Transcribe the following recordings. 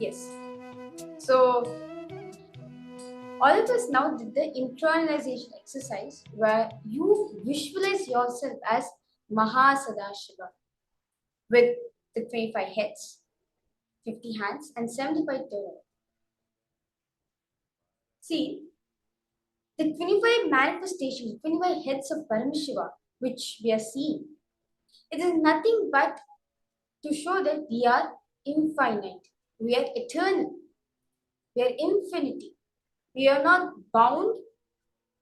Yes. So all of us now did the internalization exercise where you visualize yourself as Mahasadashiva with the 25 heads, 50 hands, and 75 toes. See, the 25 manifestations, 25 heads of Paramashiva, which we are seeing, it is nothing but to show that we are infinite, we are eternal, we are infinity. We are not bound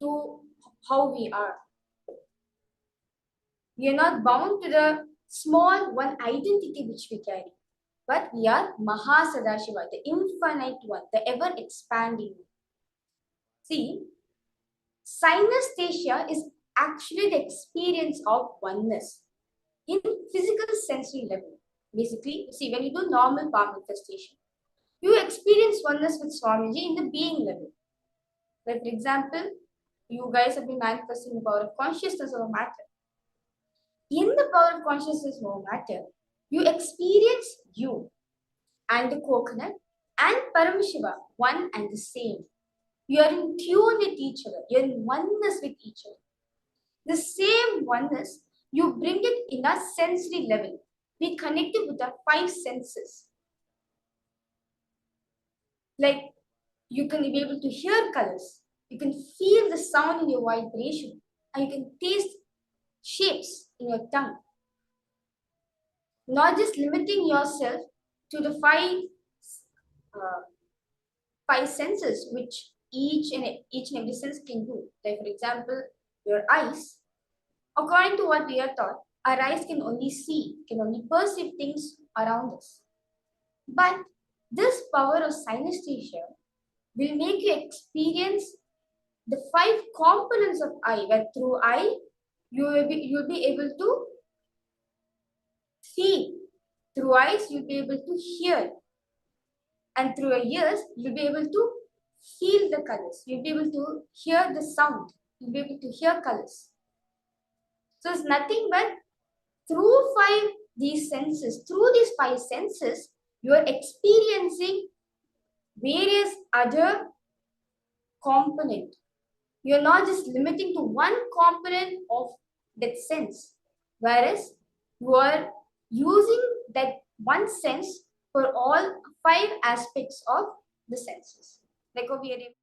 to how we are. We are not bound to the small one identity which we carry, but we are Mahasadashiva, the infinite one, the ever expanding one. See, synesthesia is actually the experience of oneness in physical sensory level. Basically, see, when you do normal palm manifestation, you experience oneness with Swamiji in the being level. Like, for example, you guys have been manifesting the power of consciousness over matter. In the power of consciousness over matter, you experience you and the coconut and Paramashiva, one and the same. You are in tune with each other. You are in oneness with each other. The same oneness, you bring it in a sensory level. We connect it with our 5 senses. Like, you can be able to hear colors. You can feel the sound in your vibration. And you can taste shapes in your tongue. Not just limiting yourself to the uh, 5 senses, which each and every sense can do. Like, for example, your eyes. According to what we are taught, our eyes can only see, can only perceive things around us. But this power of synesthesia will make you experience the 5 components of eye, where through eye you'll be able to see, through eyes you'll be able to hear, and through your ears you'll be able to feel the colors, you'll be able to hear the sound, you'll be able to hear colors. So it's nothing but through these 5 senses, you are experiencing various other component. You're not just limiting to one component of that sense, whereas you are using that one sense for all 5 aspects of the senses. Like how we are able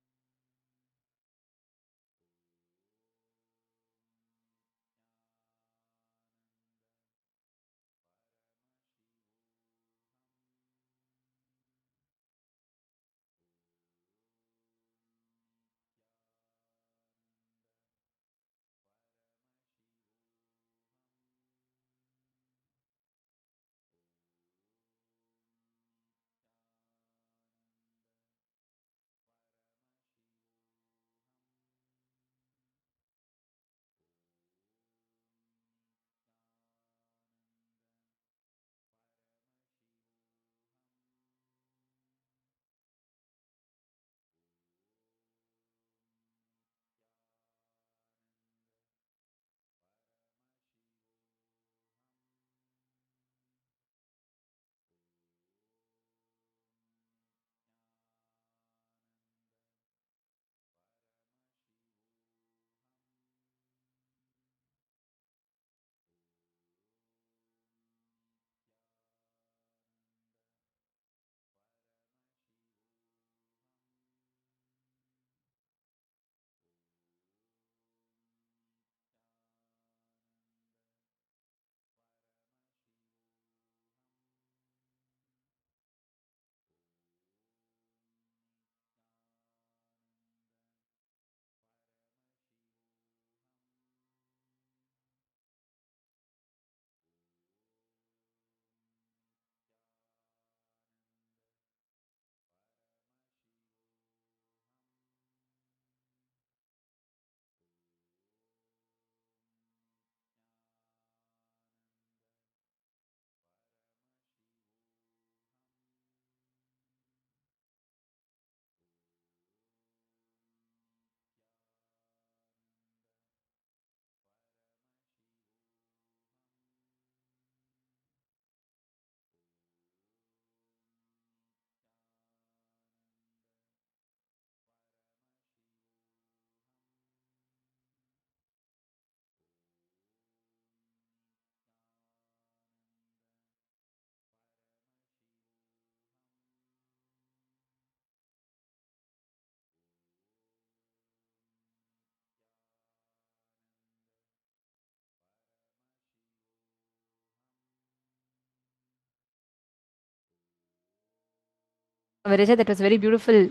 Vareja, that was a very beautiful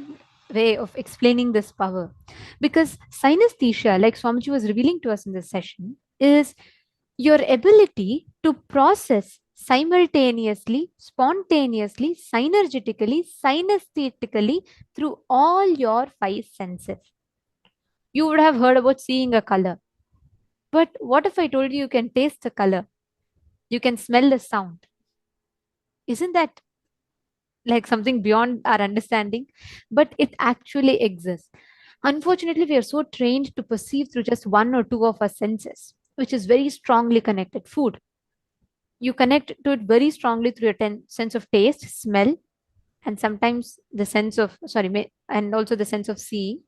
way of explaining this power. Because synesthesia, like Swamiji was revealing to us in this session, is your ability to process simultaneously, spontaneously, synergetically, synesthetically through all your five senses. You would have heard about seeing a color. But what if I told you you can taste the color? You can smell the sound. Isn't that like something beyond our understanding? But it actually exists. Unfortunately, we are so trained to perceive through just one or two of our senses, which is very strongly connected. Food, you connect to it very strongly through your sense of taste, smell, and sometimes the sense of, sorry, and also the sense of seeing.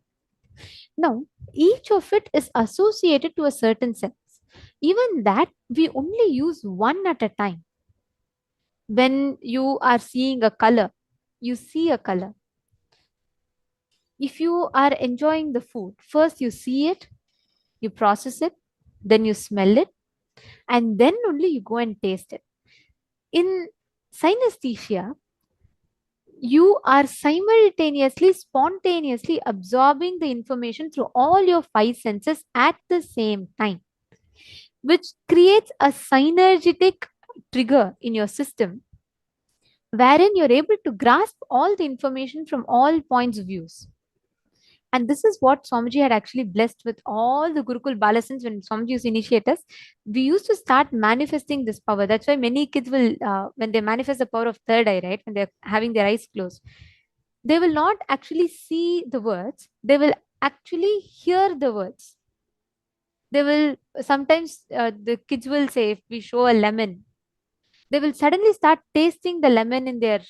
Now, each of it is associated to a certain sense. Even that, we only use one at a time. When you are seeing a color, you see a color. If you are enjoying the food, first you see it, you process it, then you smell it, and then only you go and taste it. In synesthesia, you are simultaneously, spontaneously absorbing the information through all your five senses at the same time, which creates a synergetic trigger in your system wherein you're able to grasp all the information from all points of views. And this is what Swamiji had actually blessed with all the Gurukul Balasans when Swamiji used to initiate us. We used to start manifesting this power. That's why many kids will, when they manifest the power of third eye, right, when they're having their eyes closed, they will not actually see the words, they will actually hear the words. They will sometimes, the kids will say, if we show a lemon, they will suddenly start tasting the lemon in their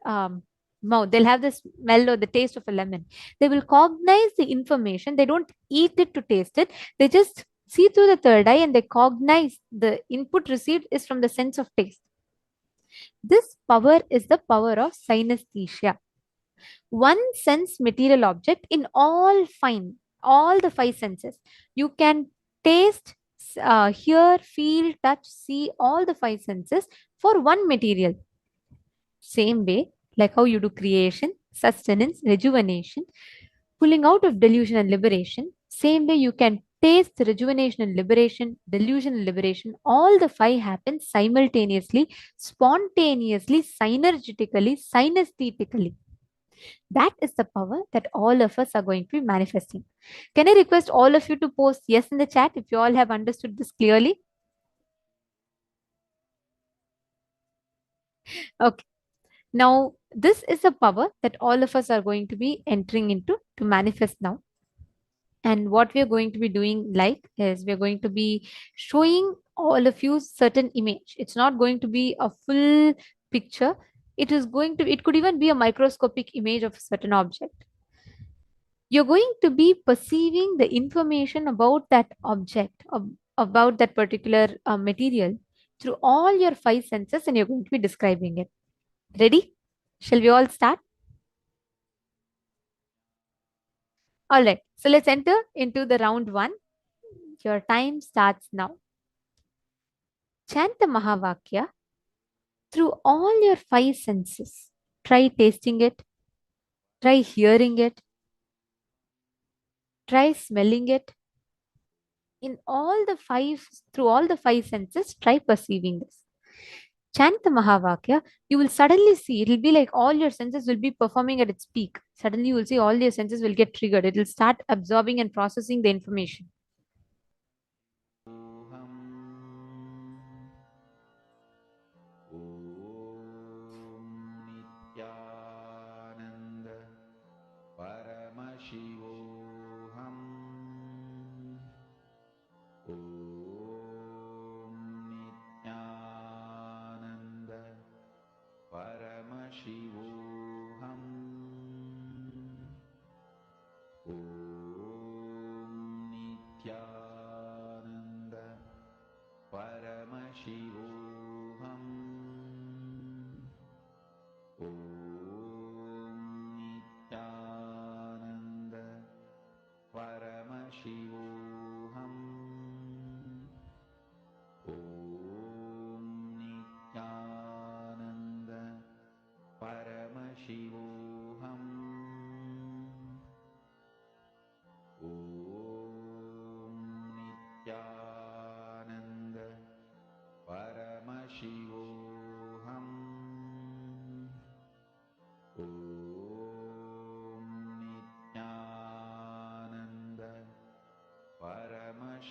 um, mouth. They'll have the smell or the taste of a lemon. They will cognize the information. They don't eat it to taste it. They just see through the third eye and they cognize the input received is from the sense of taste. This power is the power of synesthesia. One sense material object in all the five senses. You can taste, hear, feel, touch, see, all the five senses for one material. Same way, like how you do creation, sustenance, rejuvenation, pulling out of delusion and liberation, same way you can taste rejuvenation and liberation, delusion and liberation. All the five happen simultaneously, spontaneously, synergetically, synesthetically. That is the power that all of us are going to be manifesting. Can I request all of you to post yes in the chat if you all have understood this clearly? Okay. Now, this is a power that all of us are going to be entering into to manifest now. And what we are going to be doing like is we're going to be showing all of you certain image. It's not going to be a full picture. It could even be a microscopic image of a certain object. You're going to be perceiving the information about that object, about that particular material through all your five senses, and you're going to be describing it. Ready? Shall we all start? All right. So let's enter into the round one. Your time starts now. Chant the Mahavakya through all your five senses. Try tasting it, try hearing it, try smelling it. In all the five, through all the five senses, try perceiving this. Chant the Mahavakya, you will suddenly see it will be like all your senses will be performing at its peak. Suddenly, you will see all your senses will get triggered. It will start absorbing and processing the information. Nithyananda Paramashivoham Om Nithyananda Paramashivoham Om Nithyananda Paramashivoham Om Nithyananda Paramashivoham Om Nithyananda Paramashivoham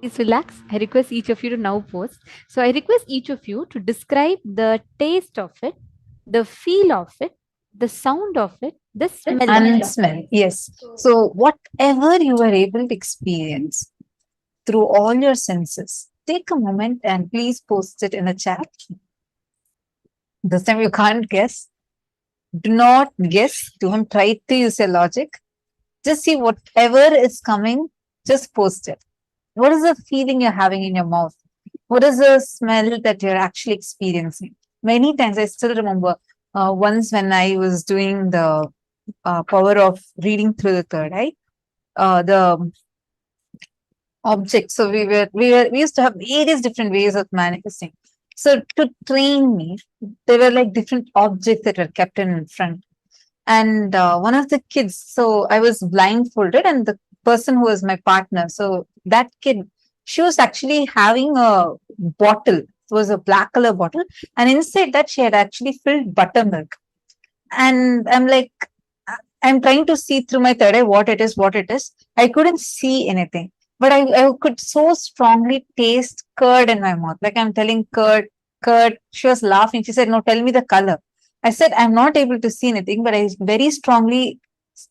Please relax. I request each of you to now pause. So I request each of you to describe the taste of it, the feel of it, the sound of it, the smell of And it. smell. Yes. So whatever you are able to experience through all your senses, take a moment and please post it in a chat. This time you can't guess. Do not guess. Don't try to use your logic. Just see whatever is coming, just post it. What is the feeling you're having in your mouth? What is the smell that you're actually experiencing? Many times, I still remember once when I was doing the power of reading through the third eye, the object. So we used to have various different ways of manifesting. So to train me, there were like different objects that were kept in front. And one of the kids, so I was blindfolded, and the person who was my partner, so that kid, she was actually having a bottle. It was a black color bottle, and inside that she had actually filled buttermilk. And I'm like, I'm trying to see through my third eye what it is, what it is. I couldn't see anything, but I could so strongly taste curd in my mouth. Like I'm telling curd, curd. She was laughing. She said, "No, tell me the color." I said, "I'm not able to see anything, but I very strongly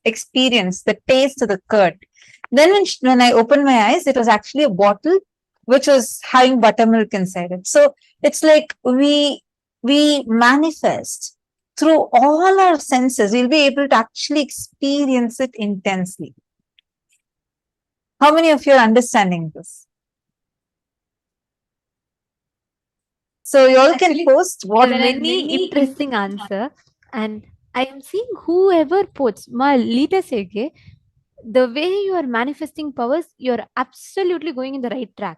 experienced the taste of the curd." Then when I opened my eyes, it was actually a bottle which was having buttermilk inside it. So it's like we manifest through all our senses. We'll be able to actually experience it intensely. How many of you are understanding this? So you all can post what There are many interesting answer, and I am seeing whoever puts my Lita Sege, the way you are manifesting powers, you're absolutely going in the right track.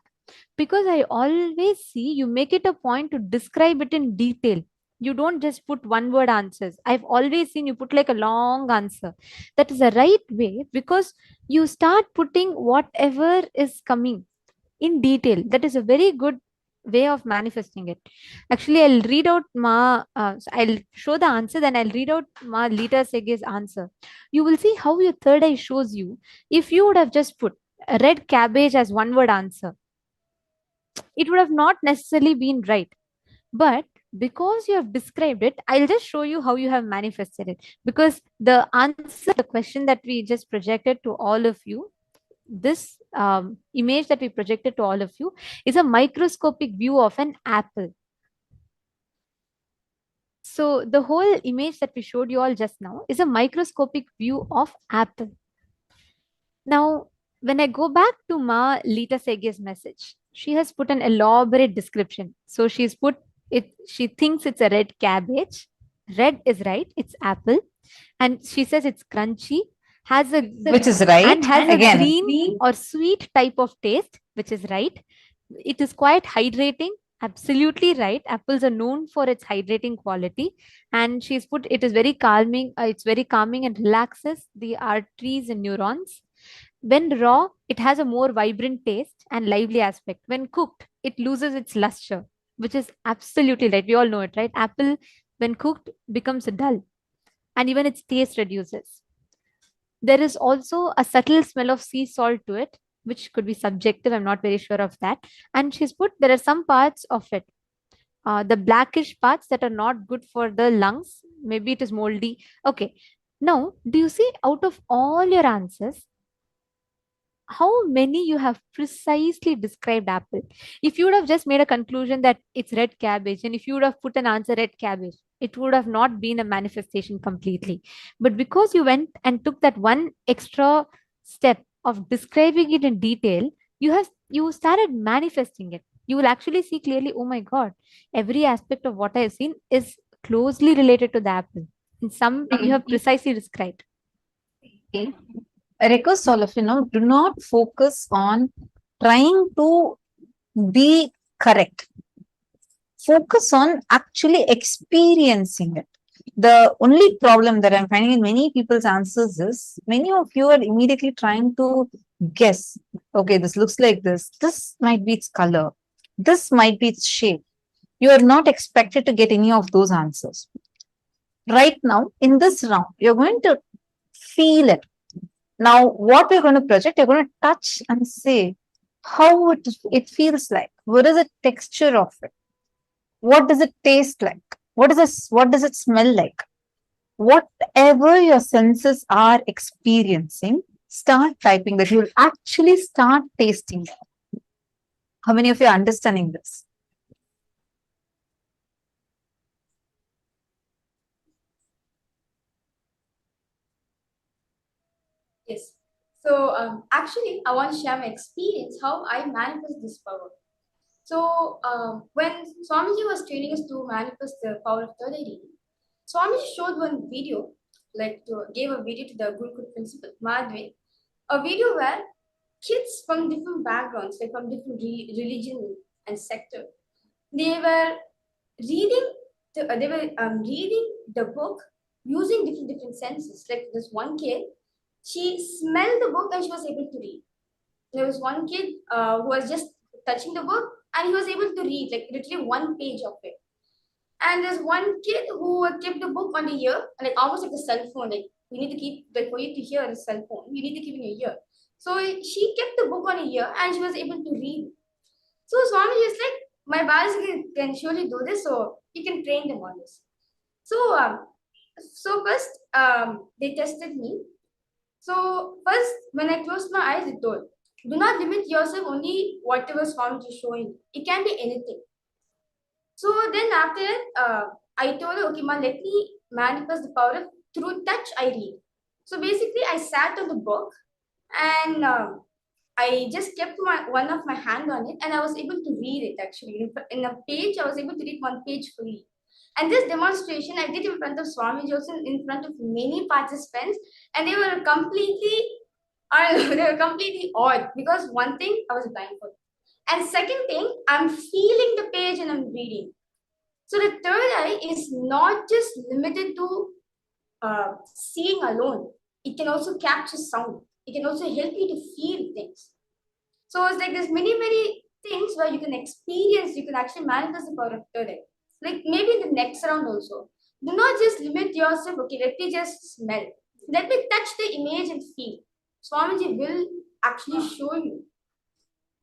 Because I always see you make it a point to describe it in detail. You don't just put one word answers. I've always seen you put like a long answer. That is the right way, because you start putting whatever is coming in detail. That is a very good way of manifesting it. Actually, I'll read out I'll show the answer, then I'll read out Ma Lita Sege's answer. You will see how your third eye shows you. If you would have just put a red cabbage as one word answer, it would have not necessarily been right. But because you have described it, I'll just show you how you have manifested it. Because the answer, the question that we just projected to all of you, this image that we projected to all of you, is a microscopic view of an apple. So the whole image that we showed you all just now is a microscopic view of apple. Now, when I go back to Ma Lita Sege's message, she has put an elaborate description. So she's put it, she thinks it's a red cabbage. Red is right, it's apple. And she says it's crunchy, has a which is right. and has Again, a green or sweet type of taste, which is right. It is quite hydrating. Absolutely right. Apples are known for its hydrating quality, and she's put it is very calming. It's very calming and relaxes the arteries and neurons. When raw, it has a more vibrant taste and lively aspect. When cooked, it loses its luster, which is absolutely right. We all know it, right? Apple, when cooked, becomes dull, and even its taste reduces. There is also a subtle smell of sea salt to it, which could be subjective. I'm not very sure of that. And she's put there are some parts of it, the blackish parts that are not good for the lungs. Maybe it is moldy. Okay. Now, do you see out of all your answers, how many you have precisely described apple? If you would have just made a conclusion that it's red cabbage, and if you would have put an answer red cabbage, it would have not been a manifestation completely. But because you went and took that one extra step of describing it in detail, you started manifesting it. You will actually see clearly, oh my god, every aspect of what I've seen is closely related to the apple. In some you have precisely described. I request all of you now, do not focus on trying to be correct. Focus on actually experiencing it. The only problem that I'm finding in many people's answers is many of you are immediately trying to guess. Okay, this looks like this. This might be its color. This might be its shape. You are not expected to get any of those answers. Right now, in this round, you're going to feel it. Now, what we're going to project, you're going to touch and say, how it feels like. What is the texture of it? What does it taste like? What does it smell like? Whatever your senses are experiencing, start typing that. You'll actually start tasting it. How many of you are understanding this? Yes. So actually, I want to share my experience how I manifest this power. So when Swamiji was training us to manifest the power of third eye reading, Swamiji showed one video, gave a video to the Gurukul principal, Madhve, a video where kids from different backgrounds, like from different religion and sector, they were reading the book using different senses. Like this one kid, she smelled the book and she was able to read. There was one kid who was just touching the book and he was able to read like literally one page of it. And there's one kid who kept the book on the ear, like almost like a cell phone. Like you need to keep, like for you to hear a cell phone, you need to keep in your ear. So she kept the book on her ear and she was able to read. So Swami is like, my bars can surely do this, so you can train them on this. So first they tested me. So first when I closed my eyes, it told, do not limit yourself only whatever Swami is showing. It can be anything. So then after that, I told her, okay, ma, let me manifest the power of through touch I read. So basically, I sat on the book and I just kept one of my hand on it and I was able to read it actually. In a page, I was able to read one page fully. And this demonstration I did in front of Swami Joseph, in front of many participants, and they were completely, I don't know, they were completely awed because one thing, I was blindfolded. And second thing, I'm feeling the page and I'm reading. So the third eye is not just limited to seeing alone. It can also capture sound. It can also help you to feel things. So it's like there's many things where you can experience, you can actually manifest the power of third eye. Like maybe in the next round also. Do not just limit yourself, okay, let me just smell. Let me touch the image and feel. Swamiji will actually show you.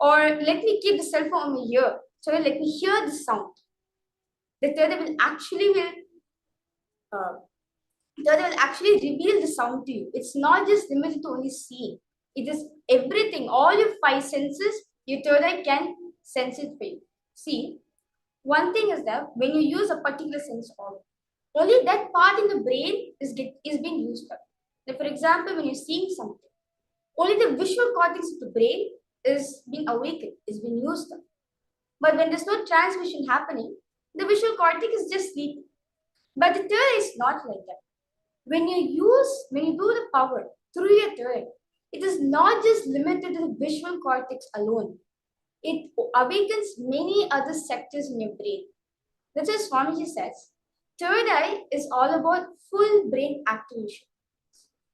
Or let me keep the cell phone on my ear. So let me hear the sound. The third eye uh, will actually reveal the sound to you. It's not just limited to only seeing. It is everything. All your five senses, your third eye can sense it for you. See, one thing is that when you use a particular sense organ, only that part in the brain is being used up. Like for example, when you're seeing something, only the visual cortex of the brain is being awakened, is being used up. But when there's no transmission happening, the visual cortex is just sleeping. But the third eye is not like that. When you do the power through your third, it is not just limited to the visual cortex alone. It awakens many other sectors in your brain. That's why Swamiji says, third eye is all about full brain activation.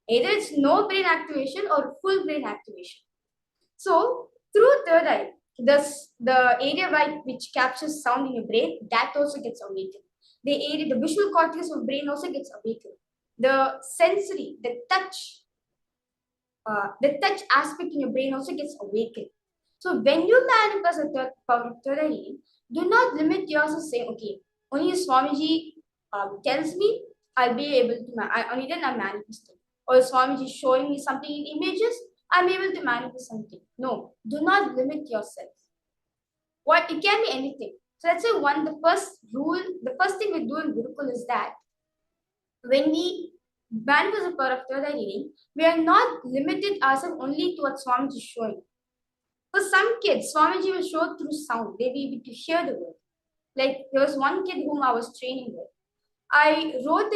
Either it's no brain activation or full brain activation. So through third eye, the area which captures sound in your brain, that also gets awakened. The visual cortex of brain also gets awakened. The sensory, the touch aspect in your brain also gets awakened. So when you manifest a power of third eye reading, do not limit yourself saying, okay, only Swamiji tells me, I'll be able to, only then I'm manifesting. Or Swamiji is showing me something in images, I'm able to manifest something. No, do not limit yourself. What it can be anything. So that's why the first thing we do in Gurukul is that when we manifest the power of third eye reading, we are not limited ourselves only to what Swamiji is showing. For some kids, Swamiji will show through sound. They will be able to hear the word. Like there was one kid whom I was training with. I wrote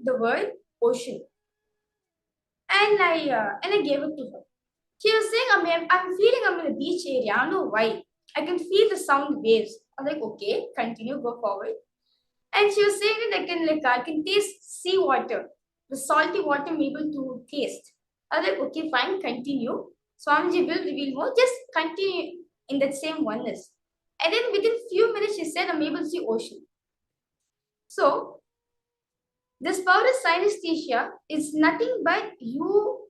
the word ocean, and I gave it to her. She was saying, I'm feeling I'm in a beach area. I don't know why. I can feel the sound waves. I was like, okay, continue, go forward. And she was saying that I can taste sea water, the salty water I'm able to taste. I was like, okay, fine, continue. Swamiji will reveal more. Just continue in that same oneness. And then within few minutes, she said, I'm able to see ocean. So this power of synesthesia is nothing but you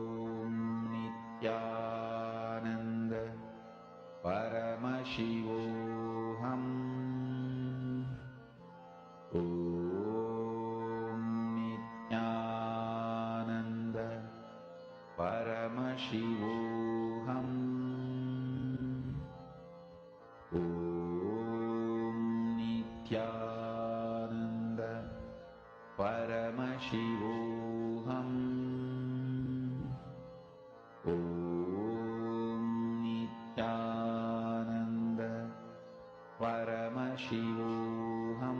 Om Nithyananda Paramashivoham. Om Nithyananda Paramashivoham. Om Nithyananda Paramashivoham.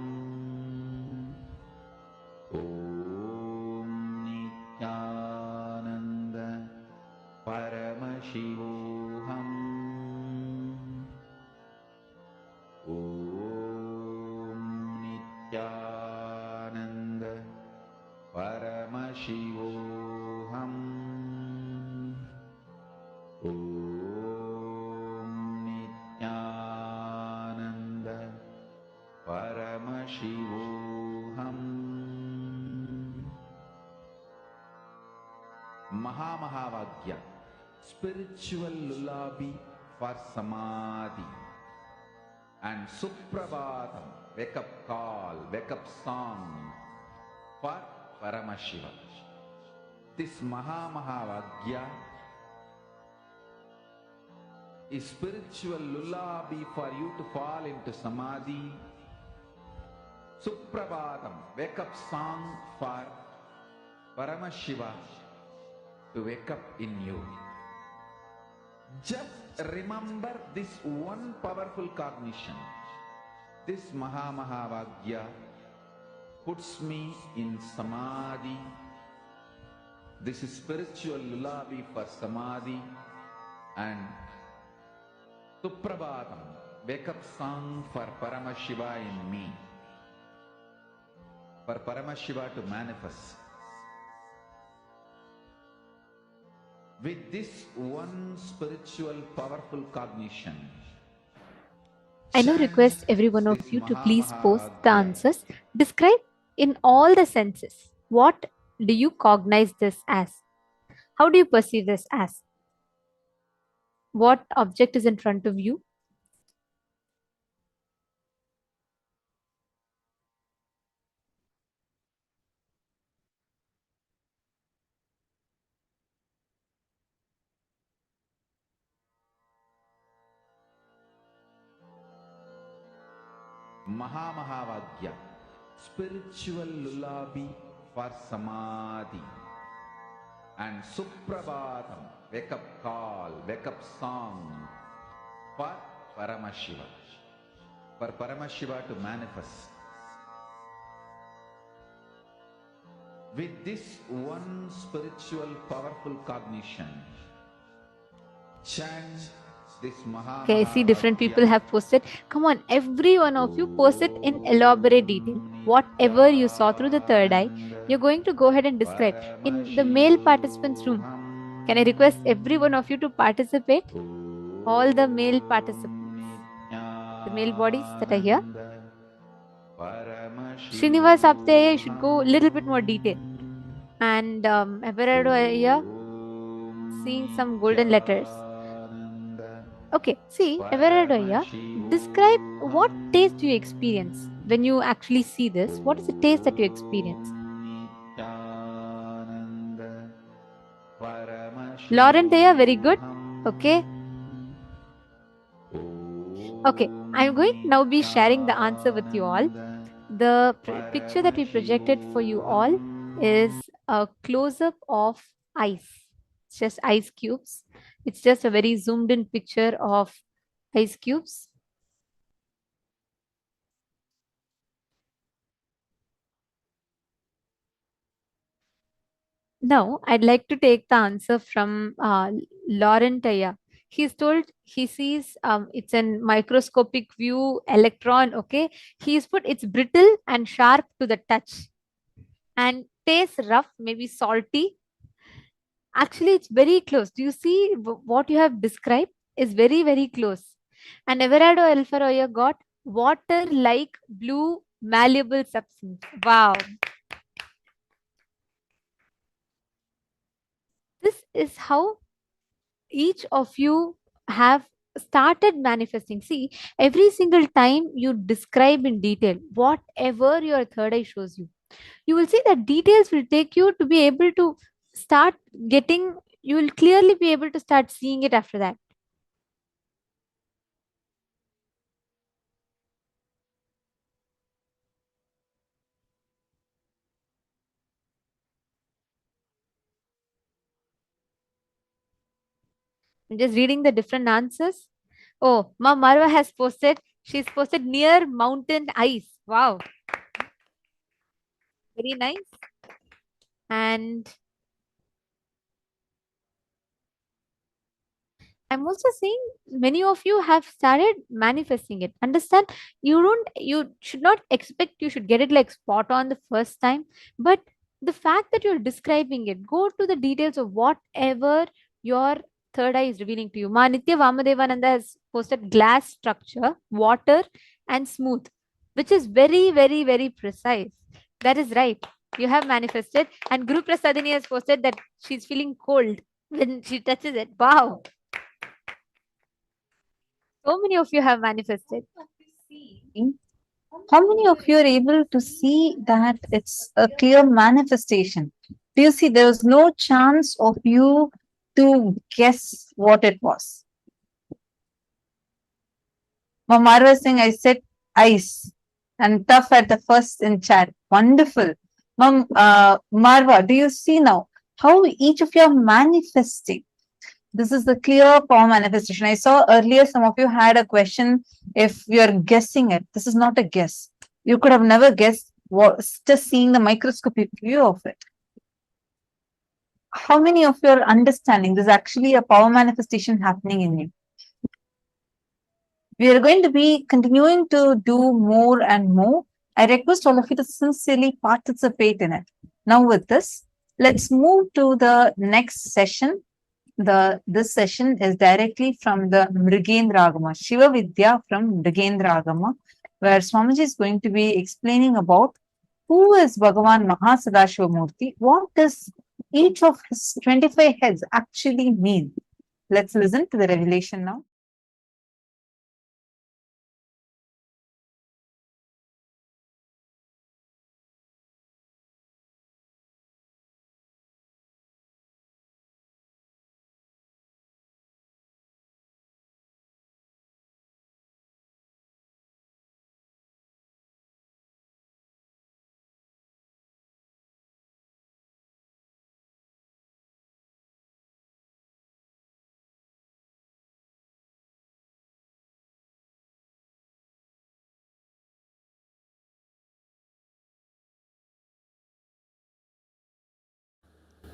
Om Nithyananda Paramashivoham. Om Nithyananda Paramashivoham. Om Nithyananda Paramashivoham. Mahamahavagya, spiritual lullaby for Samadhi, and Suprabhatam, wake up call, wake up song for Paramashiva. This Mahamahavagya is spiritual lullaby for you to fall into Samadhi. Suprabhatam, wake up song for Paramashiva to wake up in you. Just remember this one powerful cognition. This Mahamahavagya puts me in Samadhi. This is spiritual lullaby for Samadhi, and Suprabhatam, wake up song for Paramashiva in me. For Paramashiva to manifest. With this one spiritual powerful cognition, I now request every one of you to please post the answers. Describe in all the senses. What do you cognize this as? How do you perceive this as? What object is in front of you? Mahamahavagya, spiritual lullaby for Samadhi, and Suprabhatam, wake up call, wake up song for Paramashiva. For Paramashiva to manifest. With this one spiritual powerful cognition, chant this Mahamahavagya. Okay, I see different people have posted. Come on, every one of you post it in elaborate detail. Whatever you saw through the third eye, you're going to go ahead and describe. In the male participants room, can I request every one of you to participate? All the male participants, the male bodies that are here. Srinivas up there, you should go a little bit more detail. And Everardo here, seeing some golden letters. Okay, see, Everardo here, describe what taste you experience when you actually see this. What is the taste that you experience? Lauren there, very good. Okay. Okay, I'm going to now be sharing the answer with you all. The picture that we projected for you all is a close-up of ice. It's just ice cubes. It's just a very zoomed in picture of ice cubes. Now, I'd like to take the answer from Lauren Taya. He's told he sees it's a microscopic view electron. Okay, he's put it's brittle and sharp to the touch and tastes rough, maybe salty. Actually, it's very close. Do you see what you have described is very, very close. And Everardo Alfaroya got water-like blue malleable substance. Wow. This is how each of you have started manifesting. See, every single time you describe in detail whatever your third eye shows you, you will see that details will take you to be able to start getting, you will clearly be able to start seeing it after that. I'm just reading the different answers. Oh, Ma Marwa has posted, she's posted near mountain ice. Wow, very nice. And I'm also saying many of you have started manifesting it. Understand? You should not expect you should get it like spot on the first time. But the fact that you're describing it, go to the details of whatever your third eye is revealing to you. Ma Nitya Vamadevananda has posted glass structure, water, and smooth, which is very, very, very precise. That is right. You have manifested. And Guru Prasadini has posted that she's feeling cold when she touches it. Wow. So many of you have manifested. How many of you are able to see that it's a clear manifestation? Do you see there was no chance of you to guess what it was? Marwa Singh, I said ice and tough at the first in chat. Wonderful. Marwa, do you see now how each of you are manifesting? This is the clear power manifestation. I saw earlier some of you had a question if you're guessing it. This is not a guess. You could have never guessed what, just seeing the microscopic view of it. How many of you are understanding there's actually a power manifestation happening in you? We are going to be continuing to do more and more. I request all of you to sincerely participate in it. Now with this, let's move to the next session. This session is directly from the Mrigendra Agama, Shiva Vidya from Mrigendra Agama, where Swamiji is going to be explaining about who is Bhagavan Mahasadashiva Murti, what does each of his 25 heads actually mean. Let's listen to the revelation now.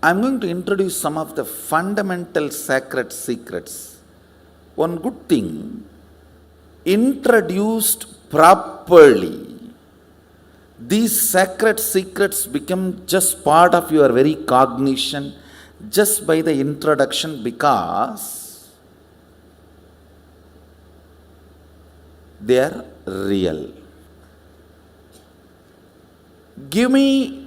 I'm going to introduce some of the fundamental sacred secrets. One good thing, introduced properly, these sacred secrets become just part of your very cognition just by the introduction, because they are real. Give me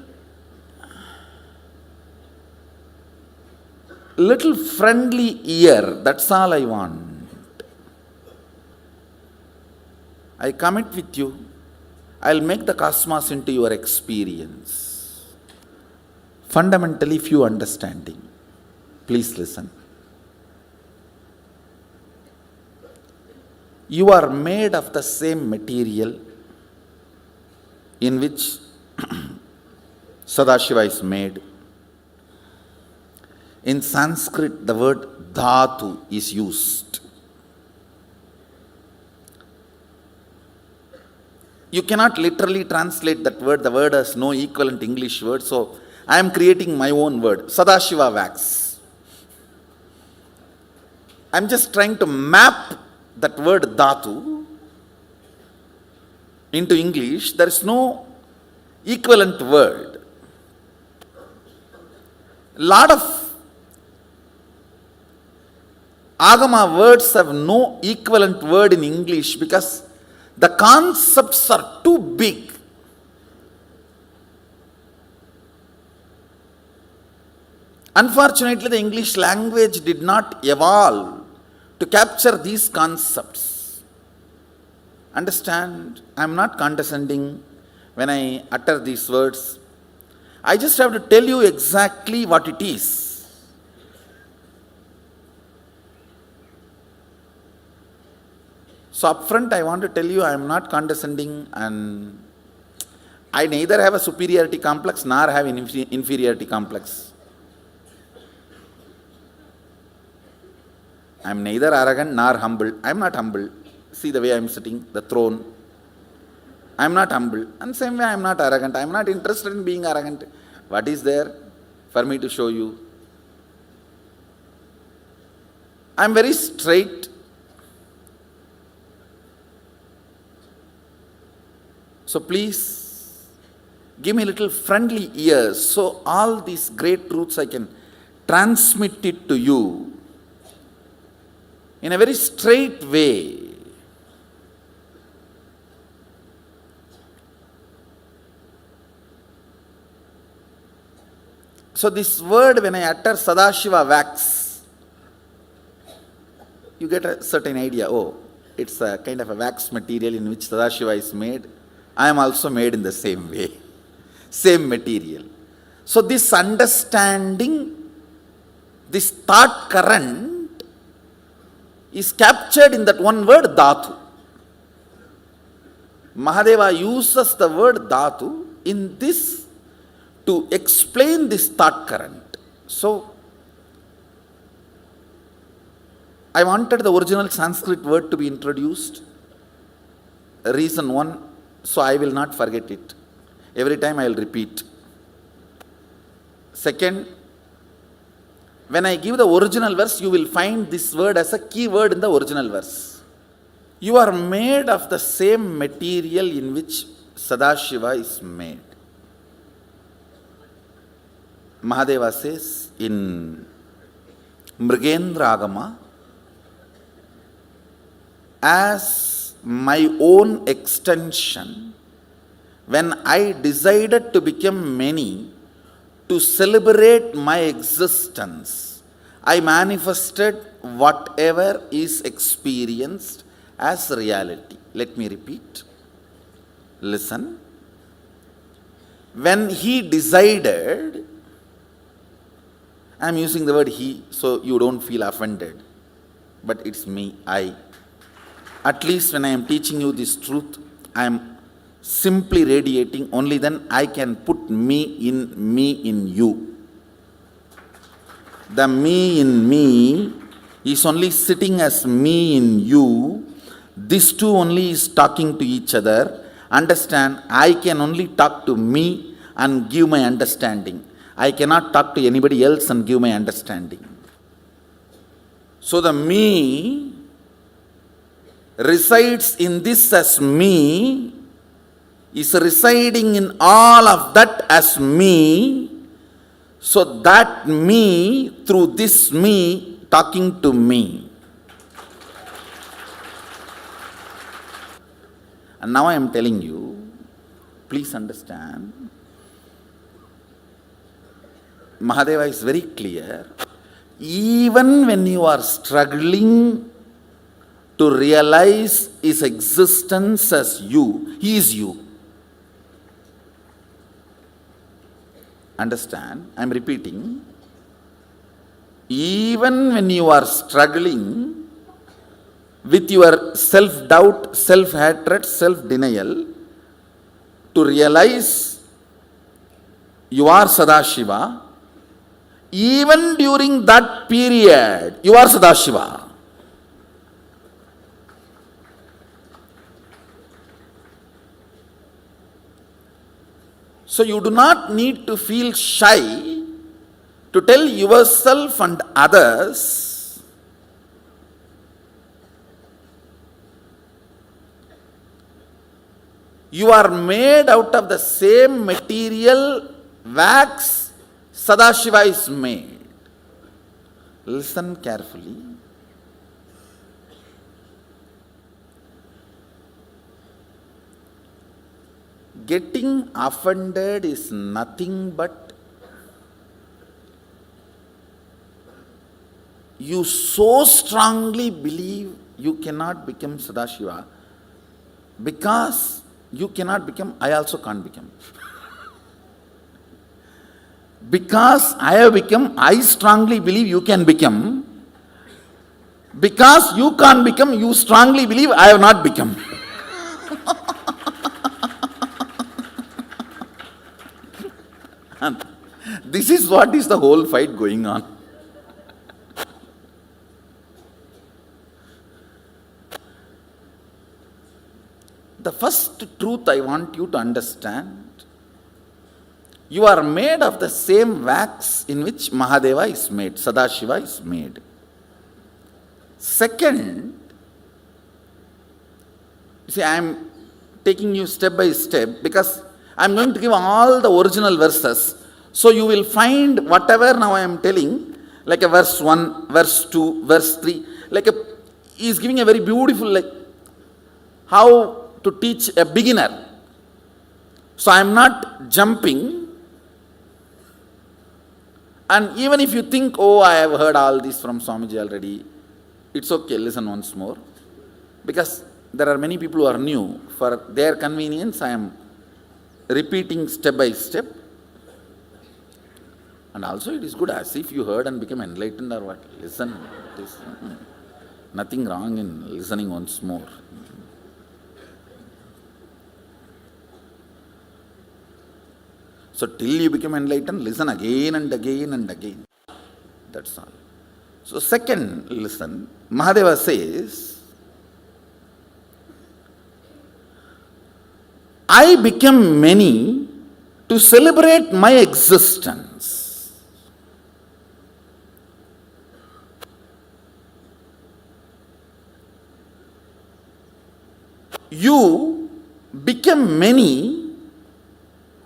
little friendly ear, that's all I want. I commit with you, I'll make the cosmos into your experience. Fundamentally, few understanding. Please listen. You are made of the same material in which Sadashiva is made. In Sanskrit, the word dhatu is used. You cannot literally translate that word. The word has no equivalent English word. So I am creating my own word, Sadashiva wax. I am just trying to map that word dhatu into English. There is no equivalent word. Lot of Agama words have no equivalent word in English because the concepts are too big. Unfortunately, the English language did not evolve to capture these concepts. Understand, I am not condescending when I utter these words. I just have to tell you exactly what it is. So upfront I want to tell you I am not condescending, and I neither have a superiority complex nor have an inferiority complex. I am neither arrogant nor humble. I am not humble. See the way I am sitting, the throne. I am not humble. And same way I am not arrogant. I am not interested in being arrogant. What is there for me to show you? I am very straight. So please give me a little friendly ears so all these great truths I can transmit it to you in a very straight way. So this word, when I utter Sadashiva wax, you get a certain idea. Oh, it's a kind of a wax material in which Sadashiva is made. I am also made in the same way, same material. So this understanding, this thought current is captured in that one word, dhatu. Mahadeva uses the word dhatu in this to explain this thought current. So I wanted the original Sanskrit word to be introduced. Reason one, so I will not forget it. Every time I will repeat. Second, when I give the original verse, you will find this word as a key word in the original verse. You are made of the same material in which Sadashiva is made. Mahadeva says in Mrigendra Agama, as my own extension, when I decided to become many, to celebrate my existence, I manifested whatever is experienced as reality. Let me repeat. Listen. When he decided, I am using the word he so you don't feel offended, but it's me, I. At least when I am teaching you this truth, I am simply radiating, only then I can put me in you. The me in me is only sitting as me in you. These two only is talking to each other. Understand, I can only talk to me and give my understanding. I cannot talk to anybody else and give my understanding. So the me resides in this as me, is residing in all of that as me, so that me, through this me, talking to me. And now I am telling you, please understand, Mahadeva is very clear. Even when you are struggling to realize his existence as you, he is you. Understand? I am repeating. Even when you are struggling with your self-doubt, self-hatred, self-denial, to realize you are Sadashiva, even during that period, you are Sadashiva. So you do not need to feel shy to tell yourself and others you are made out of the same material wax Sadashiva is made. Listen carefully. Getting offended is nothing but you so strongly believe you cannot become Sadashiva, because you cannot become, I also can't become. Because I have become, I strongly believe you can become. Because you can't become, you strongly believe I have not become. And this is what is the whole fight going on. The first truth I want you to understand, you are made of the same wax in which Mahadeva is made, Sadashiva is made. Second, see, I am taking you step by step because I am going to give all the original verses. So you will find whatever now I am telling, like a verse 1, verse 2, verse 3, he is giving a very beautiful, how to teach a beginner. So I am not jumping. And even if you think, oh, I have heard all this from Swamiji already, it's okay, listen once more. Because there are many people who are new. For their convenience, I am repeating step by step. And also it is good as if you heard and became enlightened or what. Listen. Nothing wrong in listening once more. So till you become enlightened, listen again and again and again. That's all. So second, listen, Mahadeva says, I become many to celebrate my existence. You become many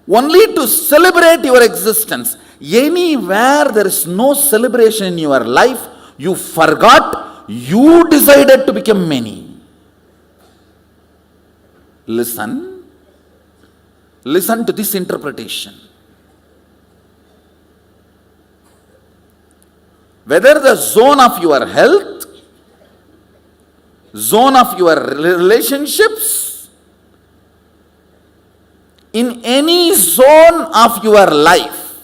only to celebrate your existence. Anywhere there is no celebration in your life, you forgot, you decided to become many. Listen to this interpretation. Whether the zone of your health, zone of your relationships, in any zone of your life,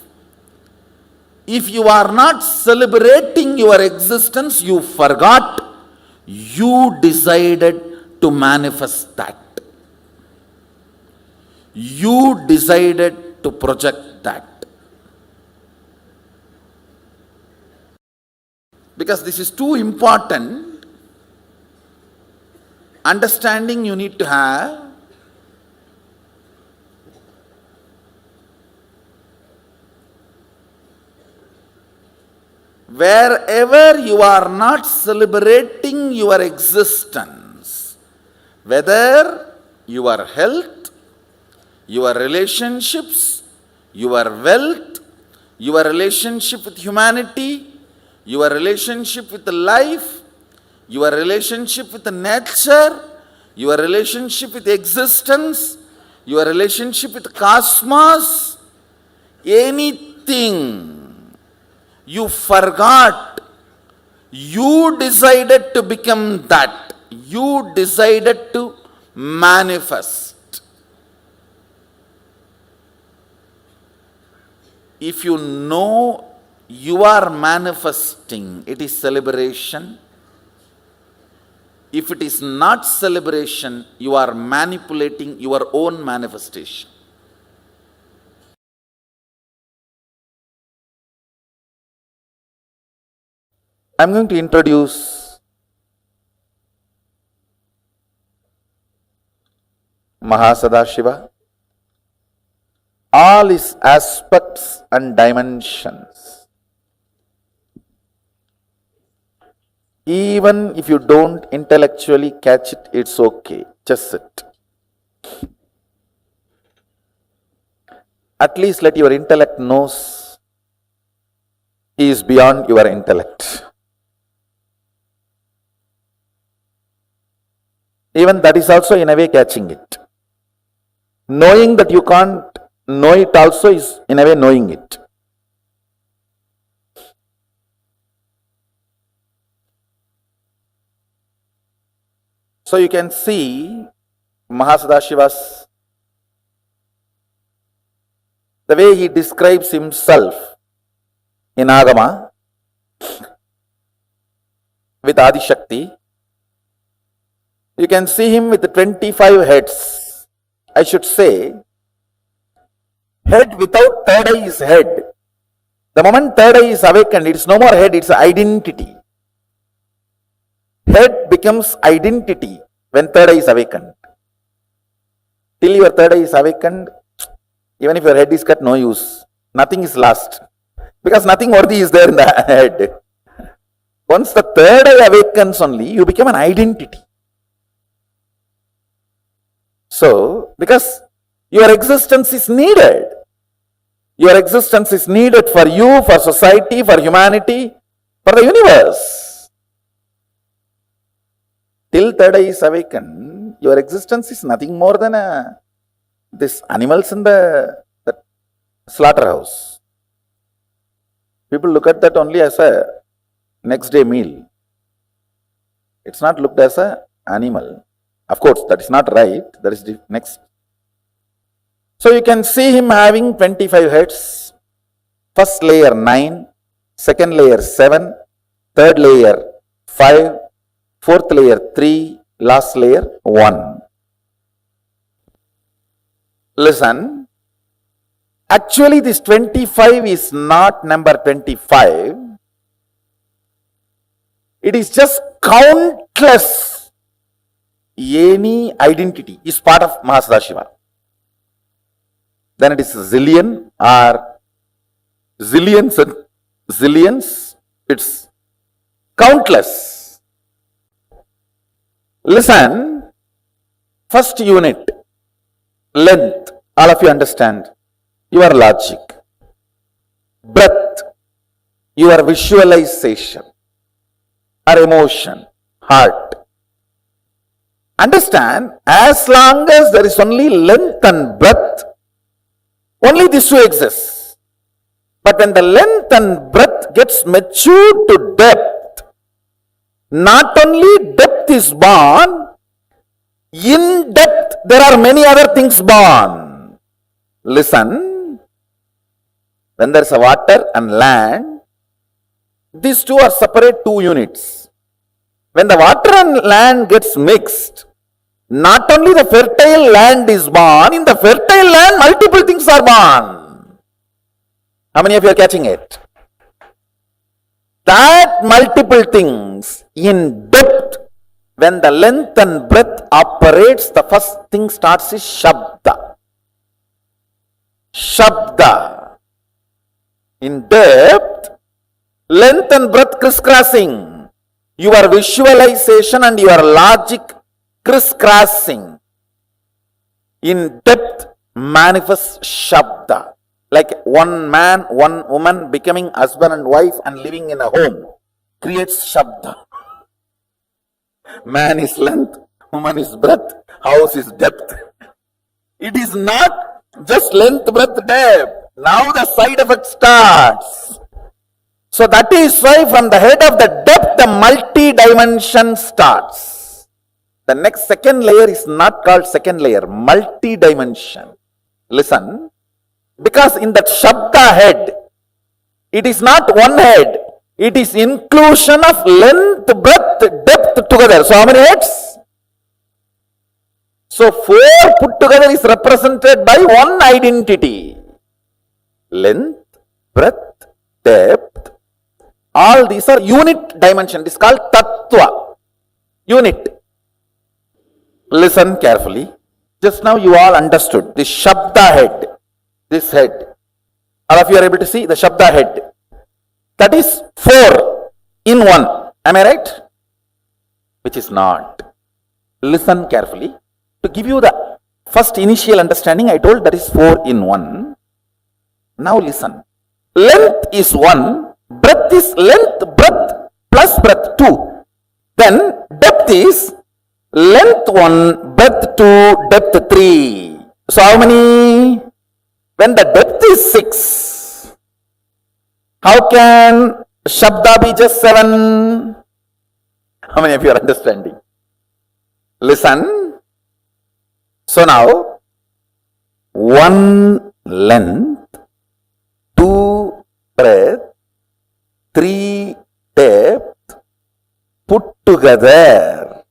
if you are not celebrating your existence, you forgot, you decided to manifest that. You decided to project that. Because this is too important, understanding you need to have. Wherever you are not celebrating your existence, whether your health, your relationships, your wealth, your relationship with humanity, your relationship with life, your relationship with nature, your relationship with existence, your relationship with cosmos, anything you forgot, you decided to become that. You decided to manifest. If you know you are manifesting, it is celebration. If it is not celebration, you are manipulating your own manifestation. I am going to introduce Mahasadashiva, all his aspects and dimensions. Even if you don't intellectually catch it, it's okay. Just sit. At least let your intellect knows he is beyond your intellect. Even that is also in a way catching it. Knowing that you can't know it also is in a way knowing it. So you can see Mahasadashiva's, the way he describes himself in Agama with Adi Shakti. You can see him with 25 heads. I should say, head without third eye is head. The moment third eye is awakened, it's no more head, it's identity. Head becomes identity when third eye is awakened. Till your third eye is awakened, even if your head is cut, no use. Nothing is lost. Because nothing worthy is there in the head. Once the third eye awakens only, you become an identity. So, because your existence is needed. Your existence is needed for you, for society, for humanity, for the universe. Till third eye is awakened, your existence is nothing more than this animals in the slaughterhouse. People look at that only as a next day meal. It's not looked as an animal. Of course, that is not right. That is the next. So you can see him having 25 heads. First layer 9, second layer 7, third layer 5, fourth layer 3, last layer 1. Listen, actually this 25 is not number 25. It is just countless. Any identity is part of Mahasadashiva. Then it is zillion or zillions and zillions. It's countless. Listen, first unit, length, all of you understand. Your logic. Breath, your visualization or emotion, heart. Understand, as long as there is only length and breadth, only these two exist. But when the length and breadth gets matured to depth, not only depth is born, in depth there are many other things born. Listen, when there is a water and land, these two are separate two units. When the water and land gets mixed, not only the fertile land is born, in the fertile land multiple things are born. How many of you are catching it? That multiple things in depth, when the length and breadth operates, the first thing starts is Shabda. Shabda. In depth, length and breadth crisscrossing. Your visualization and your logic crisscrossing. In depth manifests Shabda. Like one man, one woman becoming husband and wife and living in a home creates Shabda. Man is length, woman is breadth, house is depth. It is not just length, breadth, depth. Now the side effect starts. So that is why from the head of the depth, the multi-dimension starts. The next second layer is not called second layer, multi-dimension. Listen, because in that Shabda head, it is not one head, it is inclusion of length, breadth, depth together. So how many heads? So 4 put together is represented by one identity. Length, breadth, depth. All these are unit dimension. This is called Tattva. Unit. Listen carefully. Just now you all understood. This Shabda head. This head. All of you are able to see the Shabda head. That is 4 in 1. Am I right? Which is not. Listen carefully. To give you the first initial understanding, I told that is 4 in 1. Now listen. Length is 1. Breadth is length, breadth plus breadth 2. Then depth is length 1, breadth 2, depth 3. So how many? When the depth is 6, how can Shabda be just 7? How many of you are understanding? Listen. So now, 1 length, 2 breadth, 3 depth, put together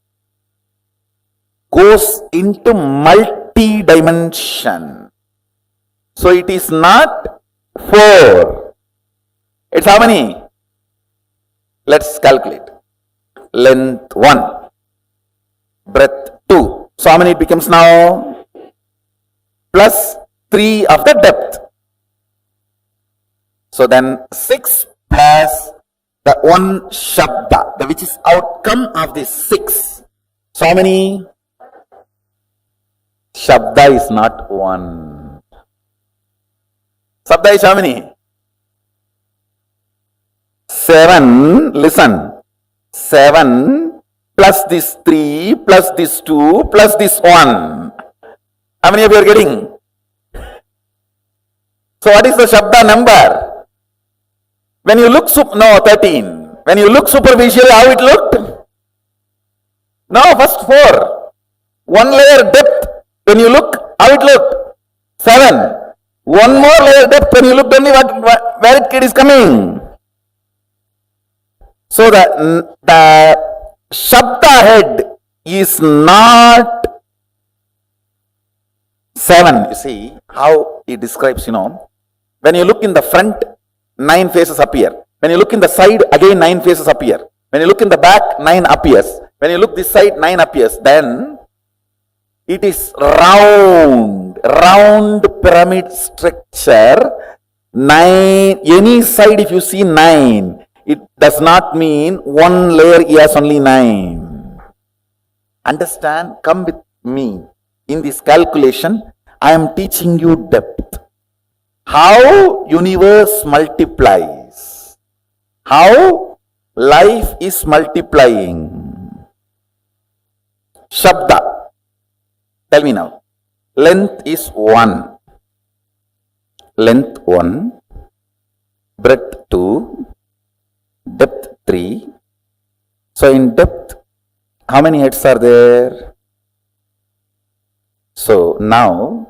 goes into multi-dimension. So it is not 4. It's how many? Let's calculate. Length 1, breadth 2. So how many it becomes now? Plus 3 of the depth. So then 6 plus the 1 shabda, which is outcome of this 6. So how many? Shabda is not 1. Shabda is how many? 7. Listen. 7 plus this 3 plus this 2 plus this 1. How many of you are getting? So what is the Shabda number? When you look, 13. When you look superficially, how it looked? No, first 4. 1 layer depth. When you look, how it looked? 7. 1 more layer depth. When you look, only where it is coming. So the Shabda head is not 7. You see how he describes, when you look in the front, 9 faces appear. When you look in the side, again 9 faces appear. When you look in the back, 9 appears. When you look this side, 9 appears. Then it is round pyramid structure. 9, any side if you see 9, it does not mean 1 layer has only 9. Understand? Come with me. In this calculation, I am teaching you depth. How universe multiplies. How life is multiplying. Shabda. Tell me now. Length is 1. Length 1. Breadth 2. Depth 3. So in depth, how many heads are there? So now,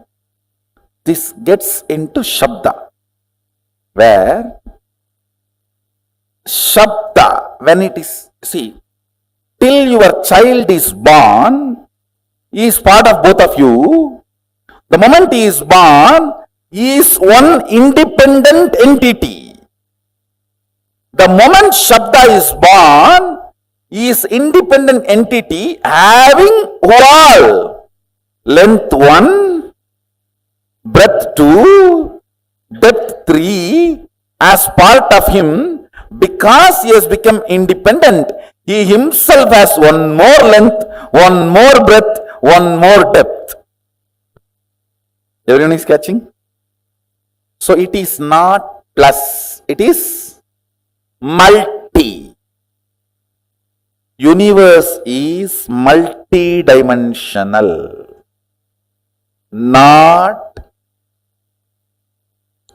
this gets into Shabda, where Shabda, when it is, see, till your child is born, he is part of both of you. The moment he is born, he is one independent entity. The moment Shabda is born, he is independent entity having all. Length 1, breadth 2, depth 3 as part of him. Because he has become independent, he himself has 1 more length, 1 more breadth, 1 more depth. Everyone is catching? So it is not plus, it is multi. Universe is multi-dimensional, not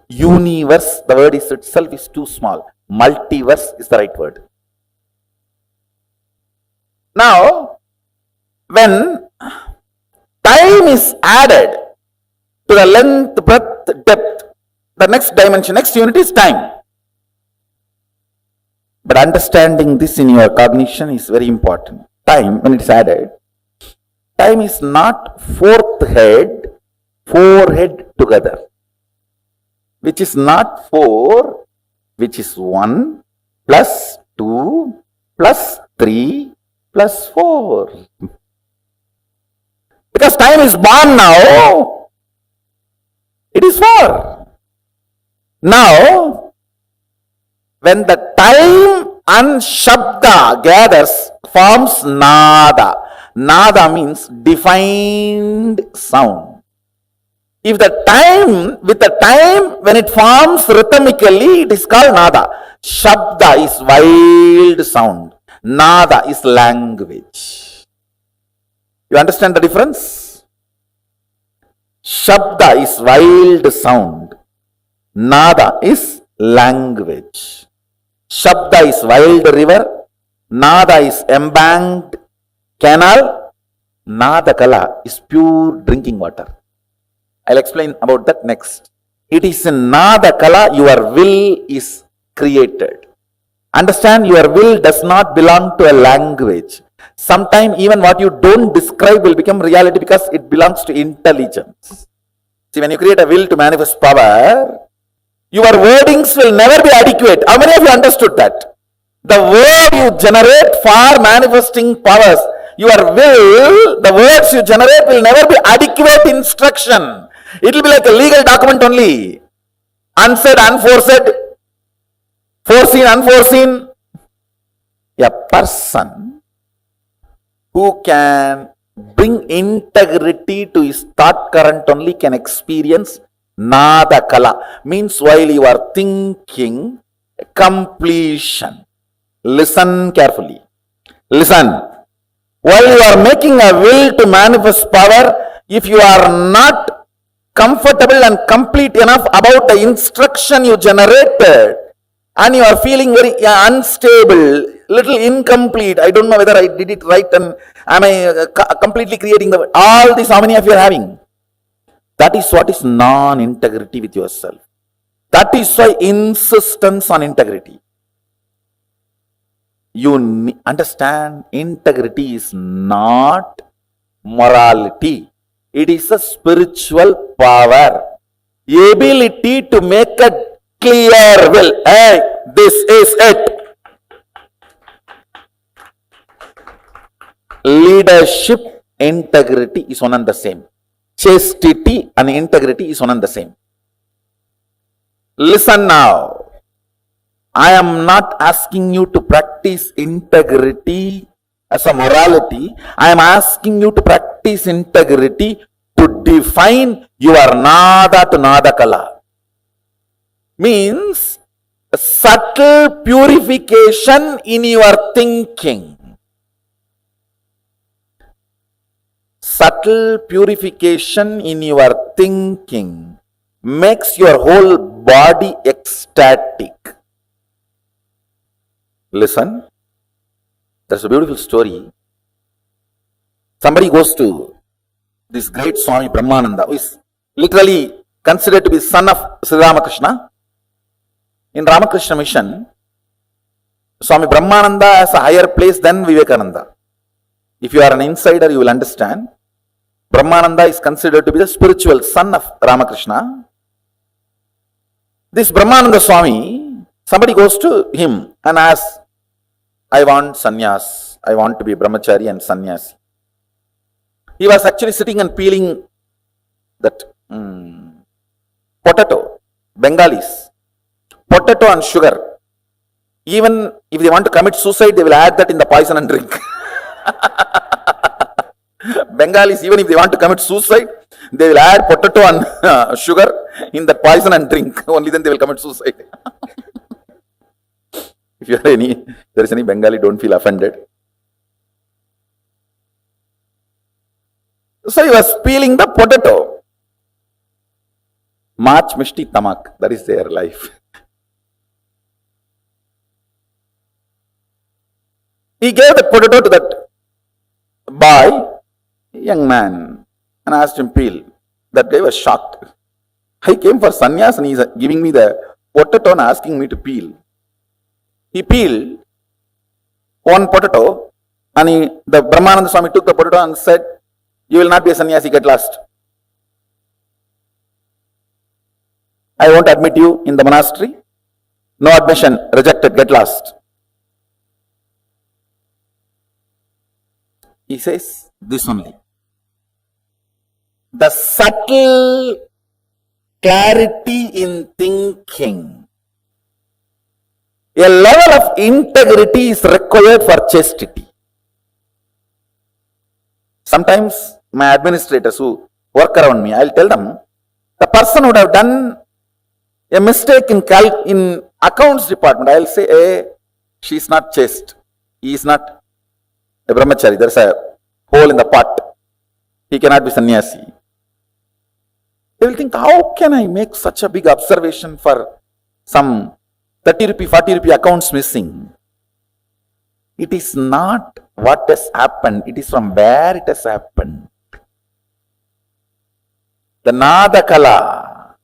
universe. The word is itself is too small. Multiverse is the right word. Now, when time is added to the length, breadth, depth, the next dimension, next unit is time. But understanding this in your cognition is very important. Time, when it is added, time is not 4th head, 4 head together, which is not 4, which is 1 plus 2 plus 3 plus 4. Because time is born now, it is 4. Now, when the time and Shabda gathers, forms Nada. Nada means defined sound. If the time, with the time when it forms rhythmically, it is called Nada. Shabda is wild sound. Nada is language. You understand the difference? Shabda is wild sound. Nada is language. Shabda is wild river. Nada is embanked canal. Nadakala is pure drinking water. I'll explain about that next. It is in Nadakala your will is created. Understand, your will does not belong to a language. Sometimes even what you don't describe will become reality because it belongs to intelligence. See, when you create a will to manifest power, your wordings will never be adequate. How many of you understood that? The word you generate for manifesting powers, your will, the words you generate will never be adequate instruction. It will be like a legal document only. Unsaid, unforesaid, foreseen, unforeseen. A person who can bring integrity to his thought current only can experience Nadakala. Means while you are thinking, completion. Listen carefully. Listen. While you are making a will to manifest power, if you are not comfortable and complete enough about the instruction you generated, and you are feeling very unstable, little incomplete, I don't know whether I did it right and am I completely creating the, all this, how many of you are having? That is what is non-integrity with yourself. That is why insistence on integrity. You understand, integrity is not morality. It is a spiritual power. Ability to make a clear will. Hey, this is it. Leadership, integrity is one and the same. Chastity and integrity is one and the same. Listen now. I am not asking you to practice integrity as a morality. I am asking you to practice integrity to define your Nada to Nadakala. Means a subtle purification in your thinking. Subtle purification in your thinking makes your whole body ecstatic. Listen, there's a beautiful story. Somebody goes to this great Swami Brahmananda, who is literally considered to be son of Sri Ramakrishna. In Ramakrishna mission, Swami Brahmananda has a higher place than Vivekananda. If you are an insider, you will understand. Brahmananda is considered to be the spiritual son of Ramakrishna. This Brahmananda Swami, somebody goes to him and asks, I want sannyas. I want to be brahmachari and sannyasi. He was actually sitting and peeling that potato, Bengalis, potato and sugar. Even if they want to commit suicide, they will add that in the poison and drink. Bengalis, even if they want to commit suicide, they will add potato and sugar in the poison and drink. Only then they will commit suicide. If there is any Bengali, don't feel offended. So he was peeling the potato. Mach mishti tamak, that is their life. He gave the potato to that boy, young man, and asked him peel. That guy was shocked. I came for sannyas and he is giving me the potato and asking me to peel. He peeled one potato and the Brahmananda Swami took the potato and said, you will not be a sannyasi, get lost. I won't admit you in the monastery. No admission, rejected, get lost. He says this only. The subtle clarity in thinking. A level of integrity is required for chastity. Sometimes my administrators who work around me, I'll tell them, the person would have done a mistake in accounts department. I'll say, hey, she's not chaste. He is not a brahmachari. There's a hole in the pot. He cannot be sannyasi. They will think, how can I make such a big observation for some 30 rupee, 40 rupee accounts missing? It is not what has happened, it is from where it has happened. The Nadakala.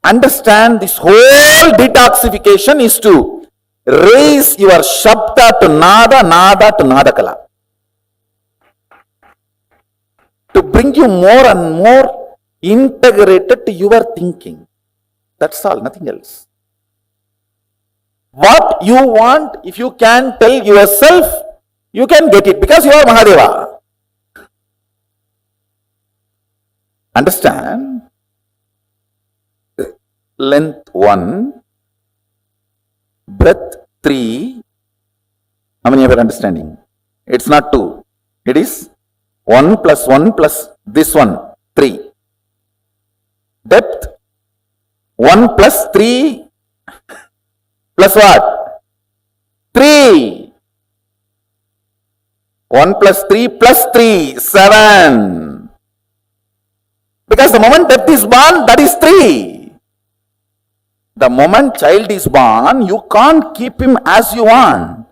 Understand, this whole detoxification is to raise your Shabda to Nada, Nada to Nadakala. To bring you more and more integrated to your thinking. That's all, nothing else. What you want, if you can tell yourself, you can get it because you are Mahadeva. Understand? Length 1, breadth 3. How many of you are understanding? It's not 2. It is 1 plus 1 plus this one, 3. Depth 1 plus 3 plus what? 3. 1 plus 3 plus 3, 7. Because the moment depth is born, that is 3. The moment child is born, you can't keep him as you want.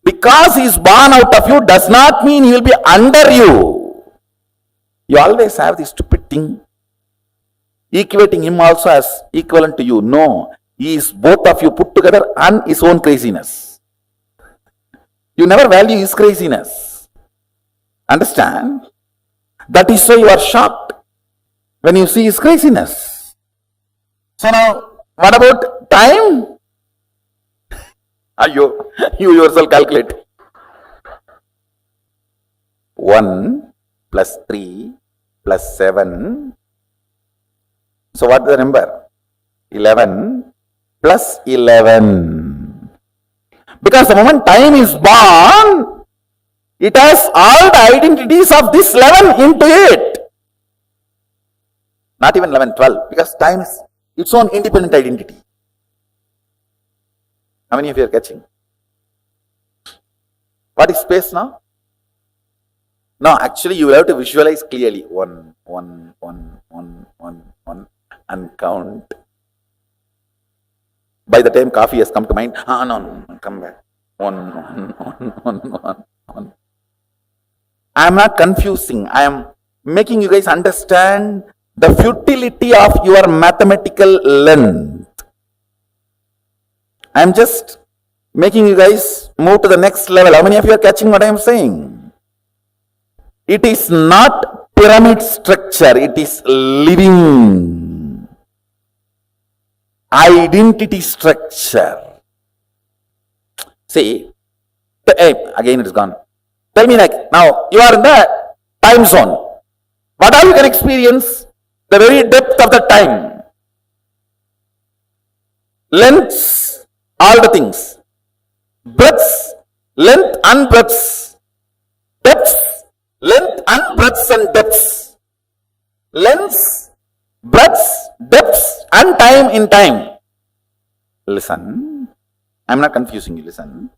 Because he is born out of you does not mean he will be under you. You always have this stupid thing, equating him also as equivalent to you. No, he is both of you put together and his own craziness. You never value his craziness. Understand? That is why you are shocked when you see his craziness. So now, what about time? You yourself calculate. 1 plus 3 plus 7. So what is the number? 11 plus 11. Because the moment time is born, it has all the identities of this 11 into it. Not even 11, 12. Because time is its own independent identity. How many of you are catching? What is space now? No, actually you will have to visualize clearly. 1, 1, 1, 1, 1, 1 and count. By the time coffee has come to mind, no, come back. 1, 1, 1, 1, 1, 1. I am not confusing. I am making you guys understand the futility of your mathematical length. I am just making you guys move to the next level. How many of you are catching what I am saying? It is not pyramid structure. It is living identity structure. See, again it is gone. Tell me, like, now you are in the time zone. What all you can experience? The very depth of the time. Lengths, all the things. Breadths, length and breadths. Depths, length and breadths and depths. Lengths, breadths, depths and time in time. Listen, I am not confusing you, listen.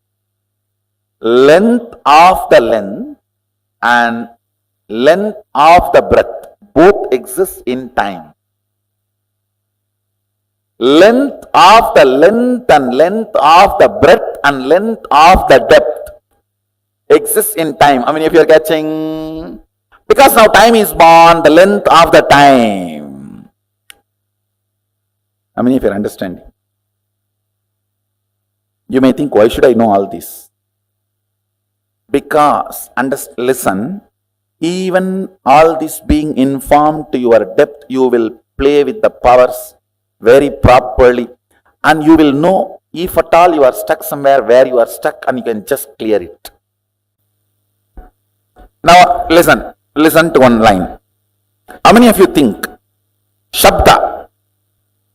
Length of the length and length of the breadth both exist in time. Length of the length and length of the breadth and length of the depth exists in time. How many of you are catching? Because now time is born, the length of the time. How many of you are understanding? You may think, why should I know all this? Because, listen, even all this being informed to your depth, you will play with the powers very properly, and you will know if at all you are stuck somewhere where you are stuck, and you can just clear it. Now listen to one line. How many of you think Shabda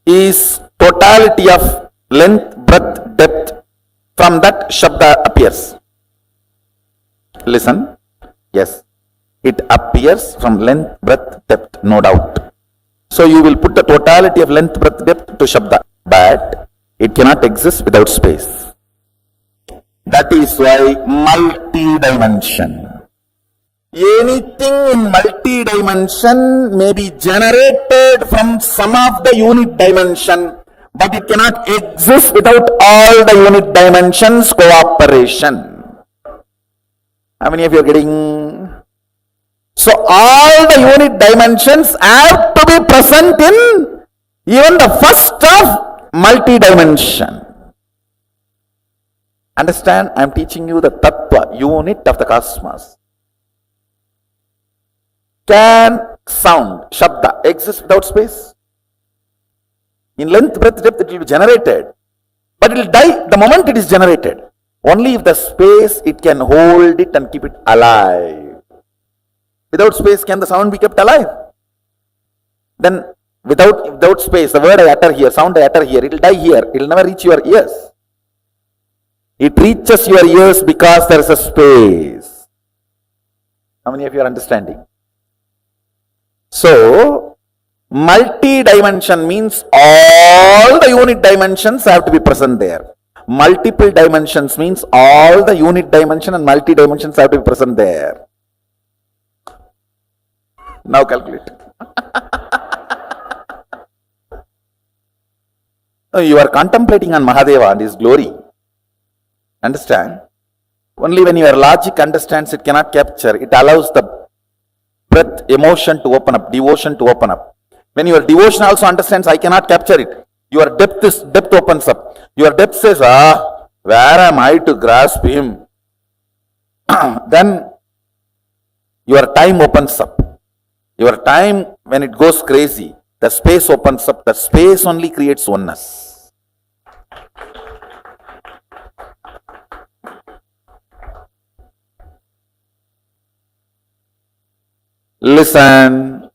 is totality of length, breadth, depth? From that Shabda appears. Listen, yes, it appears from length, breadth, depth, no doubt. So you will put the totality of length, breadth, depth to Shabda, but it cannot exist without space. That is why multi-dimension. Anything in multi-dimension may be generated from some of the unit dimension, but it cannot exist without all the unit dimensions cooperation. How many of you are getting? So all the unit dimensions have to be present in even the first of multi-dimension. Understand? I am teaching you the tattva, unit of the cosmos. Can sound, shabda, exist without space? In length, breadth, depth, it will be generated. But it will die the moment it is generated. Only if the space, it can hold it and keep it alive. Without space, can the sound be kept alive? Then, without space, the word I utter here, sound I utter here, it will die here. It will never reach your ears. It reaches your ears because there is a space. How many of you are understanding? So, multi-dimension means all the unit dimensions have to be present there. Multiple dimensions means all the unit dimension and multi-dimensions have to be present there. Now calculate. You are contemplating on Mahadeva and his glory. Understand? Only when your logic understands, it cannot capture. It allows the breath, emotion to open up, devotion to open up. When your devotion also understands, I cannot capture it. Your depth opens up. Your depth says, where am I to grasp him? Then your time opens up. Your time, when it goes crazy, the space opens up. The space only creates oneness. Listen.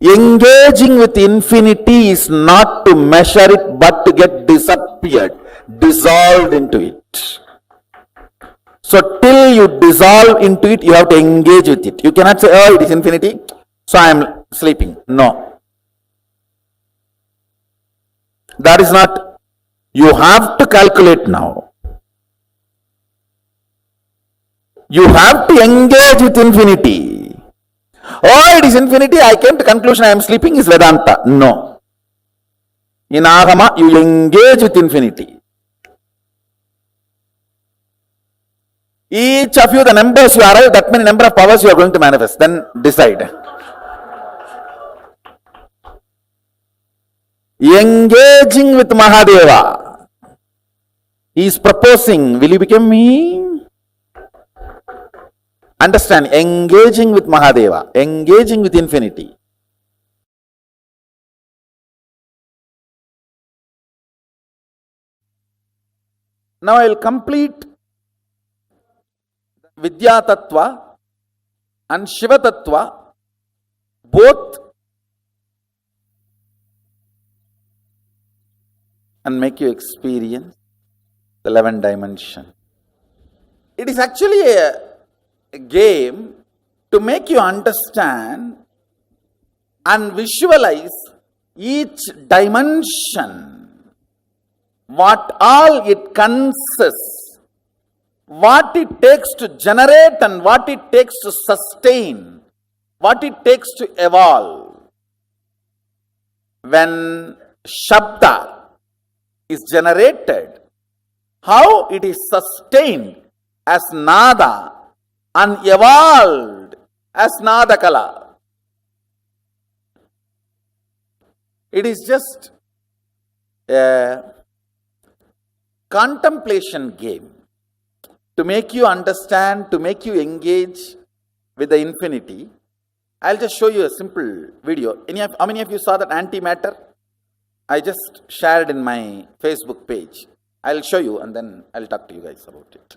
Engaging with infinity is not to measure it, but to get disappeared, dissolved into it. So till you dissolve into it, you have to engage with it. You cannot say, oh, it is infinity, so I am sleeping. No. That is not. You have to calculate now. You have to engage with infinity. Oh, it is infinity, I came to conclusion I am sleeping is Vedanta. No. In Agama, you engage with infinity. Each of you, the numbers you arrive, that many number of powers you are going to manifest. Then decide. Engaging with Mahadeva. He is proposing, will you become me? Understand, engaging with Mahadeva, engaging with infinity. Now I will complete Vidya Tattva and Shiva Tattva, both, and make you experience the 11th dimension. It is actually a game to make you understand and visualize each dimension, what all it consists, what it takes to generate and what it takes to sustain, what it takes to evolve. When Shabda is generated, how it is sustained as Nada and evolved as Nadakala. It is just a contemplation game to make you understand, to make you engage with the infinity. I'll just show you a simple video. How many of you saw that antimatter? I just shared in my Facebook page. I'll show you and then I'll talk to you guys about it.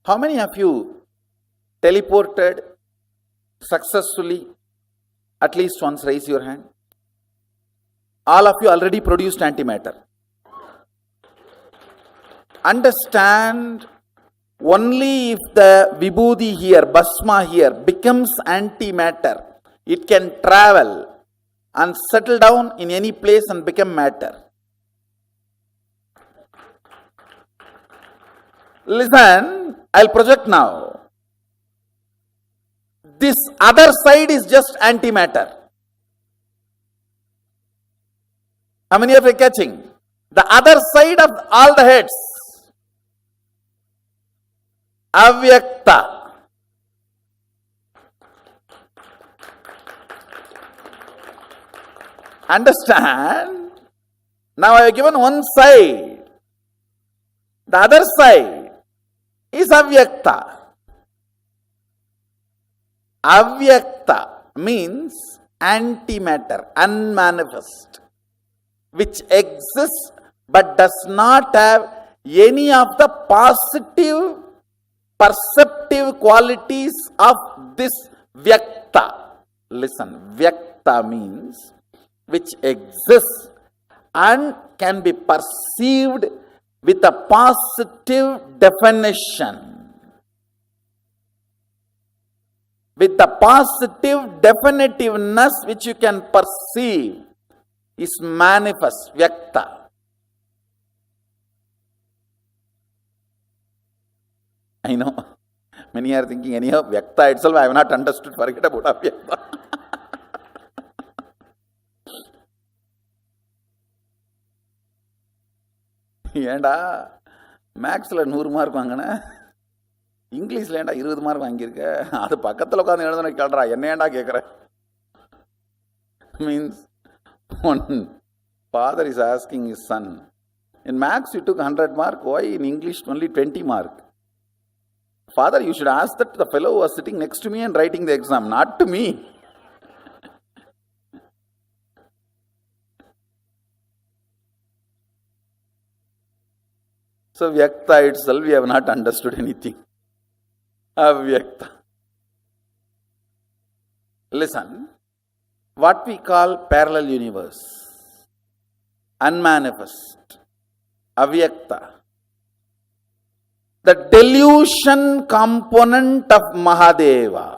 How many of you teleported successfully at least once? Raise your hand. All of you already produced antimatter. Understand, only if the vibhuti here, bhasma here becomes antimatter, it can travel and settle down in any place and become matter. Listen, I'll project now. This other side is just antimatter. How many of you are catching? The other side of all the heads. Avyakta. Understand? Now I have given one side. The other side is avyakta. Avyakta means antimatter, unmanifest, which exists but does not have any of the positive perceptive qualities of this vyakta. Listen, vyakta means which exists and can be perceived with a positive definition. With the positive definitiveness which you can perceive is manifest, vyakta. I know, many are thinking, anyhow, vyakta itself I have not understood, forget about avyakta. ஏண்டா மேக்ஸில் 100 mark வாங்கின, இங்கிலீஷில் ஏண்டா 20 mark வாங்கியிருக்க, அது பக்கத்தில் உட்காந்து எழுதுன கேள்றா, என்ன ஏண்டா கேட்குற? Means one father is asking his son, in maths you took 100 mark, why in English only 20 mark? Father, you should ask that to the fellow who was sitting next to me and writing the exam, not to me. So vyakta itself we have not understood anything. Avyakta. Listen, what we call parallel universe, unmanifest, avyakta, the delusion component of Mahadeva,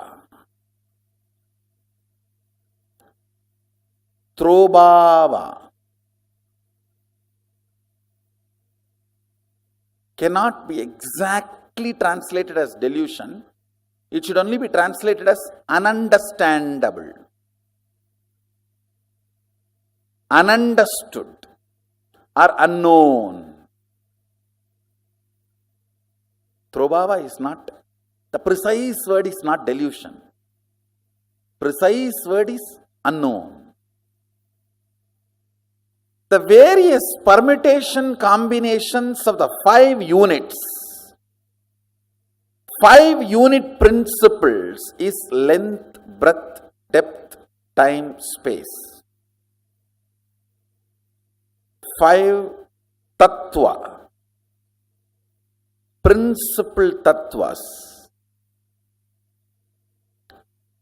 Throbhava, cannot be exactly translated as delusion. It should only be translated as ununderstandable, ununderstood, or unknown. Throbhava is not, the precise word is not delusion. Precise word is unknown. The various permutation combinations of the 5 units, 5 unit principles is length, breadth, depth, time, space. 5 tattva, principal tattvas.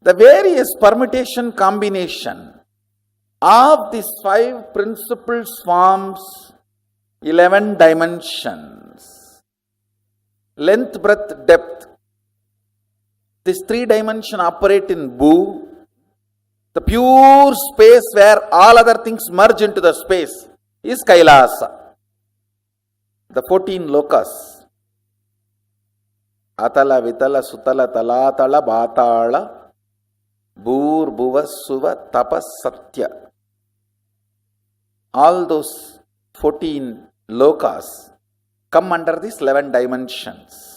The various permutation combination of these 5 principles forms 11 dimensions. Length, breadth, depth. These 3 dimensions operate in Bhu, the pure space where all other things merge into the space is Kailasa. The 14 lokas. Atala, Vitala, Sutala, Talatala, Batala, Bhur, Bhuva, Suva, Tapas, Satya. All those 14 lokas come under these 11 dimensions.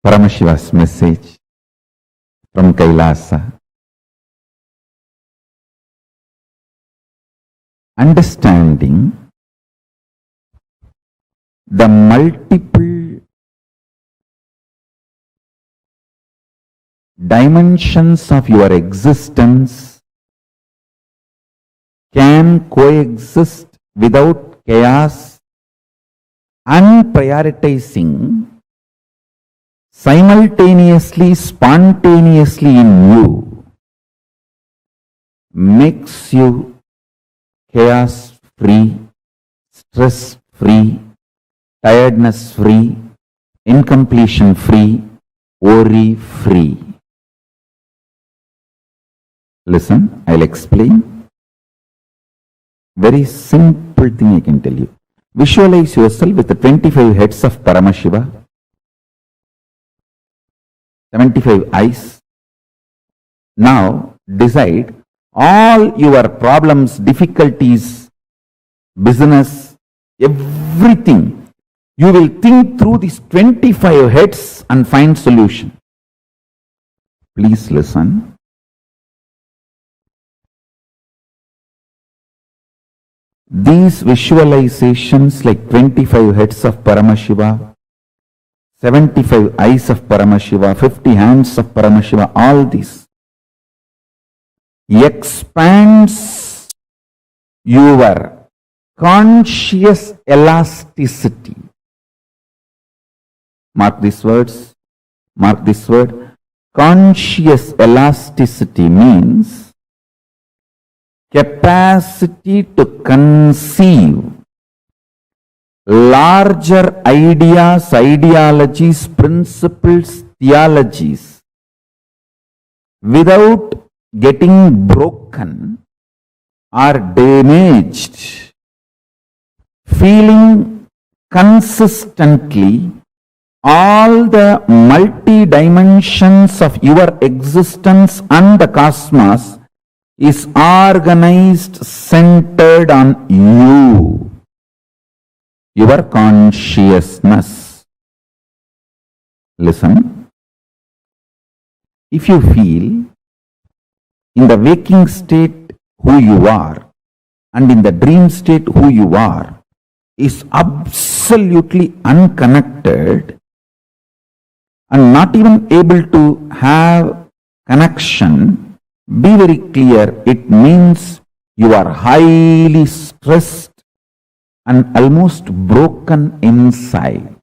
Paramashiva's message from Kailasa. Understanding the multiple dimensions of your existence can coexist without chaos and prioritizing simultaneously, spontaneously in you makes you chaos free, stress free, tiredness free, incompletion free, worry free. Listen, I'll explain. Very simple thing I can tell you. Visualize yourself with the 25 heads of Paramashiva, 75 eyes. Now decide all your problems, difficulties, business, everything. You will think through these 25 heads and find solution. Please listen. These visualizations like 25 heads of Paramashiva, 75 eyes of Paramashiva, 50 hands of Paramashiva, all these expands your conscious elasticity. Mark these words. Mark this word. Conscious elasticity means capacity to conceive larger ideas, ideologies, principles, theologies without getting broken or damaged, feeling consistently all the multi-dimensions of your existence and the cosmos is organized, centered on you, your consciousness. Listen. If you feel in the waking state who you are and in the dream state who you are is absolutely unconnected and not even able to have connection, be very clear, it means you are highly stressed and almost broken inside.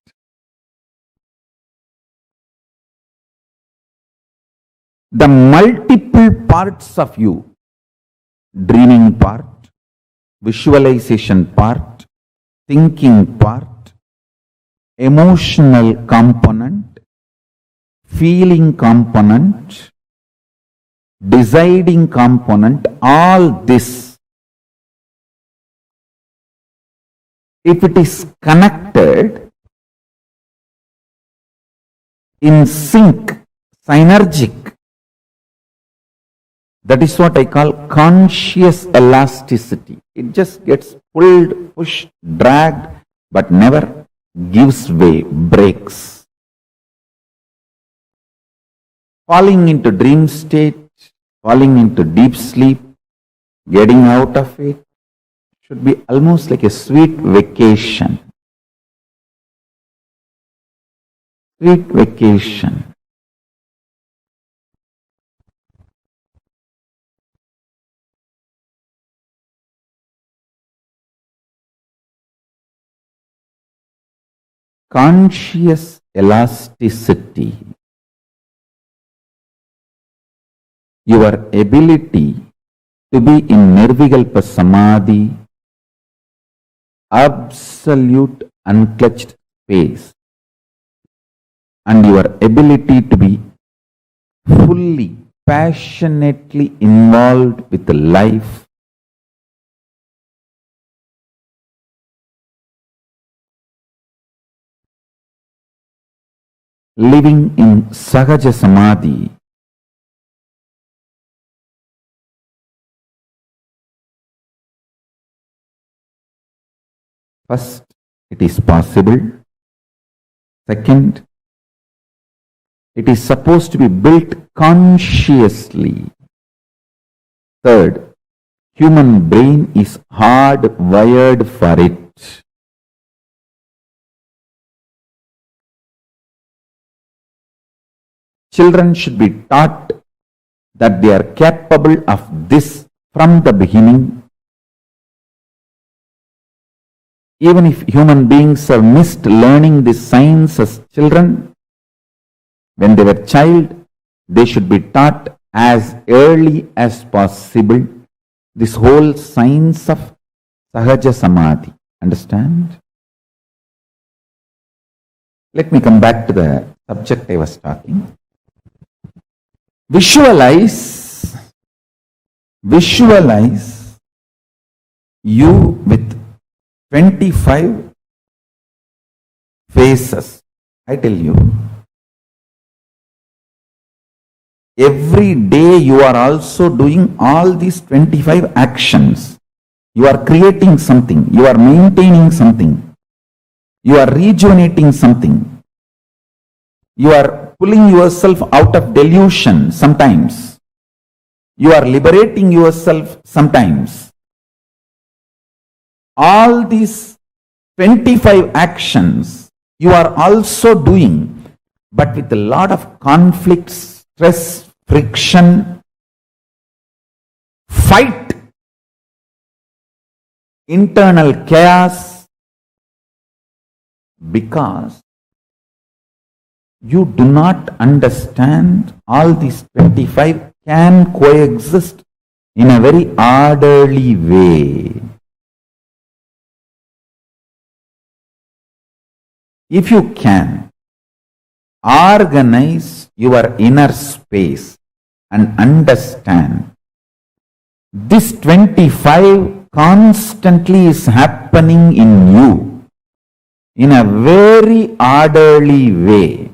The multiple parts of you, dreaming part, visualization part, thinking part, emotional component, feeling component, deciding component, all this, if it is connected in sync, synergic, that is what I call conscious elasticity. It just gets pulled, pushed, dragged, but never gives way, breaks. Falling into dream state, falling into deep sleep, getting out of it, should be almost like a sweet vacation. Sweet vacation. Conscious elasticity. Your ability to be in Nirvikalpa Samadhi, absolute unclutched space, and your ability to be fully, passionately involved with the life, living in Sahaja Samadhi, first, it is possible. Second, It is supposed to be built consciously. Third, human brain is hardwired for it. Children should be taught that they are capable of this from the beginning. Even if human beings have missed learning this science as children, when they were child, they should be taught as early as possible this whole science of Sahaja Samadhi. Understand? Let me come back to the subject I was talking. Visualize you with 25 faces. I tell you, every day you are also doing all these 25 actions. You are creating something, you are maintaining something, you are rejuvenating something, you are pulling yourself out of delusion sometimes, you are liberating yourself sometimes. All these 25 actions you are also doing, but with a lot of conflicts, stress, friction, fight, internal chaos, because you do not understand all these 25 can coexist in a very orderly way. If you can organize your inner space and understand this 25 constantly is happening in you in a very orderly way.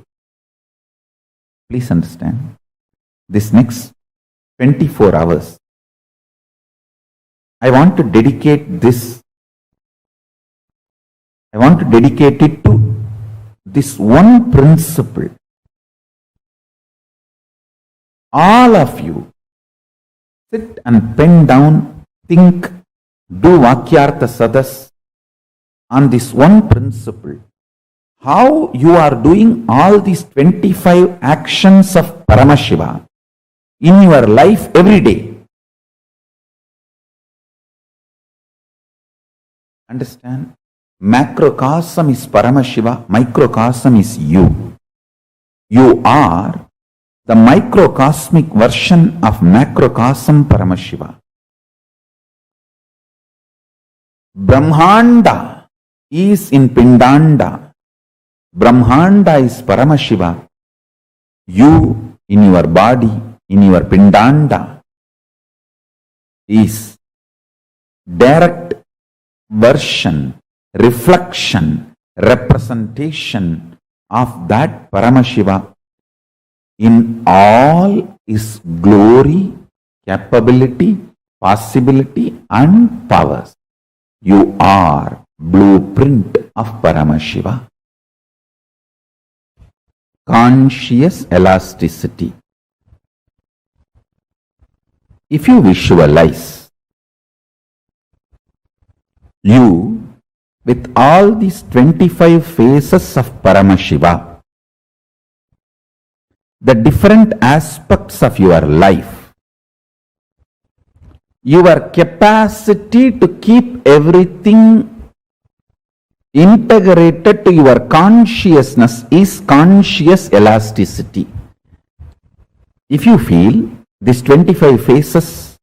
Please understand, this next 24 hours, I want to dedicate it to this one principle. All of you sit and pen down, think, do Vakyartha Sadas on this one principle. How you are doing all these 25 actions of Paramashiva in your life every day. Understand? Macrocosm is Paramashiva, microcosm is you. You are the microcosmic version of macrocosm Paramashiva. Brahmanda is in Pindanda. Brahmanda is Paramashiva. You in your body, in your Pindanda, is direct version, reflection, representation of that Paramashiva in all his glory, capability, possibility and powers. You are blueprint of Paramashiva. Conscious elasticity. If you visualize you with all these 25 phases of Paramashiva, the different aspects of your life, your capacity to keep everything integrated to your consciousness is conscious elasticity. If you feel these 25 phases,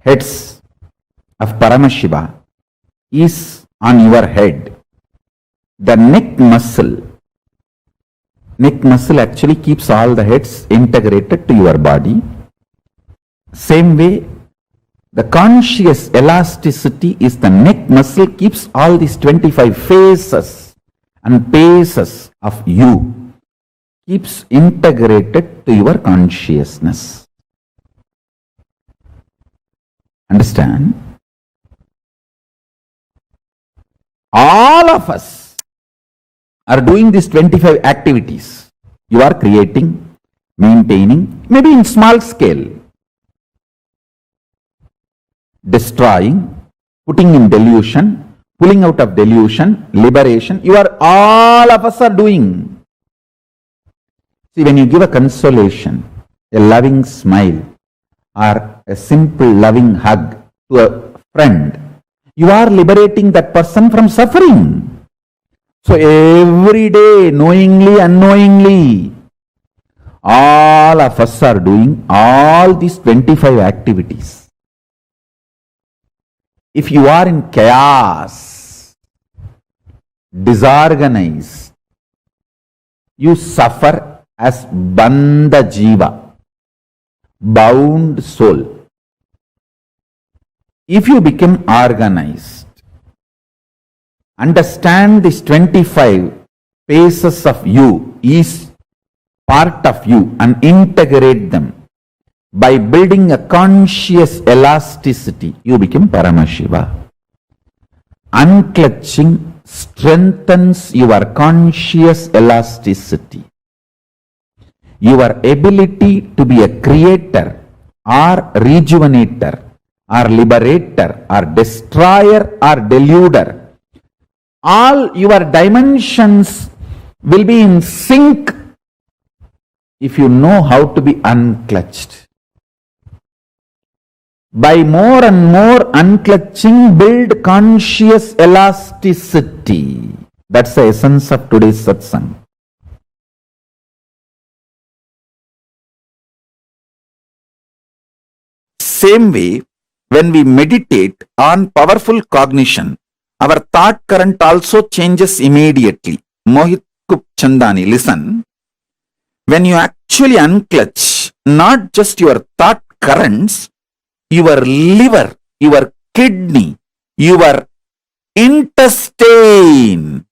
heads of Paramashiva is on your head, the neck muscle actually keeps all the heads integrated to your body. Same way, the conscious elasticity is the neck muscle keeps all these 25 phases and paces of you, keeps integrated to your consciousness. Understand? All of us are doing these 25 activities. You are creating, maintaining, maybe in small scale, destroying, putting in delusion, pulling out of delusion, liberation. All of us are doing. See, when you give a consolation, a loving smile, or a simple loving hug to a friend, you are liberating that person from suffering. So every day, knowingly, unknowingly, all of us are doing all these 25 activities. If you are in chaos, disorganized, you suffer as bandha jiva, bound soul. If you become organized, understand these 25 phases of you, is part of you, and integrate them by building a conscious elasticity, you become Paramashiva. Unclutching strengthens your conscious elasticity. Your ability to be a creator or rejuvenator or liberator or destroyer or deluder, all your dimensions will be in sync if you know how to be unclutched. By more and more unclutching, build conscious elasticity. That's the essence of today's satsang. Same way, when we meditate on powerful cognition, our thought current also changes immediately. Mohit Chandani, listen. When you actually unclutch not just your thought currents, your liver, your kidney, your intestine,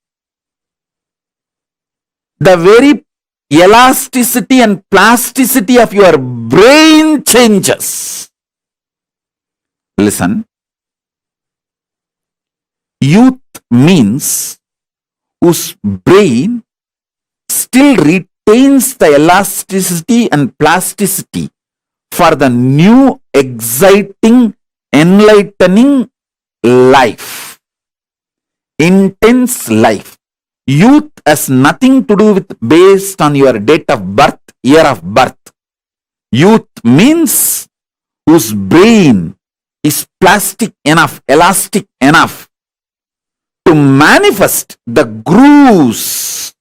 the very elasticity and plasticity of your brain changes. Listen. Youth means whose brain still retains the elasticity and plasticity for the new, exciting, enlightening life, intense life. Youth has nothing to do with based on your date of birth, year of birth. Youth means whose brain is plastic enough, elastic enough to manifest the grooves,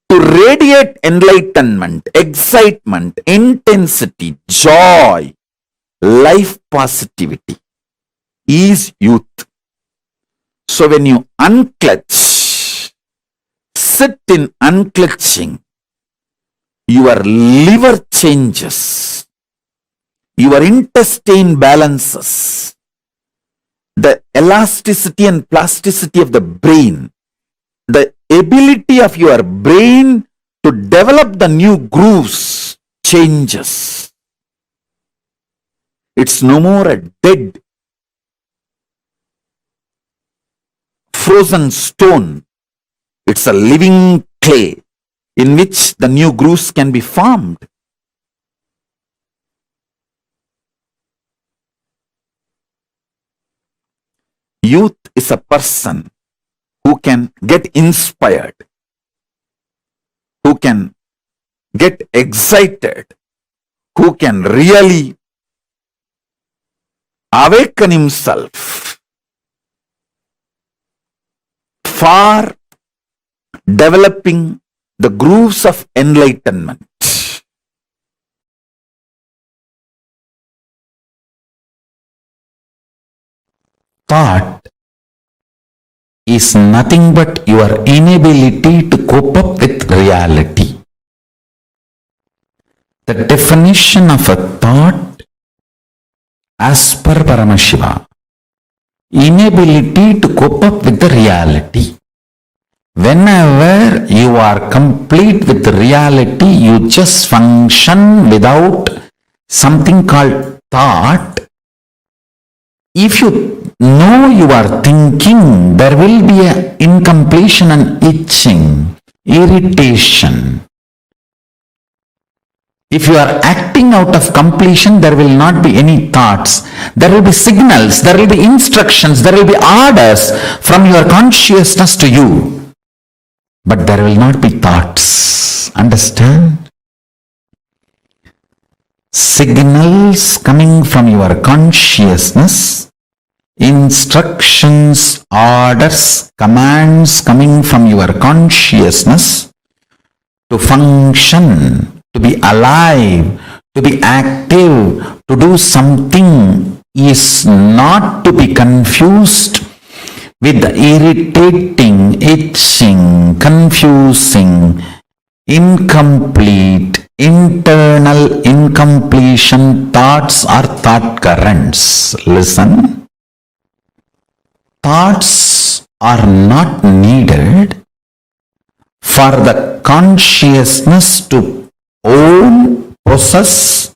to radiate enlightenment, excitement, intensity, joy, life positivity is youth. So when you unclutch, sit in unclutching, your liver changes, your intestine balances, the elasticity and plasticity of the brain, the ability of your brain to develop the new grooves changes. It's no more a dead, frozen stone. It's a living clay in which the new grooves can be formed. Youth is a person who can get inspired, who can get excited, who can really awaken himself for developing the grooves of enlightenment. Thought is nothing but your inability to cope up with reality. The definition of a thought as per Paramashiva, inability to cope up with the reality. Whenever you are complete with the reality, you just function without something called thought. If you know you are thinking, there will be an incompletion and itching. irritation. If you are acting out of completion, there will not be any thoughts. There will be signals, there will be instructions, there will be orders from your consciousness to you. But there will not be thoughts. Understand? Signals coming from your consciousness, instructions, orders, commands coming from your consciousness to function, to be alive, to be active, to do something is not to be confused with the irritating, itching, confusing, incomplete, internal incompletion thoughts or thought currents. Listen. Thoughts are not needed for the consciousness to own, possess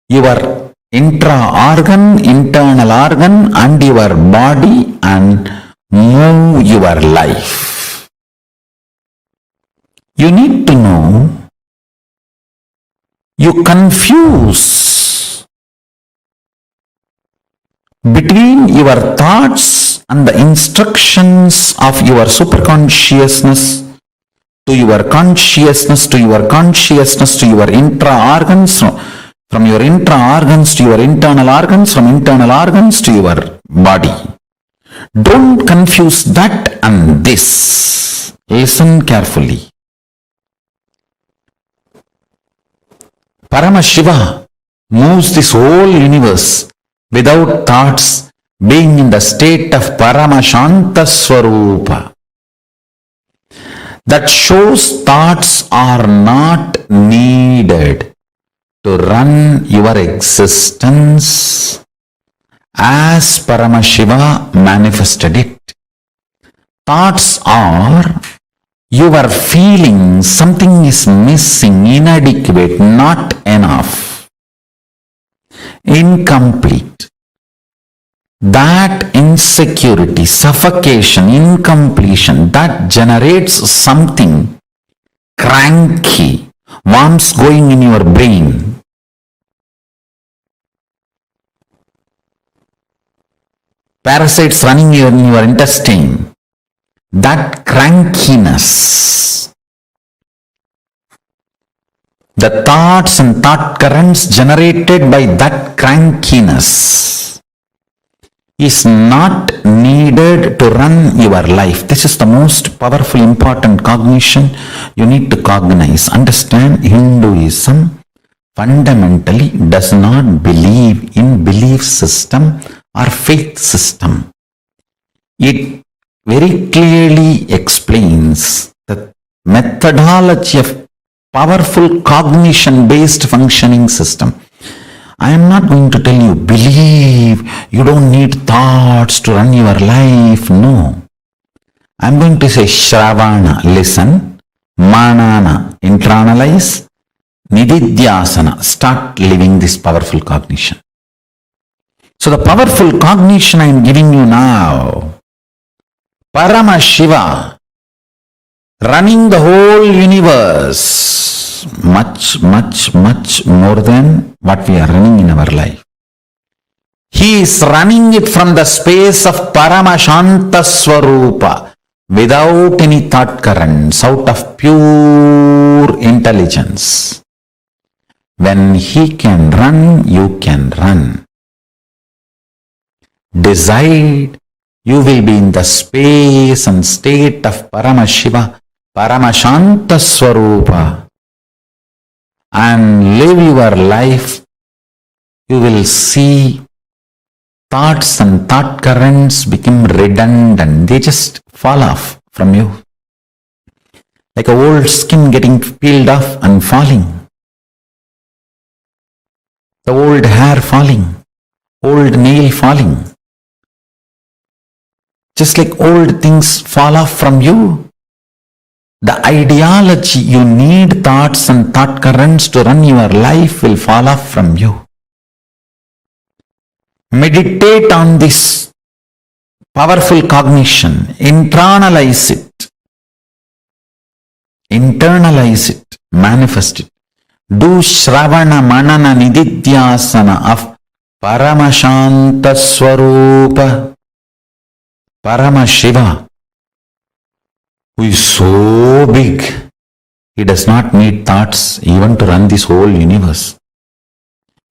your intra-organ, internal organ and your body and move your life. You need to know, you confuse between your thoughts and the instructions of your superconsciousness to your consciousness, to your consciousness, to your intra-organs, from your intra-organs to your internal organs, from internal organs to your body. Don't confuse that and this. Listen carefully. Paramashiva moves this whole universe without thoughts, being in the state of Paramashanta Swarupa. That shows thoughts are not needed to run your existence as Paramashiva manifested it. Thoughts are your feeling something is missing, inadequate, not enough, incomplete. That insecurity, suffocation, incompletion, that generates something cranky, worms going in your brain. Parasites running in your intestine. That crankiness, the thoughts and thought currents generated by that crankiness is not needed to run your life. This is the most powerful, important cognition you need to cognize. Understand, Hinduism fundamentally does not believe in belief system or faith system. It very clearly explains the methodology of powerful cognition-based functioning system. I am not going to tell you, believe, you don't need thoughts to run your life. No. I am going to say, Shravana, listen, Manana, internalize, Nididhyasana, start living this powerful cognition. So the powerful cognition I am giving you now, Paramashiva, running the whole universe, much more than what we are running in our life. He is running it from the space of Paramashanta Swarupa, without any thought currents, out of pure intelligence. When he can run, you can run. Decide, you will be in the space and state of Paramashiva, Paramashanta Swarupa, and live your life. You will see thoughts and thought currents become redundant. They just fall off from you. Like a old skin getting peeled off and falling. The old hair falling. Old nail falling. Just like old things fall off from you. The ideology you need thoughts and thought currents to run your life will fall off from you. Meditate on this powerful cognition. Internalize it. internalize it, manifest it. Do Shravana Manana Nididhyasana of Paramashanta Swarupa Paramashiva, who is so big, he does not need thoughts even to run this whole universe.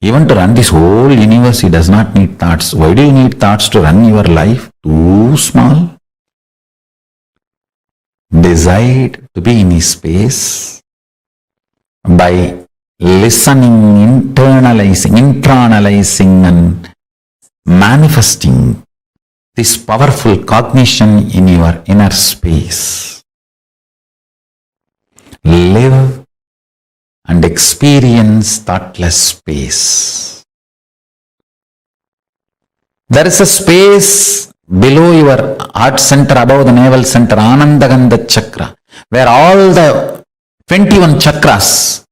Even to run this whole universe, he does not need thoughts. Why do you need thoughts to run your life? Too small. Decide to be in his space by listening, internalizing and manifesting this powerful cognition in your inner space. Live and experience thoughtless space. There is a space below your heart center, above the navel center, Anandagandha chakra, where all the 21 chakras,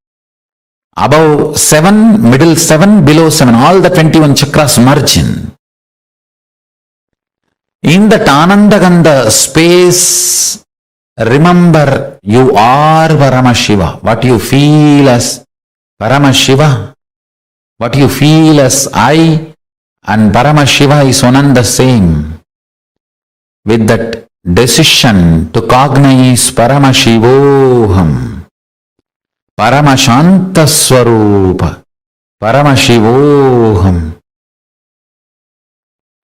above 7, middle 7, below 7, all the 21 chakras merge in. In that Anandagandha space, remember you are Paramashiva. What you feel as Paramashiva, what you feel as I and Paramashiva is one and the same. With that decision to cognize Paramashivoham, Paramashanta Swarupa, Paramashivoham,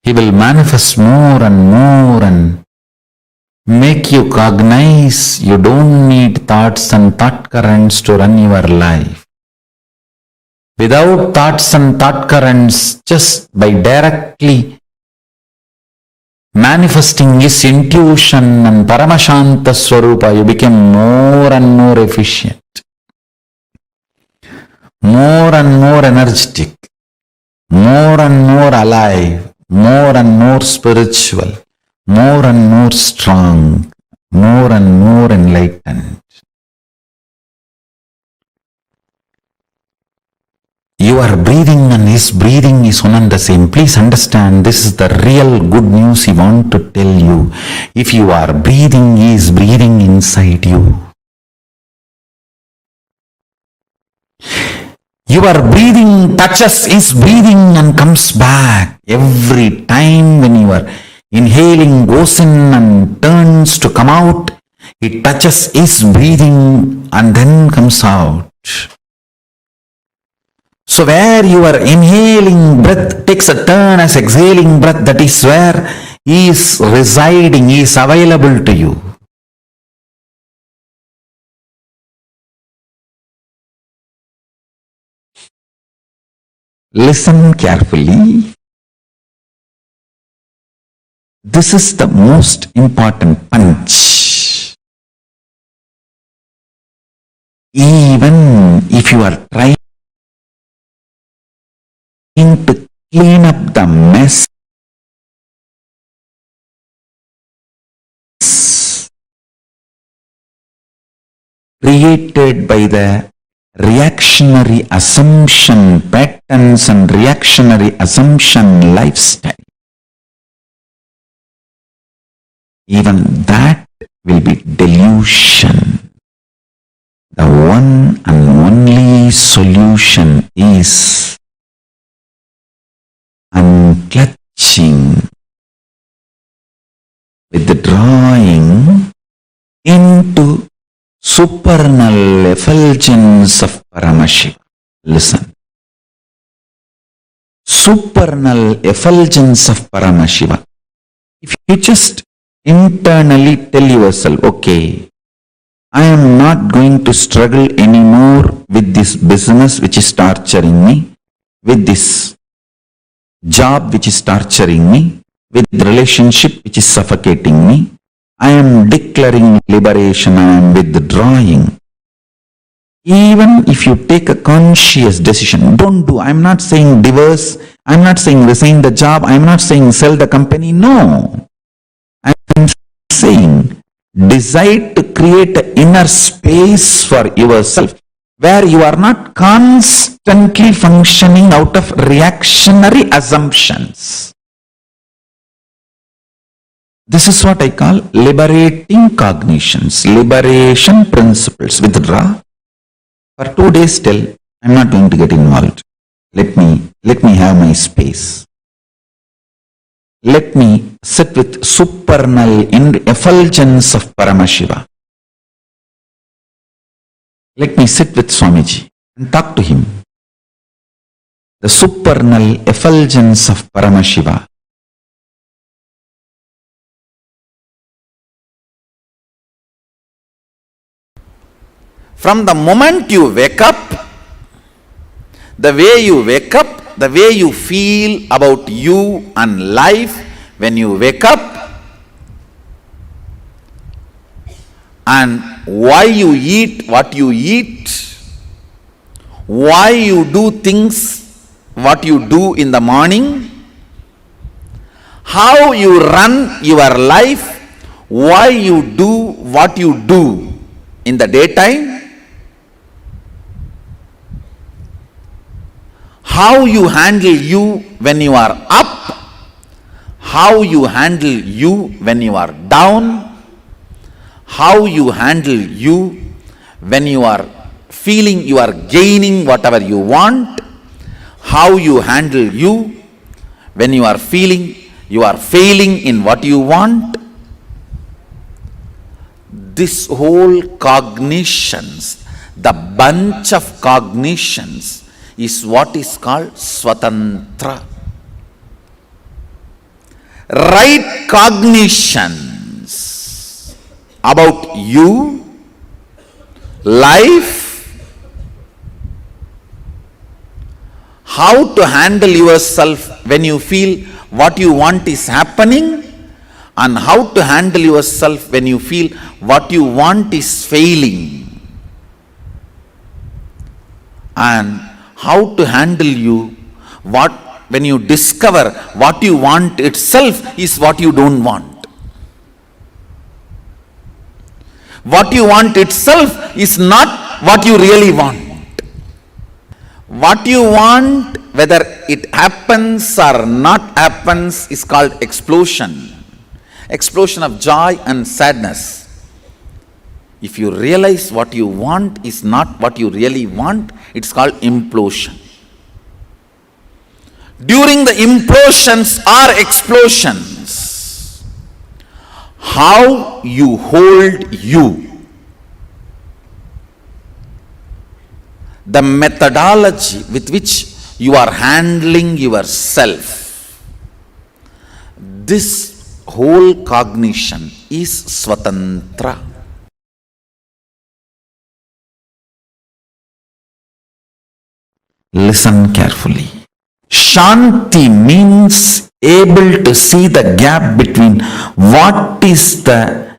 he will manifest more and make you cognize you don't need thoughts and thought currents to run your life. Without thoughts and thought currents, just by directly manifesting his intuition and Paramashanta Swarupa, you become more and more efficient, more and more energetic, more and more alive, more and more spiritual, more and more strong, more and more enlightened. Your breathing and his breathing is one and the same. Please understand, this is the real good news he wants to tell you. If you are breathing, he is breathing inside you. Your breathing touches his breathing and comes back. Every time when you are inhaling, goes in and turns to come out, it touches his breathing and then comes out. So where your inhaling breath takes a turn as exhaling breath, that is where he is residing, he is available to you. Listen carefully. This is the most important punch. Even if you are trying to clean up the mess created by the reactionary assumption patterns and reactionary assumption lifestyle, even that will be delusion. The one and only solution is unclutching, withdrawing into supernal effulgence of Paramashiva. Listen. Supernal effulgence of Paramashiva. If you just internally tell yourself, okay, I am not going to struggle anymore with this business which is torturing me, with this job which is torturing me, with the relationship which is suffocating me. I am declaring liberation, I am withdrawing. Even if you take a conscious decision, don't do, I'm not saying divorce, I'm not saying resign the job, I'm not saying sell the company, no. I'm saying decide to create an inner space for yourself where you are not constantly functioning out of reactionary assumptions. This is what I call liberating cognitions, liberation principles. Withdraw. For 2 days still, I'm not going to get involved. Let me have my space. Let me sit with supernal effulgence of Paramashiva. Let me sit with Swamiji and talk to him. The supernal effulgence of Paramashiva. From the moment you wake up, the way you wake up, the way you feel about you and life when you wake up, and why you eat what you eat, why you do things what you do in the morning, how you run your life, why you do what you do in the daytime, how you handle you when you are up, how you handle you when you are down, how you handle you when you are feeling you are gaining whatever you want, how you handle you when you are feeling you are failing in what you want. This whole cognitions, the bunch of cognitions, is what is called Swatantra. Right cognitions about you, life, how to handle yourself when you feel what you want is happening, and how to handle yourself when you feel what you want is failing, and how to handle you when you discover what you want itself is what you don't want. What you want itself is not what you really want. What you want, whether it happens or not happens, is called explosion. Explosion of joy and sadness. If you realize what you want is not what you really want, it's called implosion. During the implosions or explosions, how you hold you, the methodology with which you are handling yourself, this whole cognition is Swatantra. Listen carefully. Shanti means able to see the gap between what is the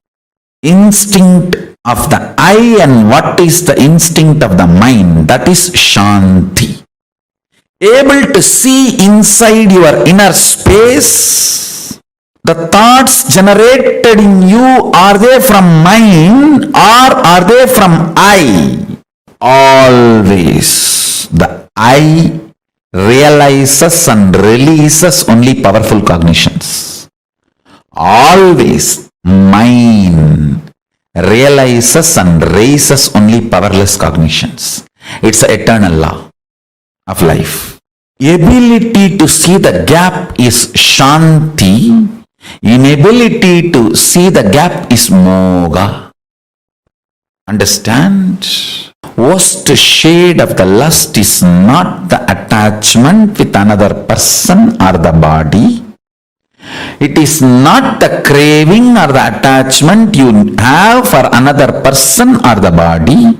instinct of the I and what is the instinct of the mind. That is Shanti. Able to see inside your inner space. The thoughts generated in you, are they from mind or are they from I? Always the I realizes and releases only powerful cognitions. Always mine realizes and raises only powerless cognitions. It's an eternal law of life. Ability to see the gap is Shanti. Inability to see the gap is Moga. Understand? Worst shade of the lust is not the attachment with another person or the body. It is not the craving or the attachment you have for another person or the body.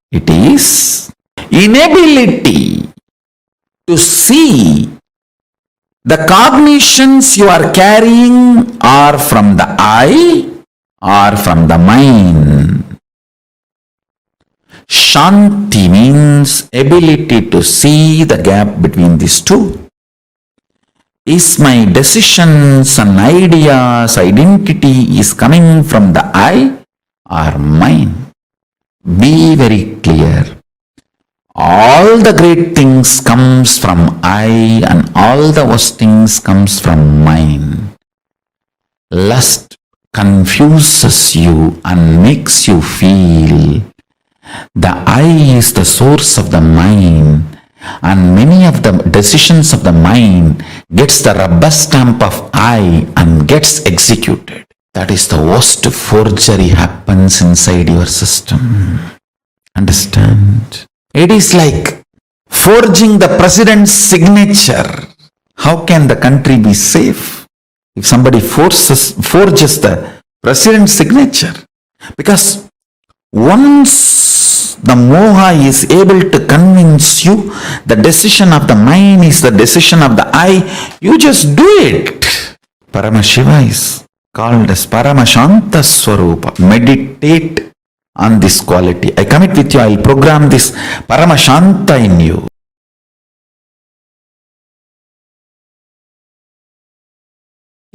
It is inability to see the cognitions you are carrying are from the I or from the mind. Shanti means ability to see the gap between these two. Is my decisions and ideas, identity is coming from the I or mine? Be very clear. All the great things comes from I and all the worst things comes from mine. Lust confuses you and makes you feel the I is the source of the mind, and many of the decisions of the mind gets the rubber stamp of I and gets executed. That is the worst forgery happens inside your system. Understand? It is like forging the president's signature. How can the country be safe if somebody forges the president's signature? Because once the moha is able to convince you the decision of the mind is the decision of the I, you just do it. Paramashiva is called as Paramashanta Swarupa. Meditate on this quality. I commit with you, I will program this Paramashanta in you.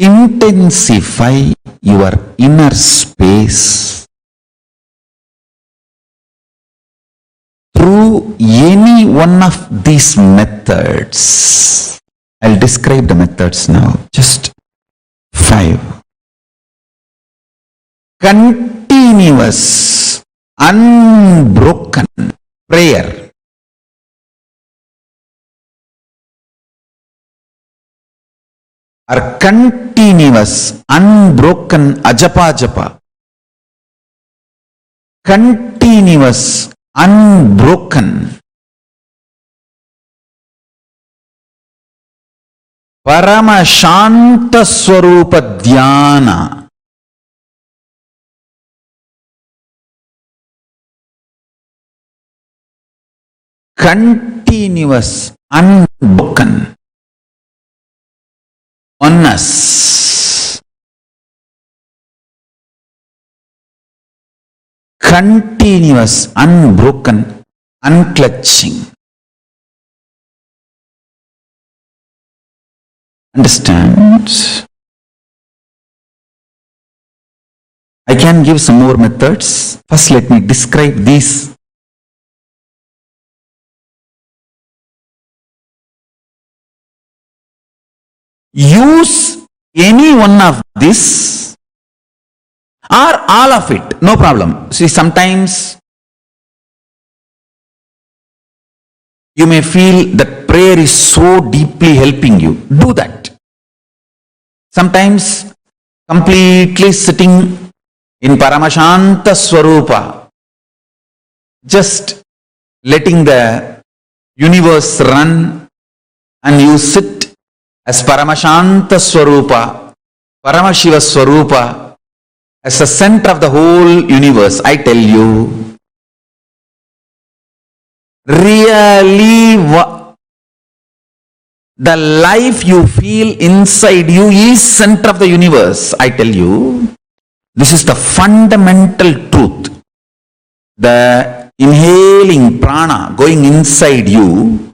Intensify your inner space through any one of these methods. I'll describe the methods now. Just 5. Continuous, unbroken prayer. Or continuous, unbroken ajapa japa. Continuous, unbroken Paramashanta Swarupa Dhyana. Continuous, unbroken oneness. Continuous, unbroken, unclutching. Understand? I can give some more methods. First, let me describe these. Use any one of this or all of it, no problem. See, sometimes you may feel that prayer is so deeply helping you. Do that. Sometimes completely sitting in Paramashanta Swarupa, just letting the universe run, and you sit as Paramashanta Swarupa, Paramashiva Swarupa, as the center of the whole universe. I tell you, really, the life you feel inside you is center of the universe. I tell you, this is the fundamental truth. The inhaling prana going inside you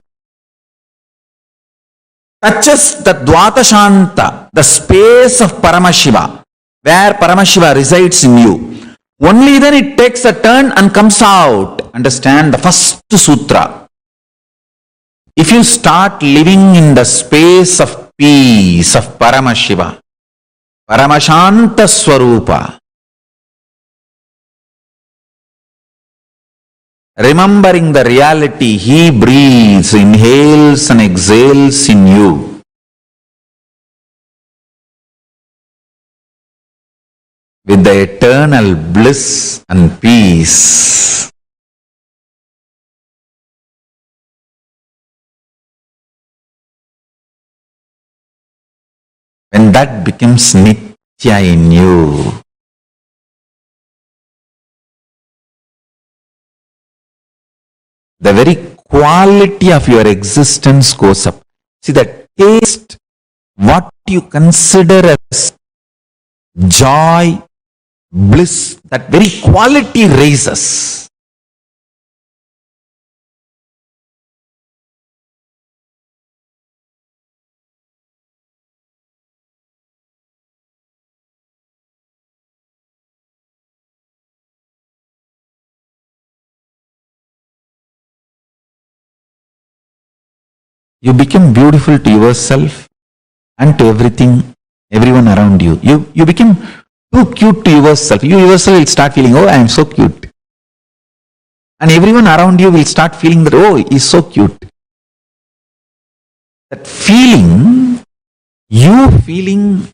touches the Dvatashanta, the space of Paramashiva, where Paramashiva resides in you. Only then it takes a turn and comes out. Understand the first sutra. If you start living in the space of peace of Paramashiva, Paramashanta Swarupa, remembering the reality, he breathes, inhales and exhales in you. With the eternal bliss and peace. When that becomes Nithya in you, the very quality of your existence goes up. See, the taste, what you consider as joy, bliss, that very quality raises. You become beautiful to yourself and to everything everyone around you. You become too cute to yourself. You yourself will start feeling, oh, I am so cute. And everyone around you will start feeling that, oh, he's so cute. That feeling, you feeling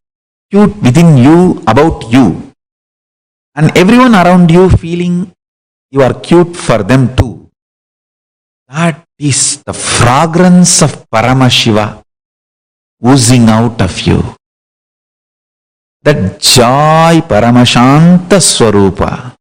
cute within you about you, and everyone around you feeling you are cute for them too. That is the fragrance of Paramashiva oozing out of you. That joy Paramashanta Swarupa.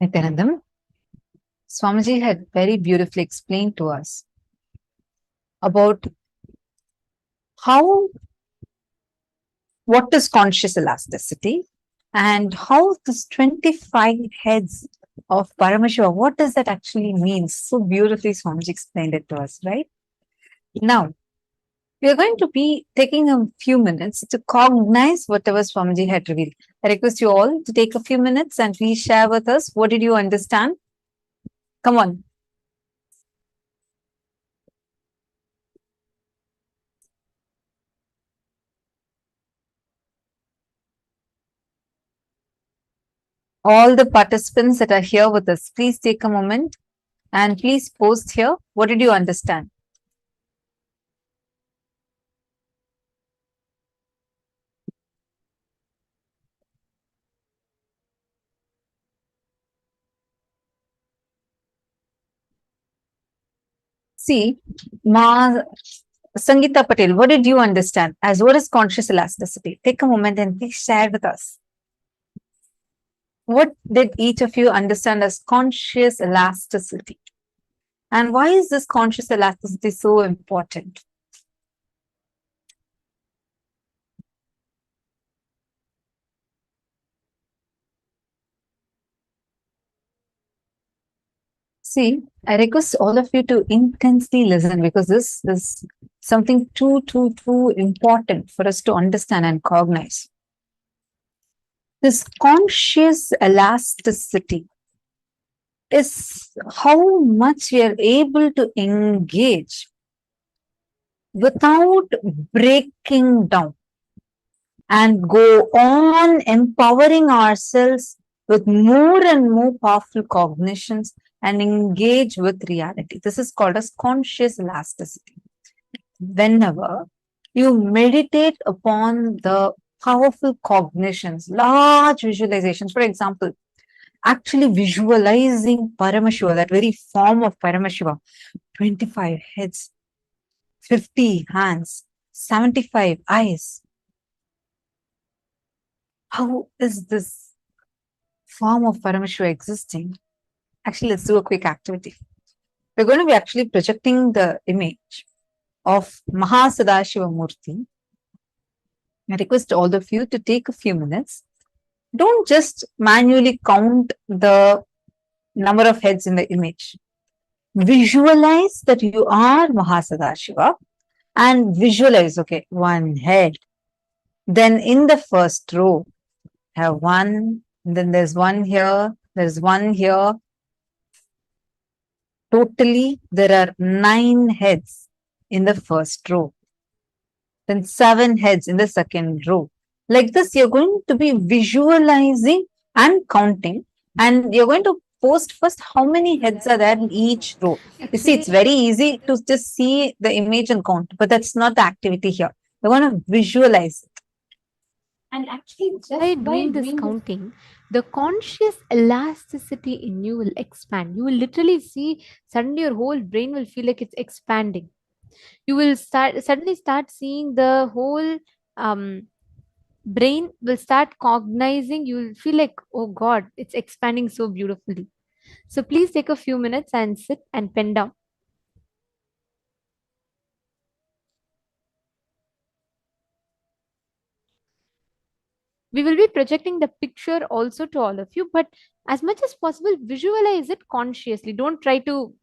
Nithyanandam, Swamiji had very beautifully explained to us about how what is conscious elasticity and how this 25 heads of Paramashiva, what does that actually mean? So beautifully Swamiji explained it to us, right? Now, we are going to be taking a few minutes to cognize whatever Swamiji had revealed. I request you all to take a few minutes and please share with us what did you understand? Come on. All the participants that are here with us, please take a moment and please post here. What did you understand? See, Ma Sangeeta Patel, what did you understand as what is conscious elasticity? Take a moment and please share with us. What did each of you understand as conscious elasticity? And why is this conscious elasticity so important? See, I request all of you to intensely listen because this is something too important for us to understand and cognize. This conscious elasticity is how much we are able to engage without breaking down and go on empowering ourselves with more and more powerful cognitions and engage with reality. This is called as conscious elasticity. Whenever you meditate upon the powerful cognitions, large visualizations, for example, actually visualizing Paramashiva, that very form of Paramashiva, 25 heads, 50 hands, 75 eyes. How is this form of Paramashiva existing? Actually, let's do a quick activity. We're going to be actually projecting the image of Mahasadashiva Murti. I request all of you to take a few minutes. Don't just manually count the number of heads in the image. Visualize that you are Mahasadashiva and visualize, okay, one head. Then in the first row, have one, then there's one here, there's one here. Totally, there are 9 heads in the first row. Then 7 heads in the second row. Like this, you're going to be visualizing and counting, and you're going to post first how many heads are there in each row. You see, it's very easy to just see the image and count, but that's not the activity here. You're going to visualize it. And actually, By doing this counting, the conscious elasticity in you will expand. You will literally see, suddenly your whole brain will feel like it's expanding. You will suddenly start seeing the whole brain will start cognizing. You will feel like, oh God, it's expanding so beautifully. So please take a few minutes and sit and pen down. We will be projecting the picture also to all of you, but as much as possible, visualize it consciously. Don't try to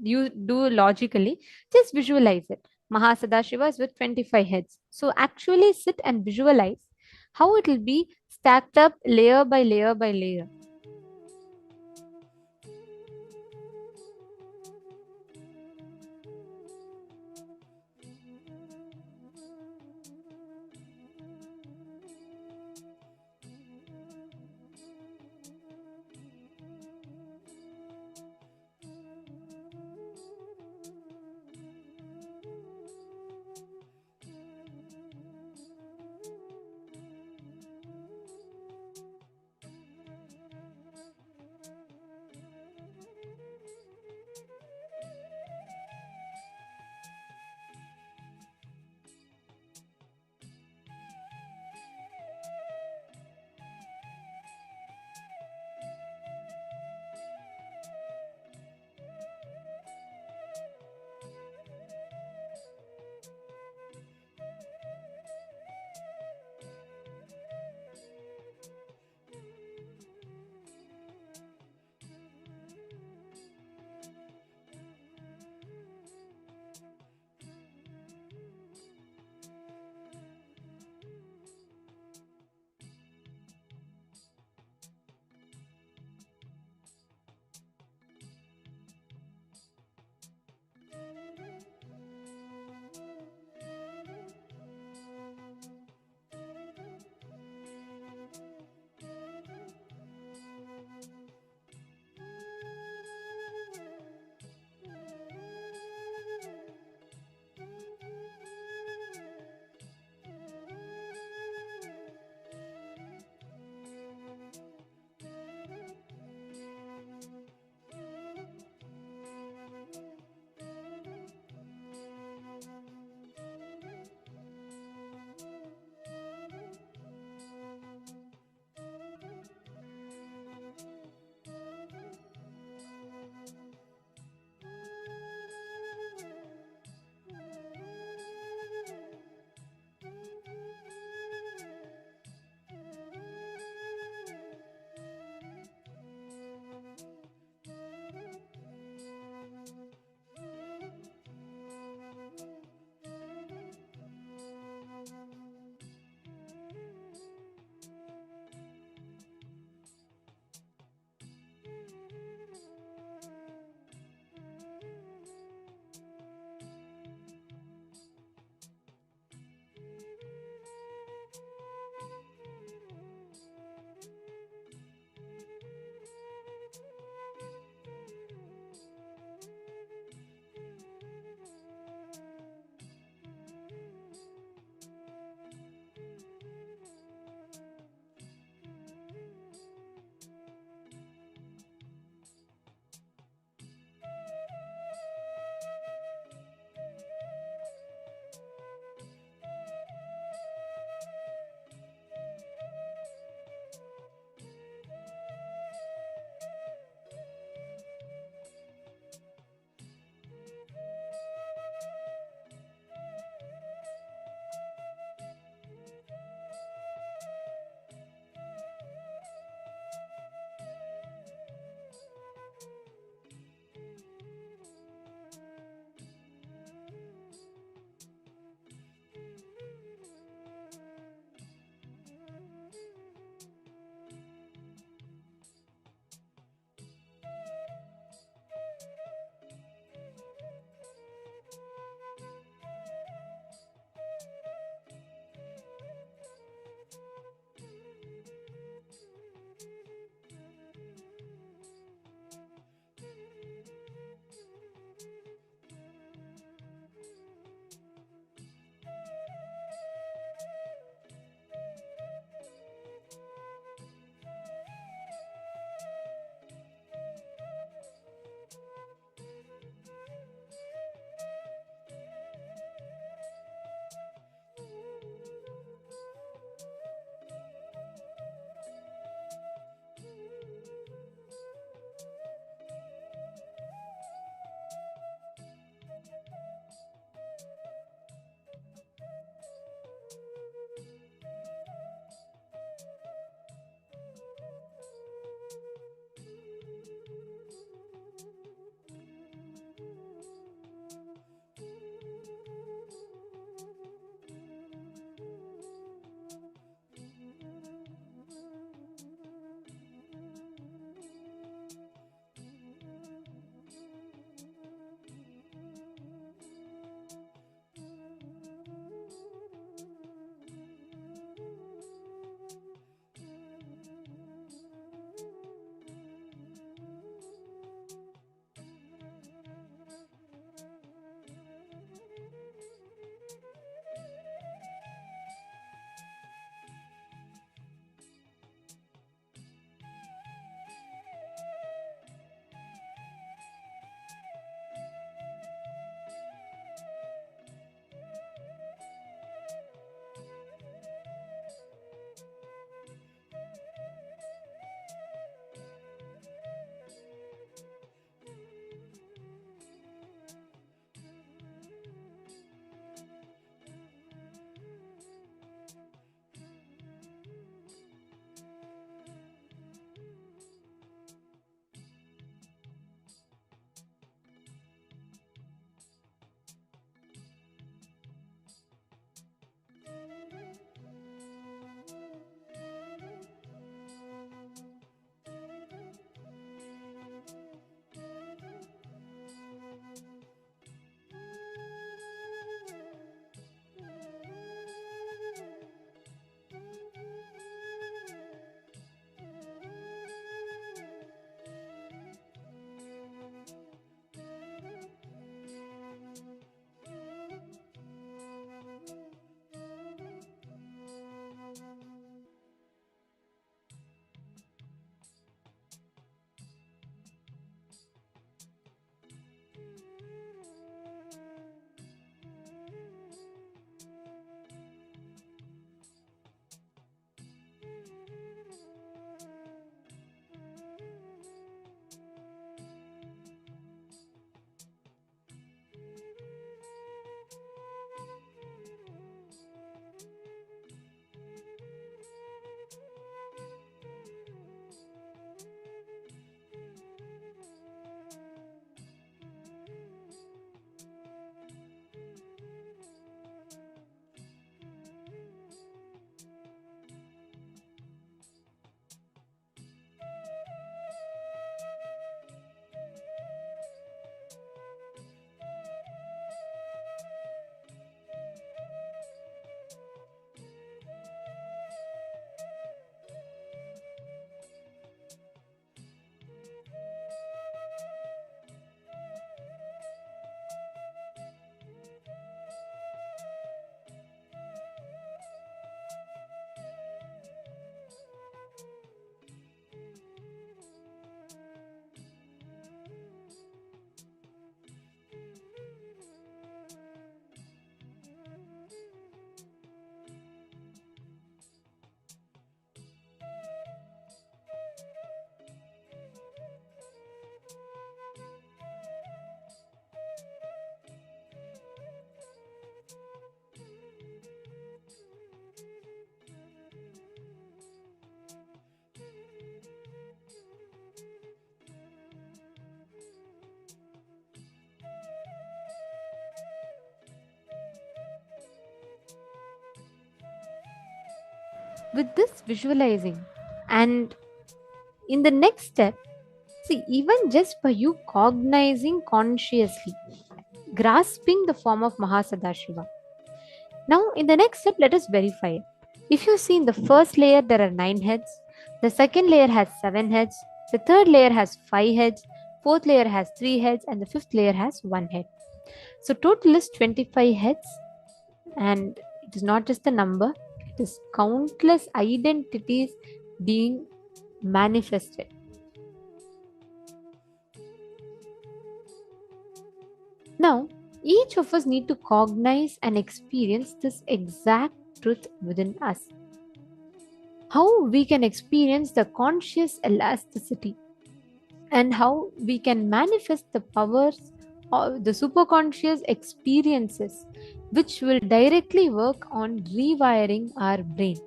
you do logically, just visualize it. Mahasadashiva is with 25 heads. So actually sit and visualize how it will be stacked up layer by layer by layer. with this visualizing. And in the next step, see, even just by you cognizing consciously, grasping the form of Mahasadashiva. Now, in the next step, let us verify it. If you see in the first layer, there are 9 heads, the second layer has 7 heads, the third layer has 5 heads, fourth layer has 3 heads, and the fifth layer has 1 head. So, total is 25 heads, and it is not just a number, it is countless identities being manifested. Now, each of us need to cognize and experience this exact truth within us. How we can experience the conscious elasticity and how we can manifest the powers of the superconscious experiences which will directly work on rewiring our brain,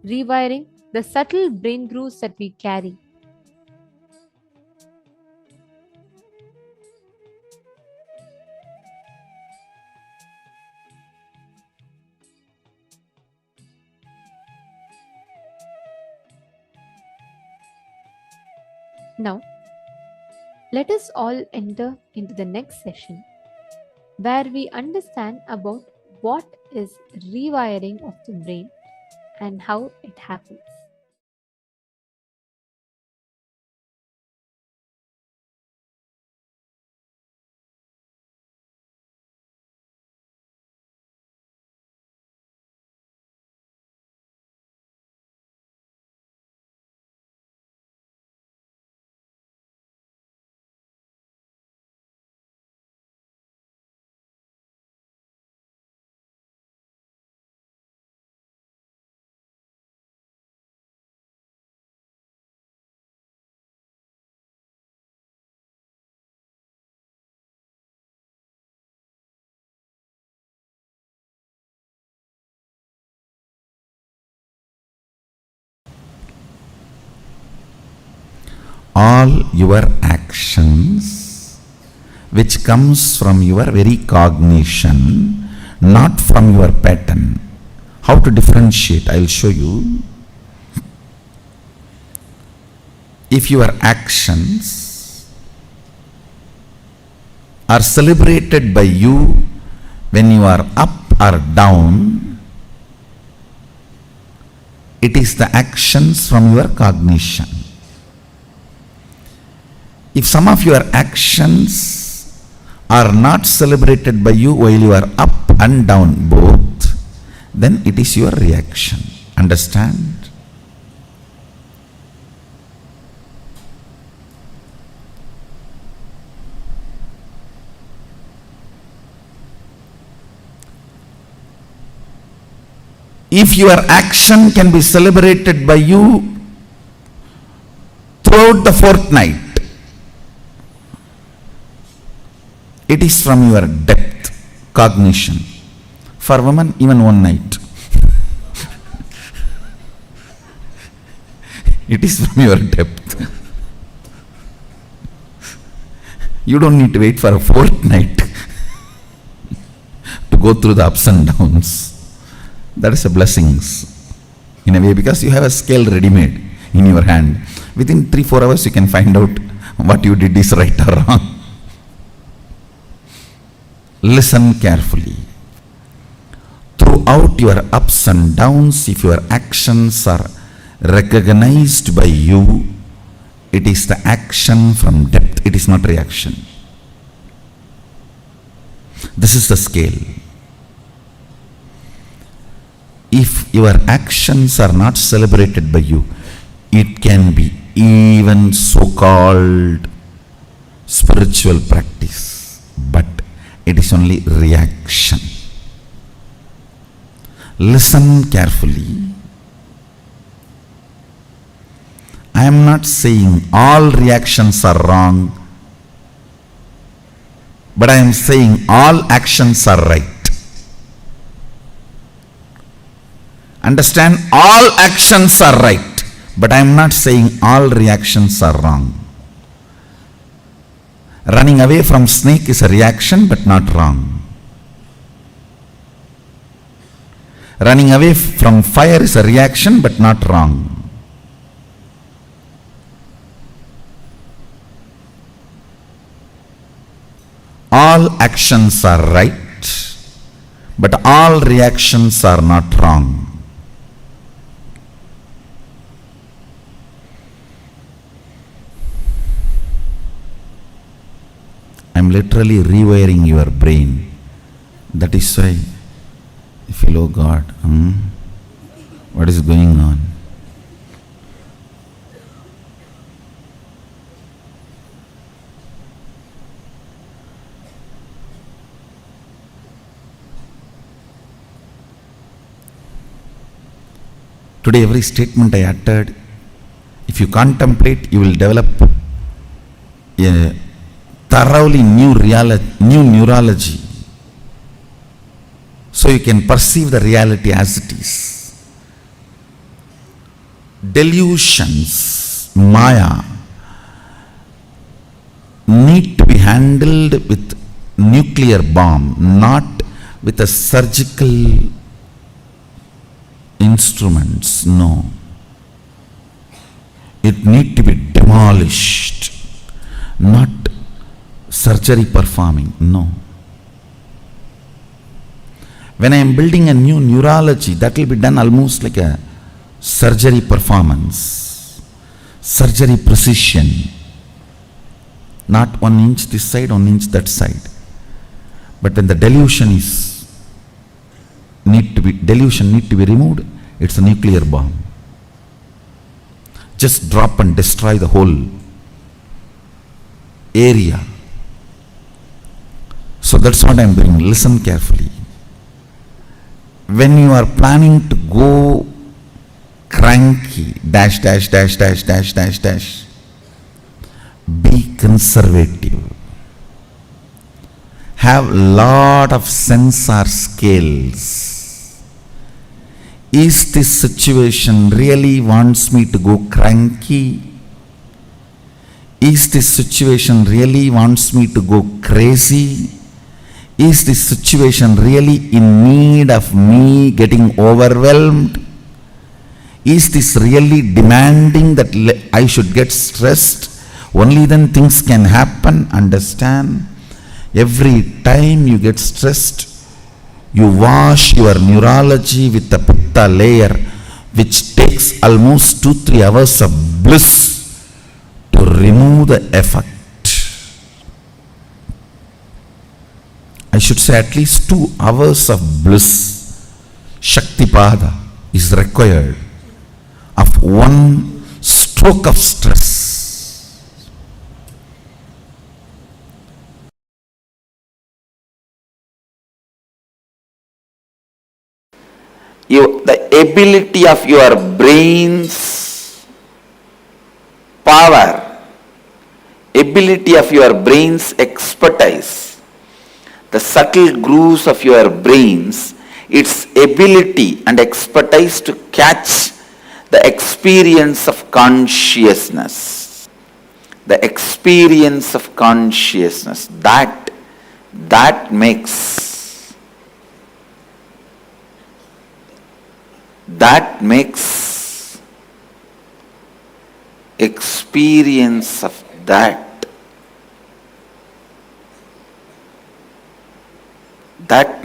rewiring the subtle brain grooves that we carry. Now, let us all enter into the next session where we understand about what is rewiring of the brain and how it happens. All your actions which comes from your very cognition, not from your pattern. How to differentiate? I will show you. If your actions are celebrated by you when you are up or down, it is the actions from your cognition. If some of your actions are not celebrated by you while you are up and down both, then it is your reaction. Understand? If your action can be celebrated by you throughout the fortnight, it is from your depth, cognition. For women, even one night. It is from your depth. You don't need to wait for a fortnight to go through the ups and downs. That is a blessings in a way, because you have a scale ready-made in your hand. Within 3-4 hours you can find out what you did is right or wrong. Listen carefully. Throughout your ups and downs, if your actions are recognized by you, it is the action from depth. It is not reaction. This is the scale. If your actions are not celebrated by you, it can be even so-called spiritual practice, but it is only reaction. Listen carefully. I am not saying all reactions are wrong, but I am saying all actions are right. Understand? All actions are right, but I am not saying all reactions are wrong. Running away from snake is a reaction but not wrong. Running away from fire is a reaction but not wrong. All actions are right, but all reactions are not wrong. I'm literally rewiring your brain. That is why you feel, oh God, what is going on? Today, every statement I uttered, if you contemplate, you will develop a thoroughly new neurology. So you can perceive the reality as it is. Delusions, Maya, need to be handled with nuclear bomb, not with a surgical instruments. No. It need to be demolished, not surgery performing. No. When I am building a new neurology, that will be done almost like a surgery performance, surgery precision, not 1 inch this side, 1 inch that side. But when the delusion need to be removed, it's a nuclear bomb. Just drop and destroy the whole area. So that's what I am doing. Listen carefully. When you are planning to go cranky, dash, dash, dash, dash, dash, dash, dash, be conservative. Have lot of sensor scales. Is this situation really wants me to go cranky? Is this situation really wants me to go crazy? Is this situation really in need of me getting overwhelmed? Is this really demanding that I should get stressed? Only then things can happen. Understand? Every time you get stressed, you wash your neurology with the pitta layer, which takes almost 2-3 hours of bliss to remove the effect. I should say at least 2 hours of bliss, Shaktipada, is required of one stroke of stress. The ability of your brain's power, ability of your brain's expertise, the subtle grooves of your brains, its ability and expertise to catch the experience of consciousness. The experience of consciousness, that makes experience of that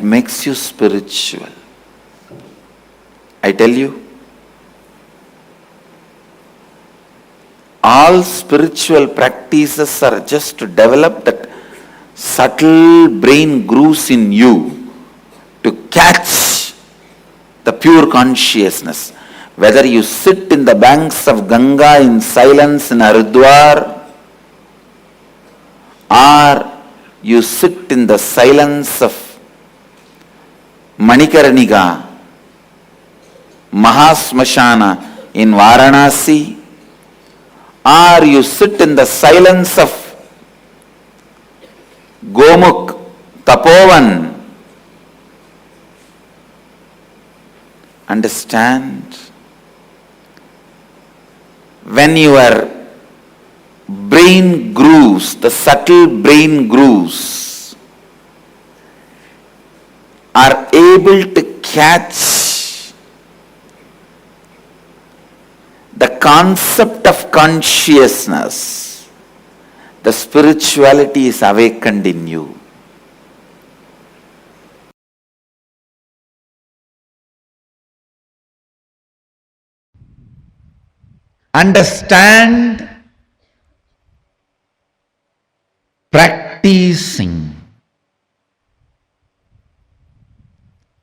makes you spiritual. I tell you, all spiritual practices are just to develop that subtle brain grooves in you to catch the pure consciousness. Whether you sit in the banks of Ganga in silence in Haridwar, or you sit in the silence of Manikarnika, Mahasmashana in Varanasi, or you sit in the silence of Gomukh, Tapovan, understand, when your brain grooves, the subtle brain grooves, are able to catch concept of consciousness, the spirituality is awakened in you. Understand, practicing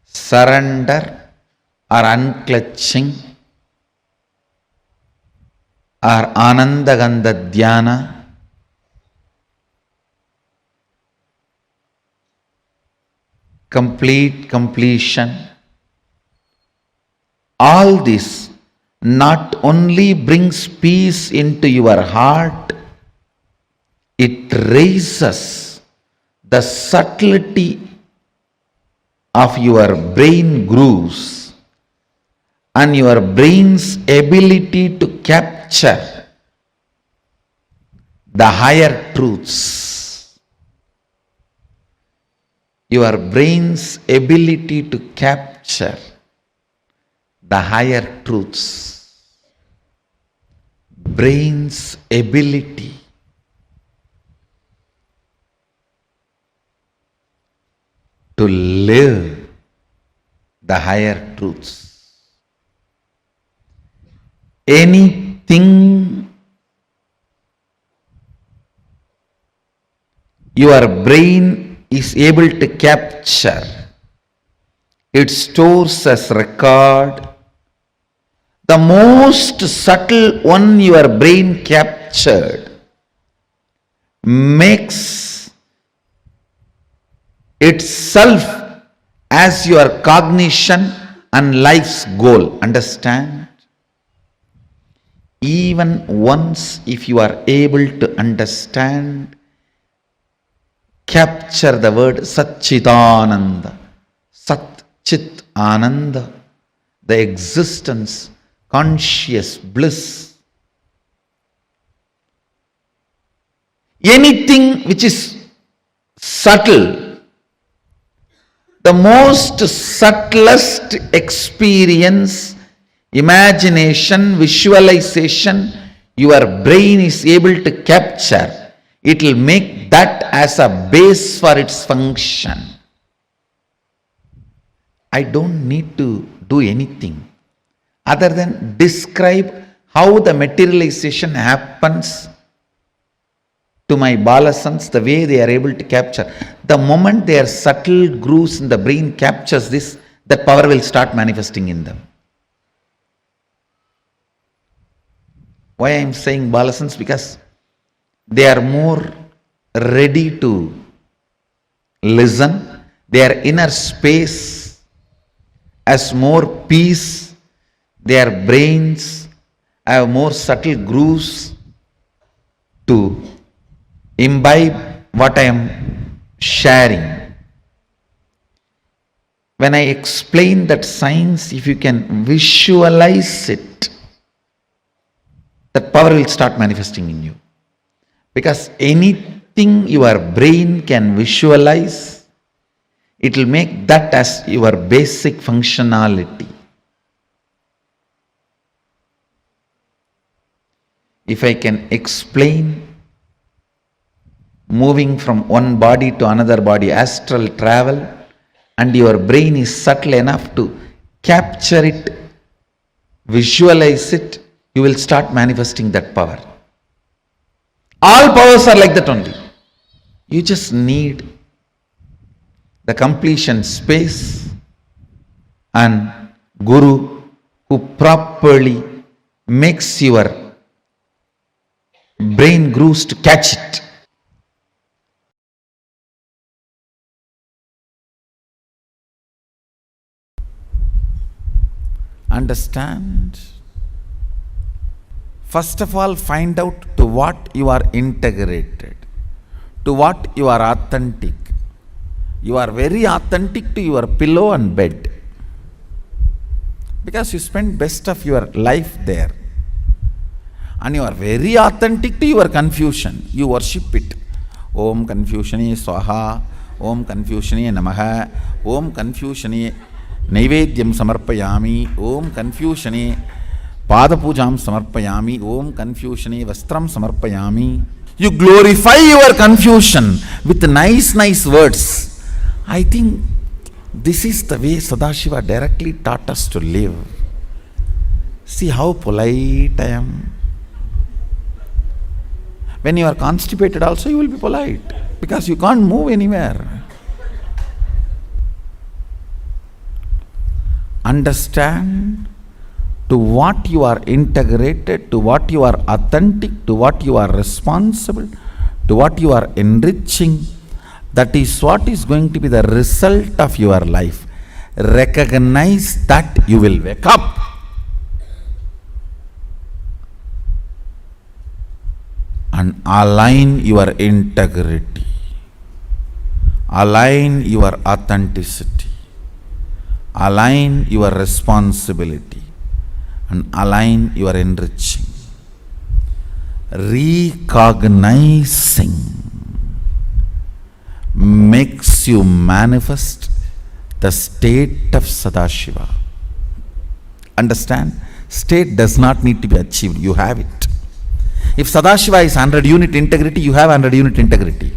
surrender or unclutching or Anandagandha Dhyana, completion, all this not only brings peace into your heart, it raises the subtlety of your brain grooves and your brain's ability to capture the higher truths. Your brain's ability to capture the higher truths. Brain's ability to live the higher truths. Anything your brain is able to capture, it stores as record. The most subtle one your brain captured makes itself as your cognition and life's goal. Understand? Even once, if you are able to understand, capture the word Satchidananda, Sat Chit Ananda, the existence, conscious bliss. Anything which is subtle, the most subtlest experience, imagination, visualization, your brain is able to capture, it will make that as a base for its function. I don't need to do anything other than describe how the materialization happens to my balasans, the way they are able to capture. The moment their subtle grooves in the brain captures this, that power will start manifesting in them. Why I am saying balasans? Because they are more ready to listen. Their inner space has more peace. Their brains have more subtle grooves to imbibe what I am sharing. When I explain that science, if you can visualize it, that power will start manifesting in you. Because anything your brain can visualize, it will make that as your basic functionality. If I can explain moving from one body to another body, astral travel, and your brain is subtle enough to capture it, visualize it, you will start manifesting that power. All powers are like that only. You just need the completion space and Guru who properly makes your brain grooves to catch it. Understand? First of all, find out to what you are integrated, to what you are authentic. You are very authentic to your pillow and bed because you spend best of your life there. And you are very authentic to your confusion. You worship it. Om Confusione Swaha, Om Confusione Namaha, Om Confusione Naivedyam Samarpayami, Om Confusione Padapujam samarpayami. Om confusione vastram samarpayami. You glorify your confusion with nice words. I think this is the way Sadashiva directly taught us to live. See how polite I am. When you are constipated also you will be polite, because you can't move anywhere. Understand to what you are integrated, to what you are authentic, to what you are responsible, to what you are enriching. That is what is going to be the result of your life. Recognize that, you will wake up. And align your integrity, align your authenticity, align your responsibility, and align your enriching. Recognizing makes you manifest the state of Sadashiva. Understand? State does not need to be achieved, you have it. If Sadashiva is 100 unit integrity, you have 100 unit integrity.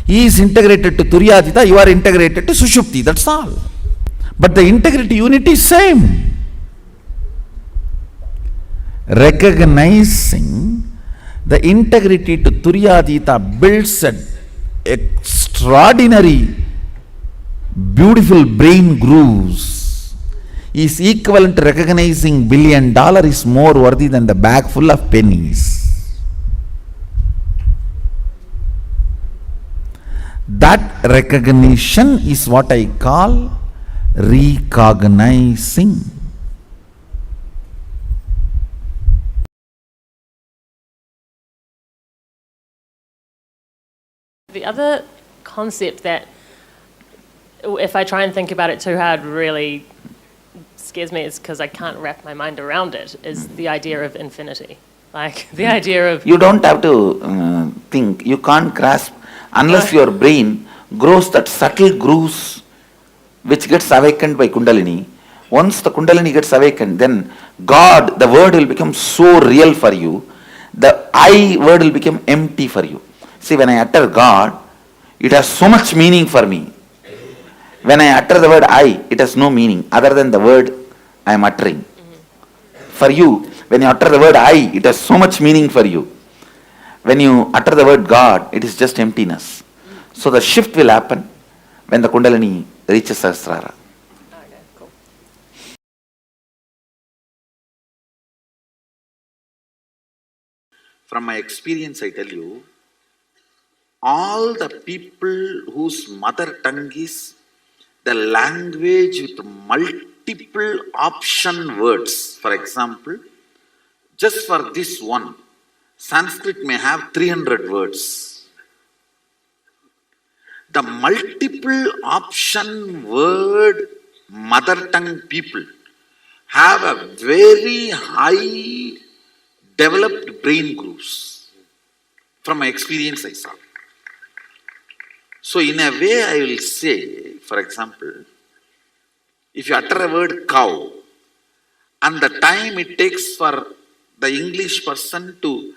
He is integrated to Turyadita, you are integrated to Sushupti, that's all. But the integrity unit is same. Recognizing the integrity to Turyadita builds an extraordinary, beautiful brain grooves. Is equivalent to recognizing $1 billion is more worthy than the bag full of pennies. That recognition is what I call recognizing. The other concept that, if I try and think about it too hard, really scares me, is because I can't wrap my mind around it, is the idea of infinity. Like the idea of... You don't have to think, you can't grasp unless your brain grows that subtle grooves which gets awakened by Kundalini. Once the Kundalini gets awakened, then God, the word will become so real for you, the I word will become empty for you. See, when I utter God, it has so much meaning for me. When I utter the word I, it has no meaning other than the word I am uttering. For you, when you utter the word I, it has so much meaning for you. When you utter the word God, it is just emptiness. So the shift will happen when the Kundalini reaches Sahasrara. Okay, cool. From my experience, I tell you, all the people whose mother tongue is the language with multiple option words. For example, just for this one, Sanskrit may have 300 words. The multiple option word mother tongue people have a very high developed brain grooves. From my experience, I saw. So in a way, I will say, for example, if you utter a word cow, and the time it takes for the English person to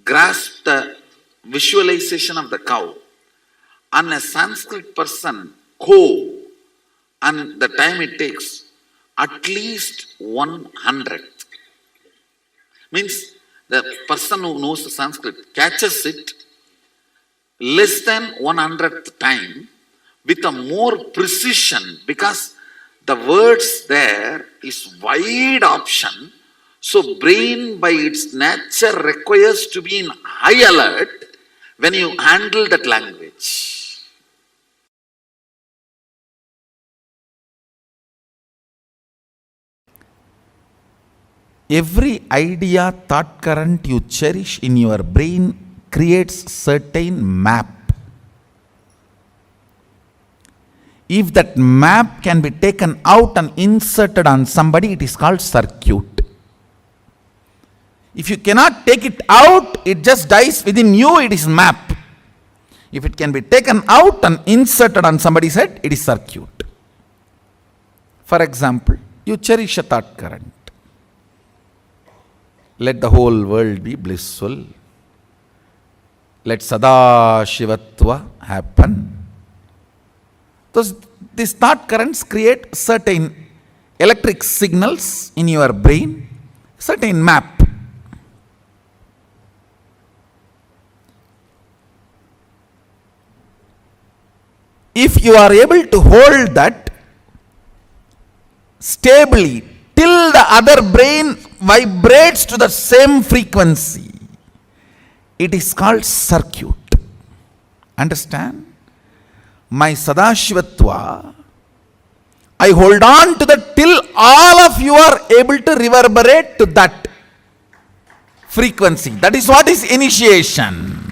grasp the visualization of the cow, and a Sanskrit person, ko, and the time it takes, at least 100. Means the person who knows the Sanskrit catches it less than 100th time with a more precision, because the words there is wide option. So brain by its nature requires to be in high alert when you handle that language. Every idea, thought current you cherish in your brain creates certain map. If that map can be taken out and inserted on somebody, it is called circuit. If you cannot take it out, it just dies within you, it is map. If it can be taken out and inserted on somebody's head, it is circuit. For example, you cherish a thought current. Let the whole world be blissful. Let Sadashivatva happen. These thought currents create certain electric signals in your brain, certain map. If you are able to hold that stably till the other brain vibrates to the same frequency, it is called circuit. Understand? My Sadashivatva, I hold on to that till all of you are able to reverberate to that frequency. That is what is initiation.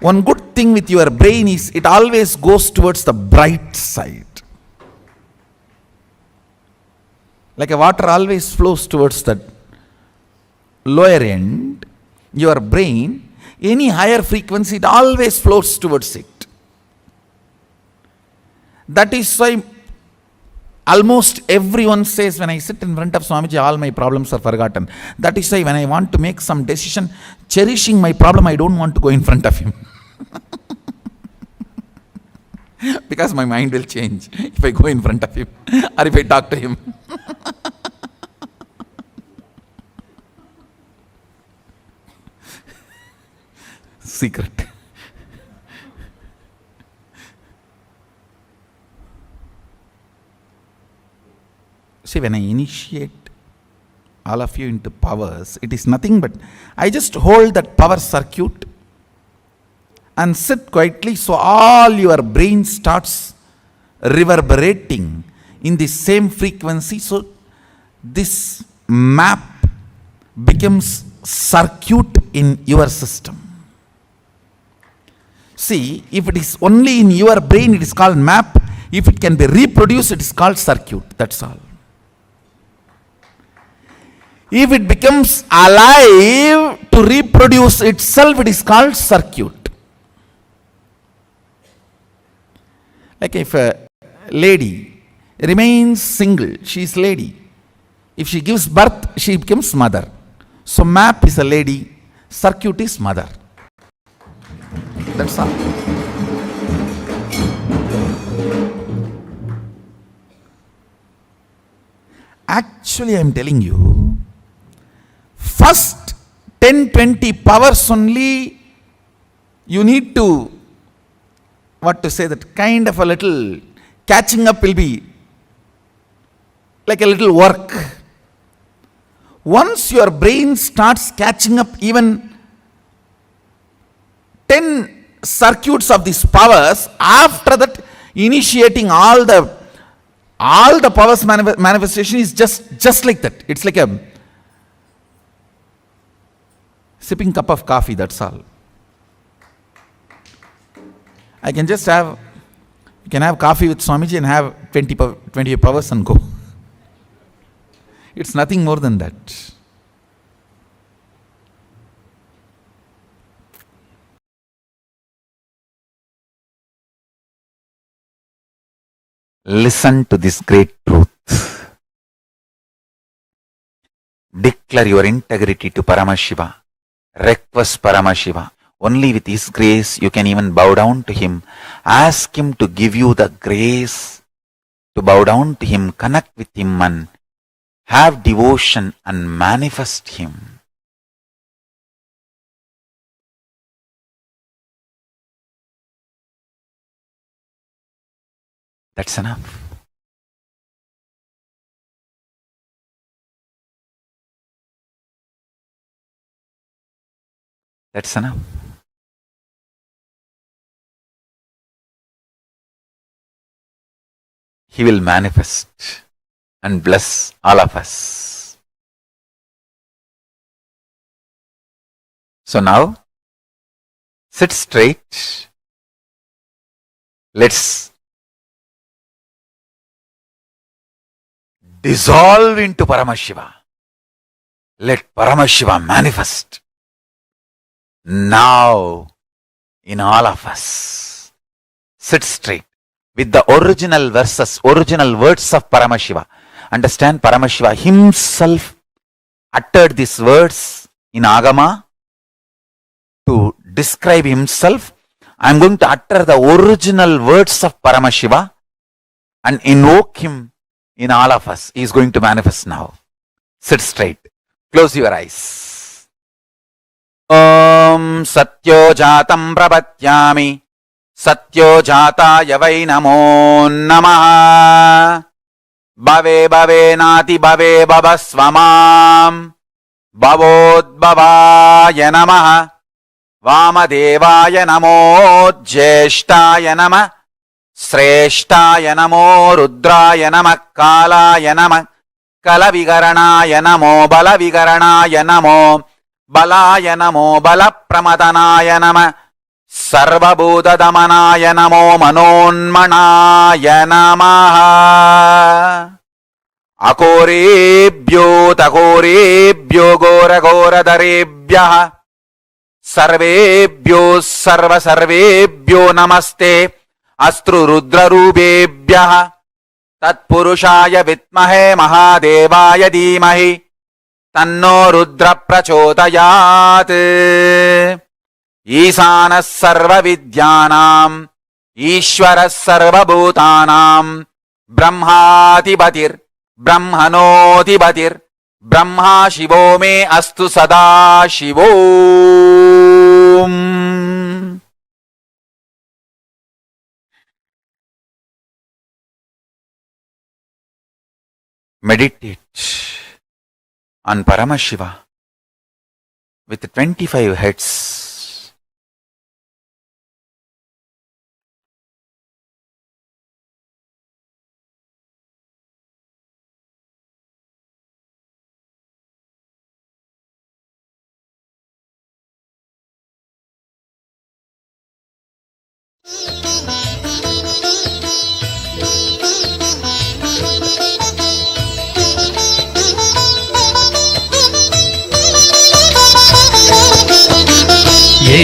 One good thing with your brain is it always goes towards the bright side. Like a water always flows towards the lower end, your brain, any higher frequency, it always flows towards it. That is why almost everyone says, when I sit in front of Swamiji, all my problems are forgotten. That is why when I want to make some decision, cherishing my problem, I don't want to go in front of him. Because my mind will change if I go in front of him or if I talk to him. Secret. See, when I initiate all of you into powers, it is nothing but I just hold that power circuit and sit quietly, so all your brain starts reverberating in the same frequency. So this map becomes circuit in your system. See, if it is only in your brain, it is called map. If it can be reproduced, it is called circuit. That's all. If it becomes alive to reproduce itself, it is called circuit. Like if a lady remains single, she is lady. If she gives birth, she becomes mother. So map is a lady, circuit is mother. That's all. Actually, I am telling you, first 10-20 powers only, you need to, what to say, that kind of a little catching up will be like a little work. Once your brain starts catching up even 10 circuits of these powers, after that initiating all the powers manifestation is just like that. It's like a sipping cup of coffee, that's all. I can just have, you can have coffee with Swamiji and have 20 powers and go. It's nothing more than that. Listen to this great truth. Declare your integrity to Paramashiva. Request Paramashiva. Only with His grace you can even bow down to Him. Ask Him to give you the grace to bow down to Him, connect with Him and have devotion and manifest Him. That's enough. That's enough. He will manifest and bless all of us. So now, sit straight. Let's dissolve into Paramashiva. Let Paramashiva manifest now in all of us. Sit straight with the original verses, original words of Paramashiva. Understand, Paramashiva himself uttered these words in Agama to describe himself. I am going to utter the original words of Paramashiva and invoke him in all of us. He is going to manifest now. Sit straight. Close your eyes. Om Satyo Jatam Prabhatyami Satyo Jataya Vai Namo Namaha Bhave Bhave Nati Bhave Bhavasvamam Bhavodbhavaya Namaha Vamadevaya Namo Jyeshtaya Namah Sreshtaya Namo Rudraya Namah Kalaya Namah Kalavigaranaya Namo Balavigaranaya Namo Balaya Namo Balapramadhanaya Namah Sarvabhuta Damanaya Namo Manonmanaya Namaha Akorebhyo Takorebhyo Gora Gora Darebhyaha Sarvebhyo Sarva Sarvebhyo Namaste Astru Rudra Rubebhyaha Tatpurushaya Vitmahe Mahadevaya Dhimahi Tanno Rudra Prachodayat Ishanas Sarva Vidyanam Ishwaras Sarva Bhutanam Brahmatipatir Brahmanotipatir Brahma Shivo me astu sada Shivom. Meditate on Paramashiva with 25 heads.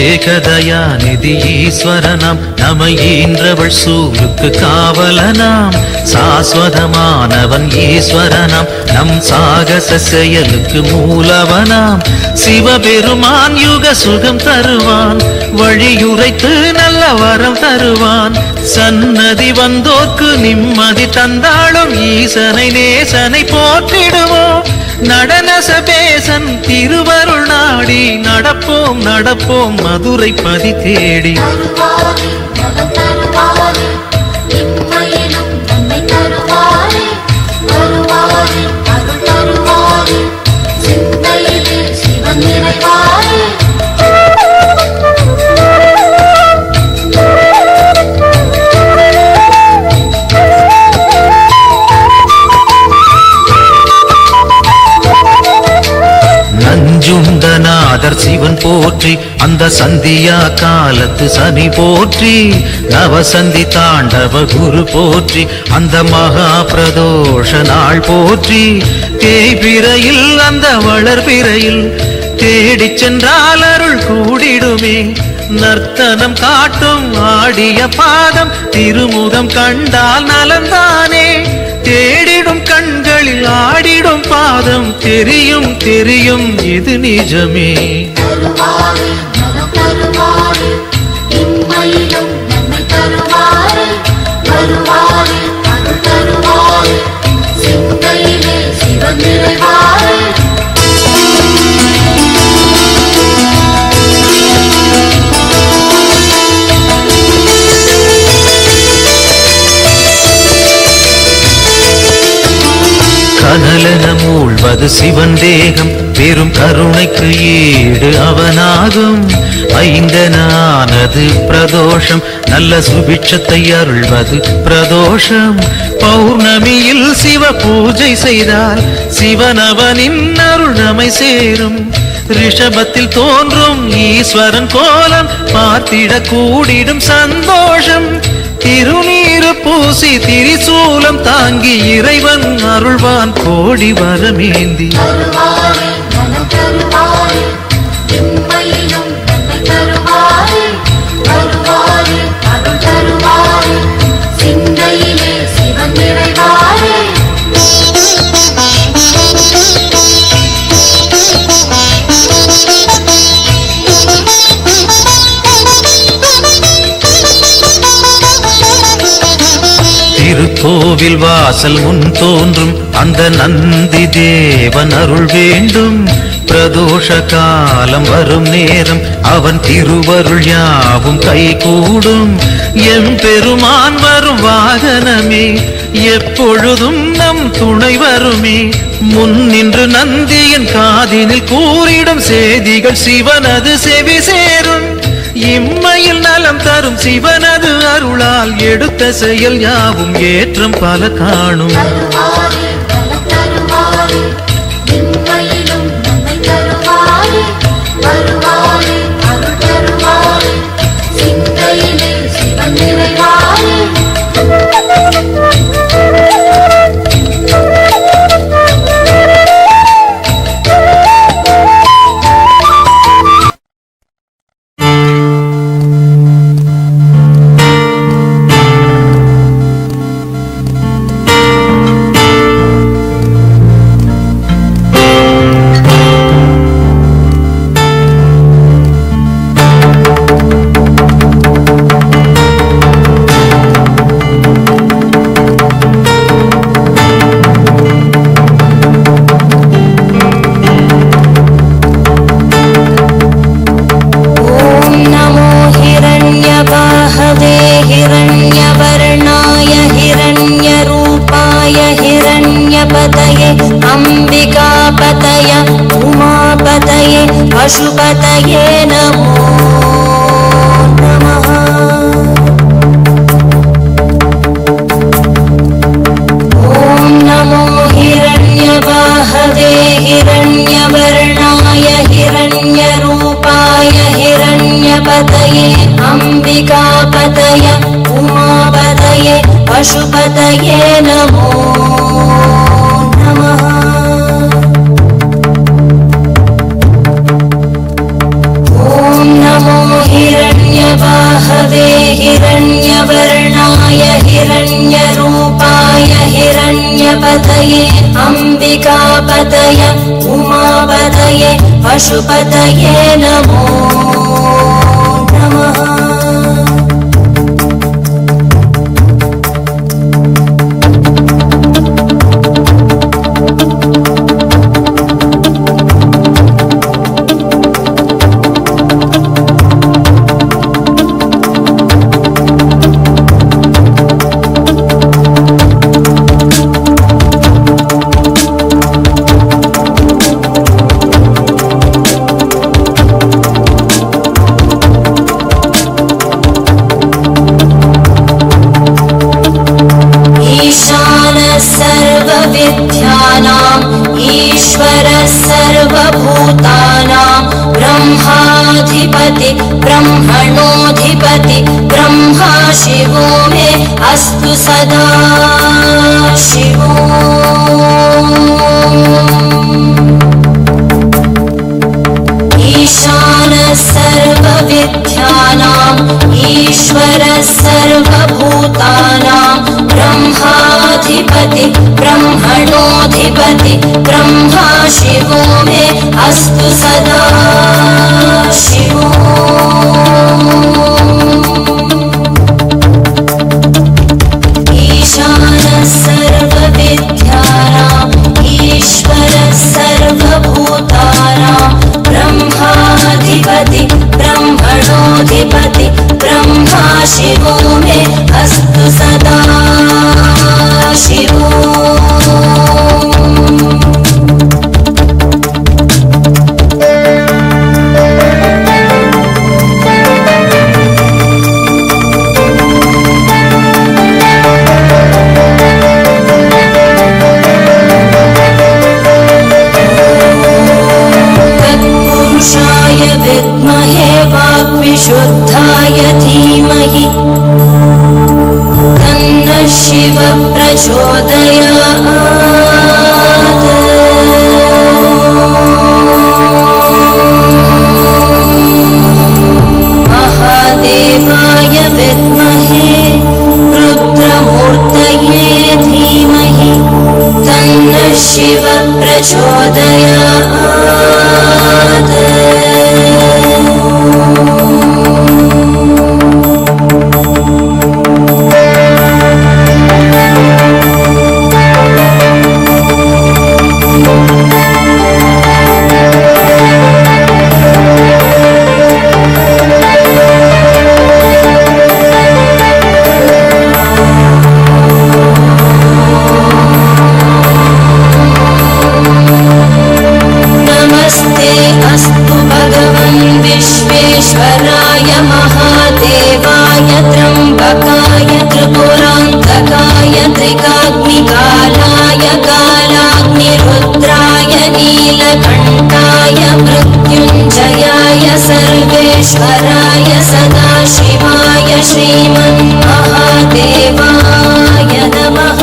ஏகதயாநிதி ஈஸ்வரனாம் நம ஈன்றவள் சூருக்கு காவலனாம் சாஸ்வதமானவன் ஈஸ்வரனாம் நம் சாகச செயலுக்கு மூலவனாம் சிவபெருமான் யுக சுகம் தருவான் வழியுரைத்து நல்ல வரம் தருவான் சன்னதி வந்தோர்க்கு நிம்மதி தந்தாளும் ஈசனை நேசனை போற்றிடுவோம் நடன சபேசன் திருவருள் நாடி நடப்போம் நடப்போம் மதுரை பதி தேடி நஞ்சுண்டநாதர் சிவன் போற்றி அந்த சந்தியா காலத்து சனி போற்றி நவசந்தி தாண்டவ குரு போற்றி அந்த மகா பிரதோஷ நாள் போற்றி தேய்பிரையில் அந்த வளர்பிரையில் தேடிச் சென்றால் அருள் கூடிடுமே நர்த்தனம் காட்டும் ஆடிய பாதம் திருமுகம் கண்டால் நலந்தானே தேடிடும் கண்களில் ஆடிடும் பாதம் தெரியும் தெரியும் இது நிஜமே கனலென மூழ்வது சிவன் தேகம் பெரும் கருணைக்கு ஈடு அவனாகும் ஐந்தனானது பிரதோஷம் நல்ல சுபிட்சத்தை அருள்வது பிரதோஷம் பௌர்ணமியில் சிவ பூஜை செய்தால் சிவனவனின் அருள்மை சேரும் ரிஷபத்தில் தோன்றும் ஈஸ்வரன் கோலம் பார்த்திட கூடிடும் சந்தோஷம் திருநீரு பூசி திரிசூலம் தாங்கி இறைவன் அருள்வான் கோடி வரமேந்தி சிந்தையிலே சிவன் நிறைவாரே கோவில் வாசல் முன் தோன்றும் அந்த நந்தி தேவன் அருள் வேண்டும். பிரதோஷ காலம் வரும் நேரம் அவன் திருவருள் யாவும் கைகூடும். எம்பெருமான் வரும் வாகனமே எப்பொழுதும் நம் துணை வருமே. முன் நின்று நந்தியின் காதினில் கூறிடும் செய்திகள் சிவனது செவி சேரும். இம்மையில் நலம் தரும் சிவனது அருளால் எடுத்த செயல் யாவும் ஏற்றம் பல காணும். पशुपतये नमो नमः। ॐ नमो हिरण्यबाहवे हिरण्यवर्णाय हिरण्यरूपाय हिरण्यपतये अम्बिकापतय उमापतये पशुपतये नमो नमः। हिरण्यबाहवे हिरण्यवर्णाय हिरण्यरूपाय हिरण्यपतये अम्बिकापतय उमापतये पशुपतये नमो नमः। ब्रह्मणोऽधिपति ब्रह्मा शिवो मे अस्तु सदा शिवो। ईशानः सर्वविद्यानाम् ईश्वरः सर्वभूतानां ब्रह्माधिपति ब्रह्मणोऽधिपति ब्रह्मा शिवो मे अस्तु सदा शिवो। ईशानः सर्वविद्यानाम् ईश्वरः सर्वभूतानां ब्रह्माधिपति ब्रह्मणोऽधिपति ब्रह्मा शिवो मे अस्तु सदा शिवो। सर्वेश्वराय महादेवाय त्र्यम्बकाय त्रिपुरान्तकाय त्रिकाग्निकालाय कालाग्निरुद्राय नीलकण्ठाय मृत्युञ्जयाय सर्वेश्वराय सदाशिवाय श्रीमन्महादेवाय नमः।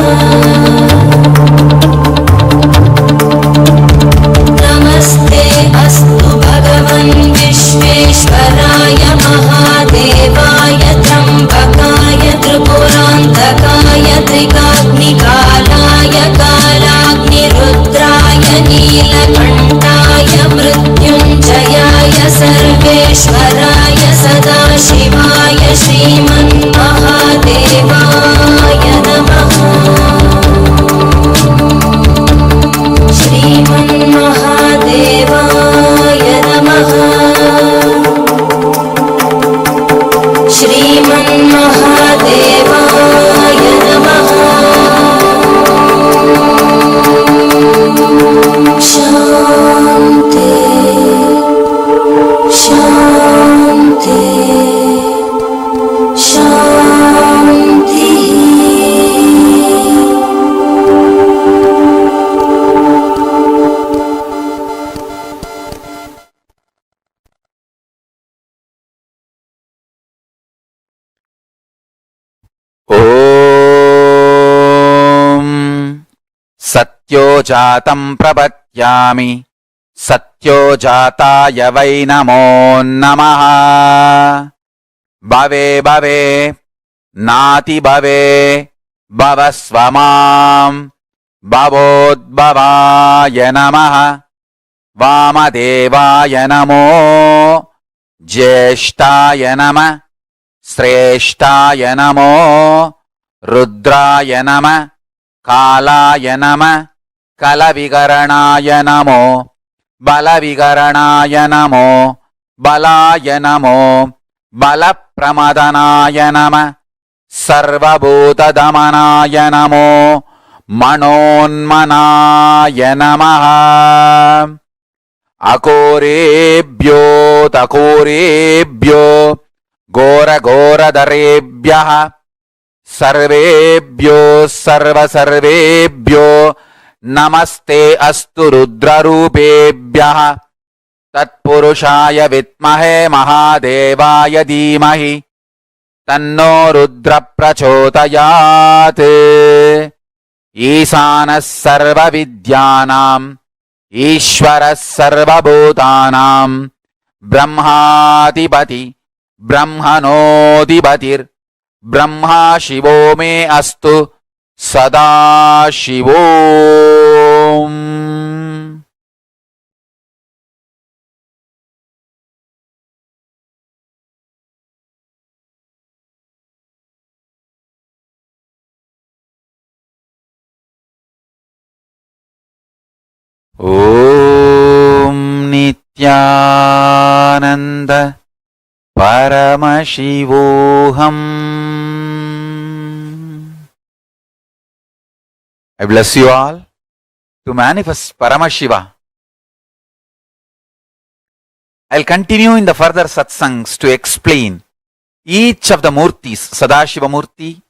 नमस्ते अस्तु भगवन् विश्वेश्वराय महादेवाय त्र्यम्बकाय त्रिपुरान्तकाय त्रिकाग्निकालाय कालाग्निरुद्राय नीलकण्ठाय मृत्युञ्जयाय सर्वेश्वराय सदाशिवाय श्रीमन्महादेवाय नमः। श्रीमन्महादेवाय नमः। श्रीमन्महादेवाय नमः। शान्ति शान्ति शान्तिः। ॐ सत्यो जातं प्रपद्यामि सत्यो जाताय वै नमो नमः। भवे भवे नाति भवे भवस्व मां भवोद्भवाय नमः। वामदेवाय नमो ज्येष्ठाय नमः श्रेष्ठाय नमो रुद्राय नमः कालाय नमः कलविकरणाय नमो बलविकरणाय नमो बलाय नमो बलप्रमदनाय नमः सर्वभूतदमनाय नमो मनोन्मनाय नमः। अकोरेभ्यो तकोरेभ्यो घोरघोरधरेभ्यः सर्वेभ्यो सर्वसर्वेभ्यो नमस्ते अस्तु रुद्ररूपेभ्यः। तत्पुरुषाय विद्महे महादेवाय धीमहि तन्नो रुद्र प्रचोदयात्। ईशानः सर्वविद्यानाम् ईश्वरः सर्वभूतानां ब्रह्माधिपति ब्रह्मणोऽधिपतिर्ब्रह्मा शिवो मे अस्तु सदा शिवो। ॐ Nityanand Paramashivoham. I bless you all to manifest Paramashiva. I'll continue in the further satsangs to explain each of the murtis, Sadashiva Murti,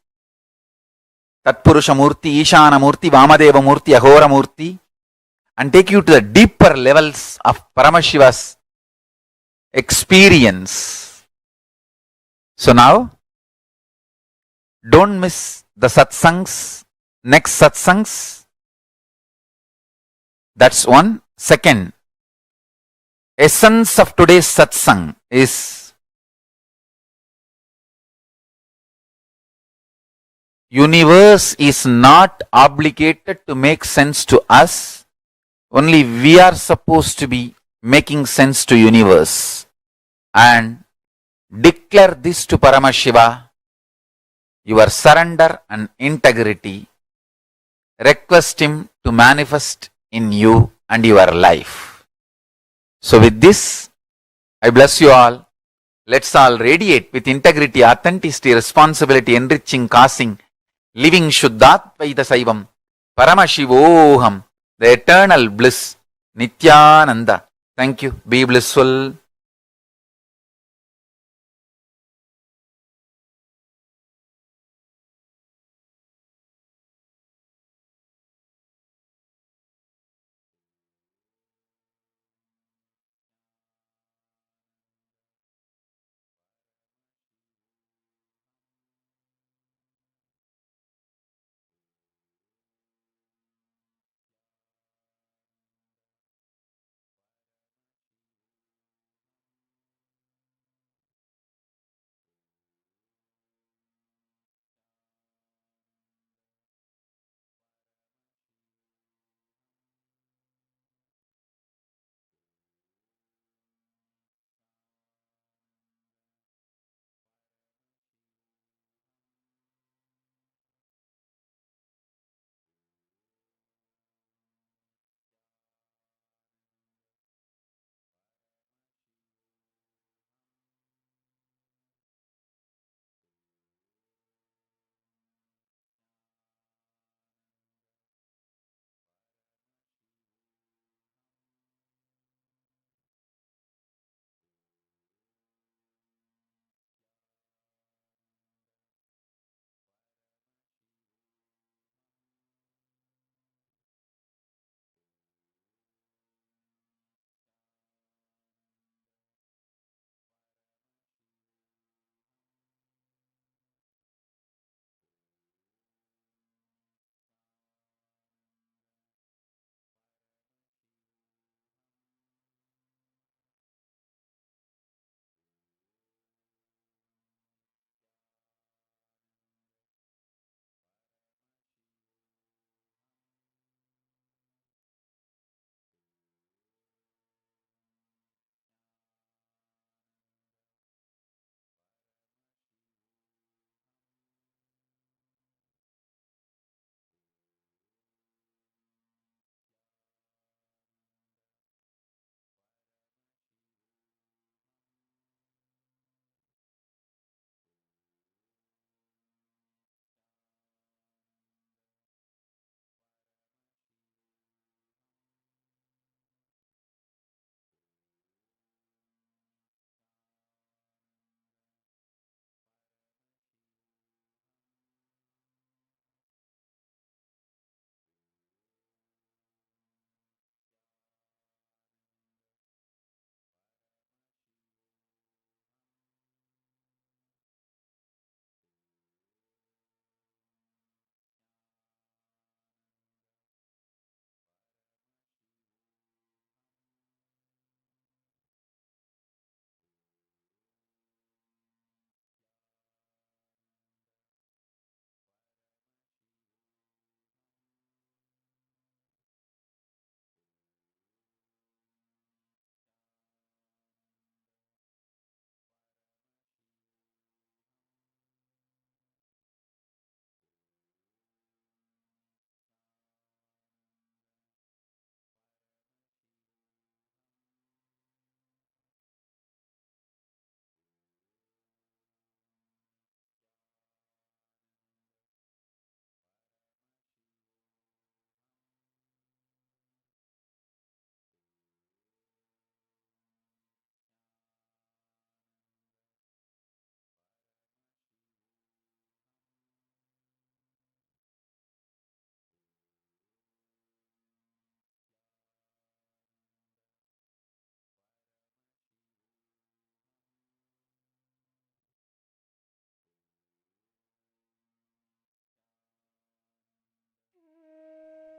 Tatpurusha Murti, Ishana Murti, Vamadeva Murti, Ahora Murti, and take you to the deeper levels of Paramashiva's experience. So now, don't miss the satsangs, next satsangs. That's one. Second, essence of today's satsang is universe is not obligated to make sense to us. Only we are supposed to be making sense to universe. And declare this to Paramashiva, your surrender and integrity. Request him to manifest in you and your life. So with this, I bless you all. Let's all radiate with integrity, authenticity, responsibility, enriching, causing, living Shuddhatvaita Saivam, Paramashivoham, the eternal bliss, Nithyananda. Thank you. Be blissful.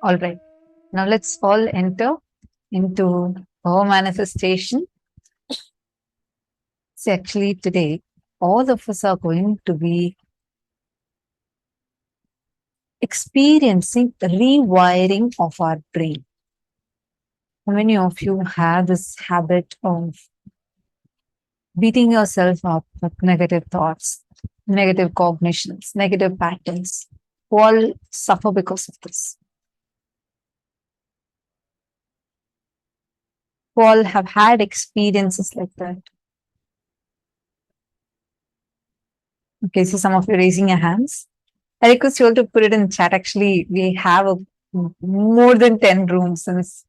All right. Now let's all enter into our manifestation. See, actually, today, all of us are going to be experiencing the rewiring of our brain. How many of you have this habit of beating yourself up with negative thoughts, negative cognitions, negative patterns? Who all suffer because of this? Who all have had experiences like that? Okay, so some of you raising your hands. I request you all to put it in chat. Actually, we have more than 10 rooms since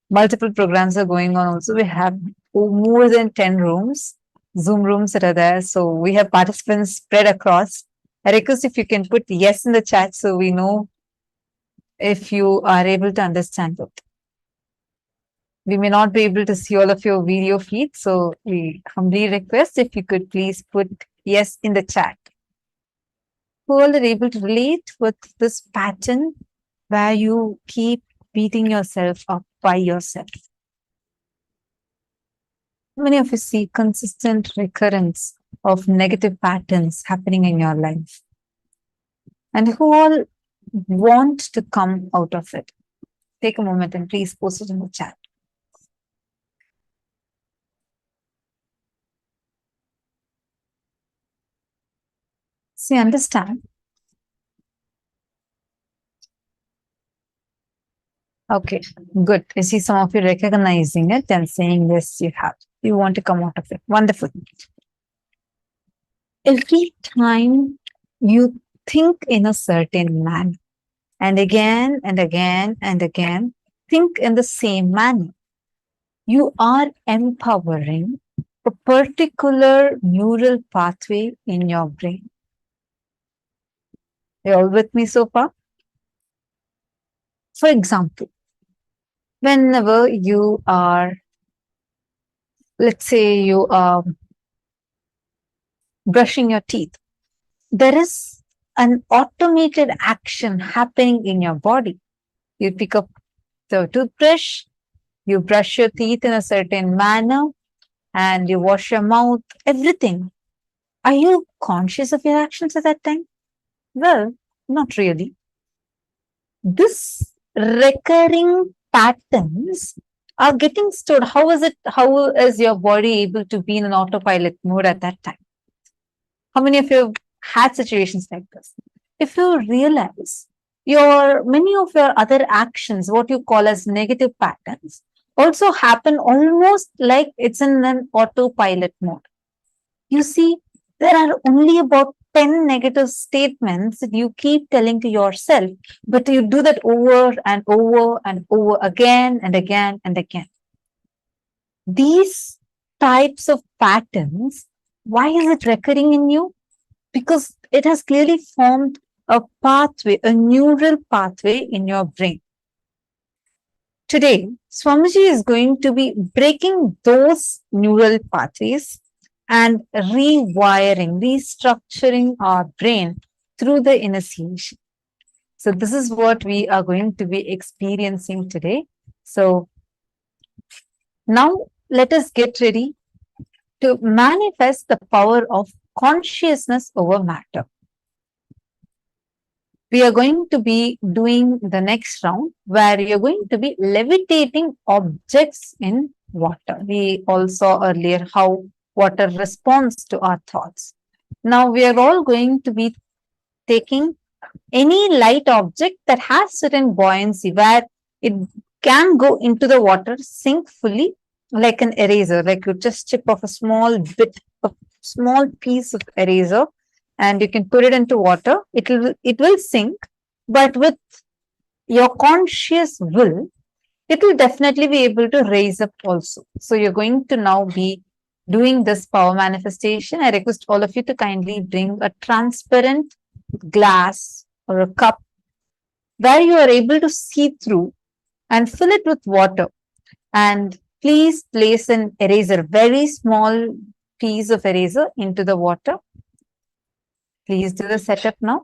multiple programs are going on. Also, we have more than 10 rooms, Zoom rooms that are there. So we have participants spread across. I request if you can put yes in the chat so we know if you are able to understand it. We may not be able to see all of your video feeds, so we humbly request if you could please put yes in the chat. Who all are able to relate with this pattern where you keep beating yourself up by yourself? How many of you see consistent recurrence of negative patterns happening in your life? And who all want to come out of it? Take a moment and please post it in the chat. See, understand. Okay, good. I see some of you recognizing it and saying, yes, you have. You want to come out of it. Wonderful. Every time you think in a certain manner, and again and again and again, think in the same manner, you are empowering a particular neural pathway in your brain. Are you all with me so far? For example, whenever you are, let's say you are brushing your teeth, there is an automated action happening in your body. You pick up the toothbrush, you brush your teeth in a certain manner, and you wash your mouth, everything. Are you conscious of your actions at that time? Well, not really. This recurring patterns are getting stored. How is your body able to be in an autopilot mode at that time? How many of you have had situations like this? If you realize many of your other actions, what you call as negative patterns, also happen almost like it's in an autopilot mode. You see, there are only about 10 negative statements that you keep telling to yourself, but you do that over and over and over again and again and again. These types of patterns, why is it recurring in you? Because it has clearly formed a pathway, a neural pathway in your brain. Today, Swamiji is going to be breaking those neural pathways and rewiring, restructuring our brain through the initiation. So this is what we are going to be experiencing today. So now let us get ready to manifest the power of consciousness over matter. We are going to be doing the next round where you're going to be levitating objects in water. We all saw earlier how water responds to our thoughts. Now we are all going to be taking any light object that has certain buoyancy where it can go into the water, sink fully like an eraser, like you just chip off a small piece of eraser and you can put it into water. It will sink, but with your conscious will, it will definitely be able to raise up also. So you're going to now be doing this power manifestation. I request all of you to kindly bring a transparent glass or a cup where you are able to see through and fill it with water. And please place an eraser, very small piece of eraser into the water. Please do the setup now.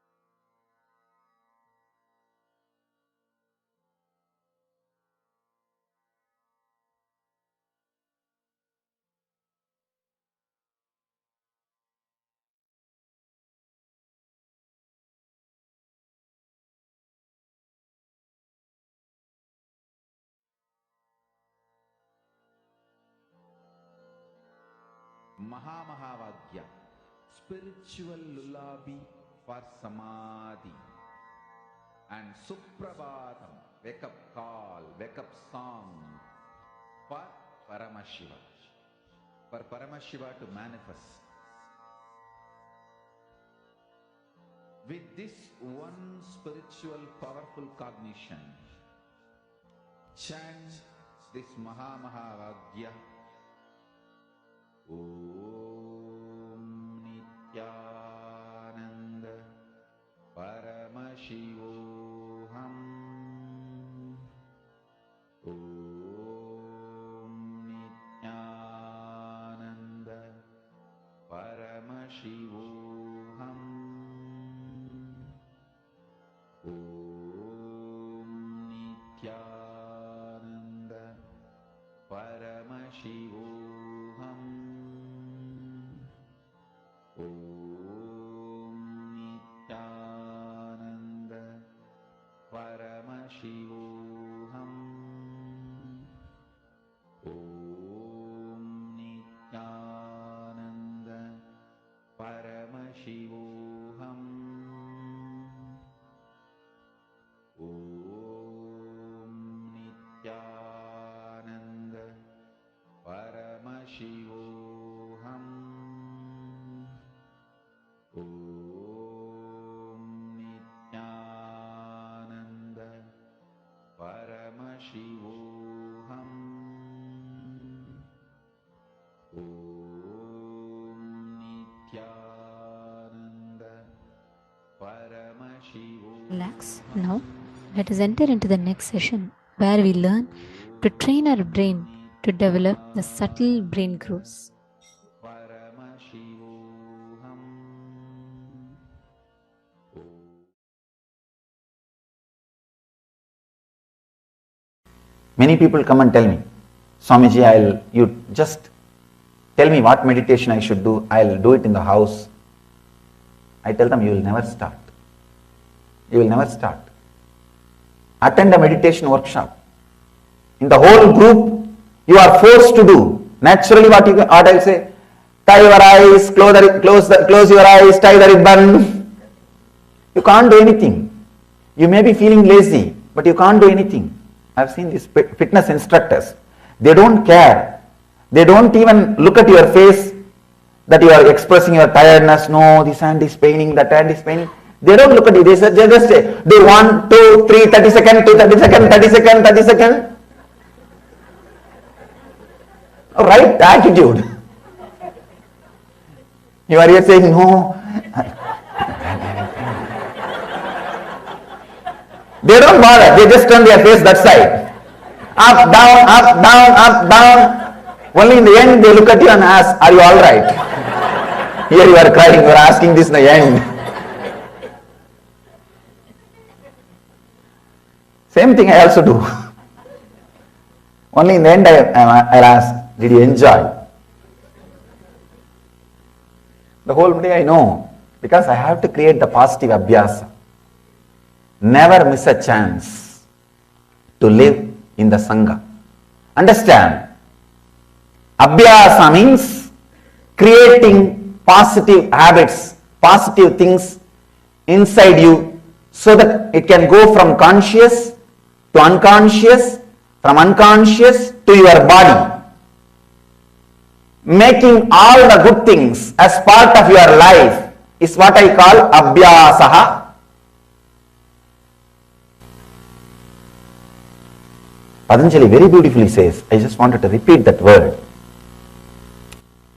Mahamahavagya, spiritual lullaby for Samadhi. And Suprabhatam, wake up call, wake up song for Paramashiva. For Paramashiva to manifest. With this one spiritual powerful cognition, chant this Mahamahavagya. Om Nithyananda Paramashivoham. Om Nithyananda Paramashivoham. Om Nithyananda Paramashivoham. Om Nithyananda Paramashivoham. Om Nithyananda Paramashivoham. Om Nithyananda Paramashivoham. Om Nithyananda Paramashivoham. Om Nithyananda Paramashivoham. Relax. Now, let us enter into the next session where we learn to train our brain to develop the subtle brain grooves. Paramashivoham. Many people come and tell me, Swamiji, you just tell me what meditation I should do, I'll do it in the house. I tell them, you will never start. You will never start. Attend a meditation workshop. In the whole group, you are forced to do. Naturally, what I'll say, tie your eyes, close your eyes, tie the ribbon. You can't do anything. You may be feeling lazy, but you can't do anything. I've seen these fitness instructors. They don't care. They don't even look at your face that you are expressing your tiredness. No, this hand is paining, that hand is paining. They don't look at you. They just say, do 1, 2, 3, 30 seconds, 2, 30 seconds, 30 seconds, 30 seconds. Right attitude. You are here saying, no. They don't bother. They just turn their face that side. Up, down, up, down, up, down. Only in the end they look at you and ask, are you all right? Here you are crying, you are asking this in the end. Same thing I also do. Only in the end I'll ask, did you enjoy? The whole day I know, because I have to create the positive abhyasa. Never miss a chance to live in the Sangha. Understand? Abhyasa means creating positive habits, positive things inside you so that it can go from conscious to unconscious, from unconscious to your body. Making all the good things as part of your life is what I call abhyasaha. Patanjali very beautifully says, I just wanted to repeat that word.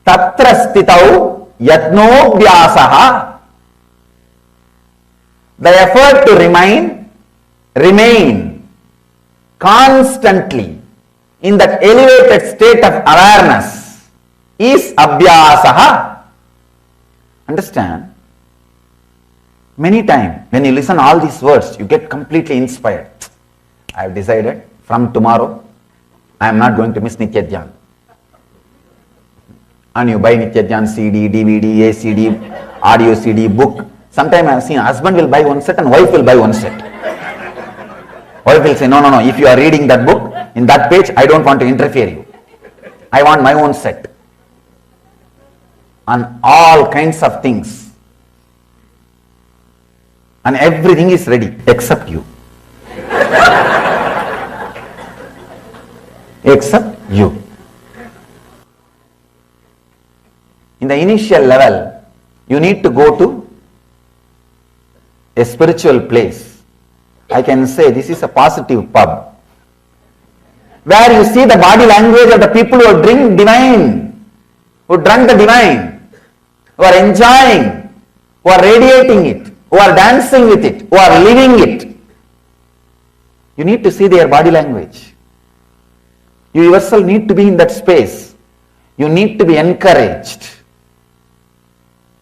Tatra stitau yatnobhyasaha. The effort to remain constantly in that elevated state of awareness is abhyasaha. Understand? Many times when you listen all these words, you get completely inspired. I have decided from tomorrow, I am not going to miss Nithyananda. And you buy Nithyananda CD, DVD, ACD, audio CD, book. Sometimes I have seen husband will buy one set and wife will buy one set. Wife will say, no, if you are reading that book, in that page, I don't want to interfere you. I want my own set. on all kinds of things. And everything is ready except you. Except you. In the initial level, you need to go to a spiritual place. I can say this is a positive pub, where you see the body language of the people who drink divine, who drunk the divine, who are enjoying, who are radiating it, who are dancing with it, who are living it. You need to see their body language. You yourself need to be in that space. You need to be encouraged.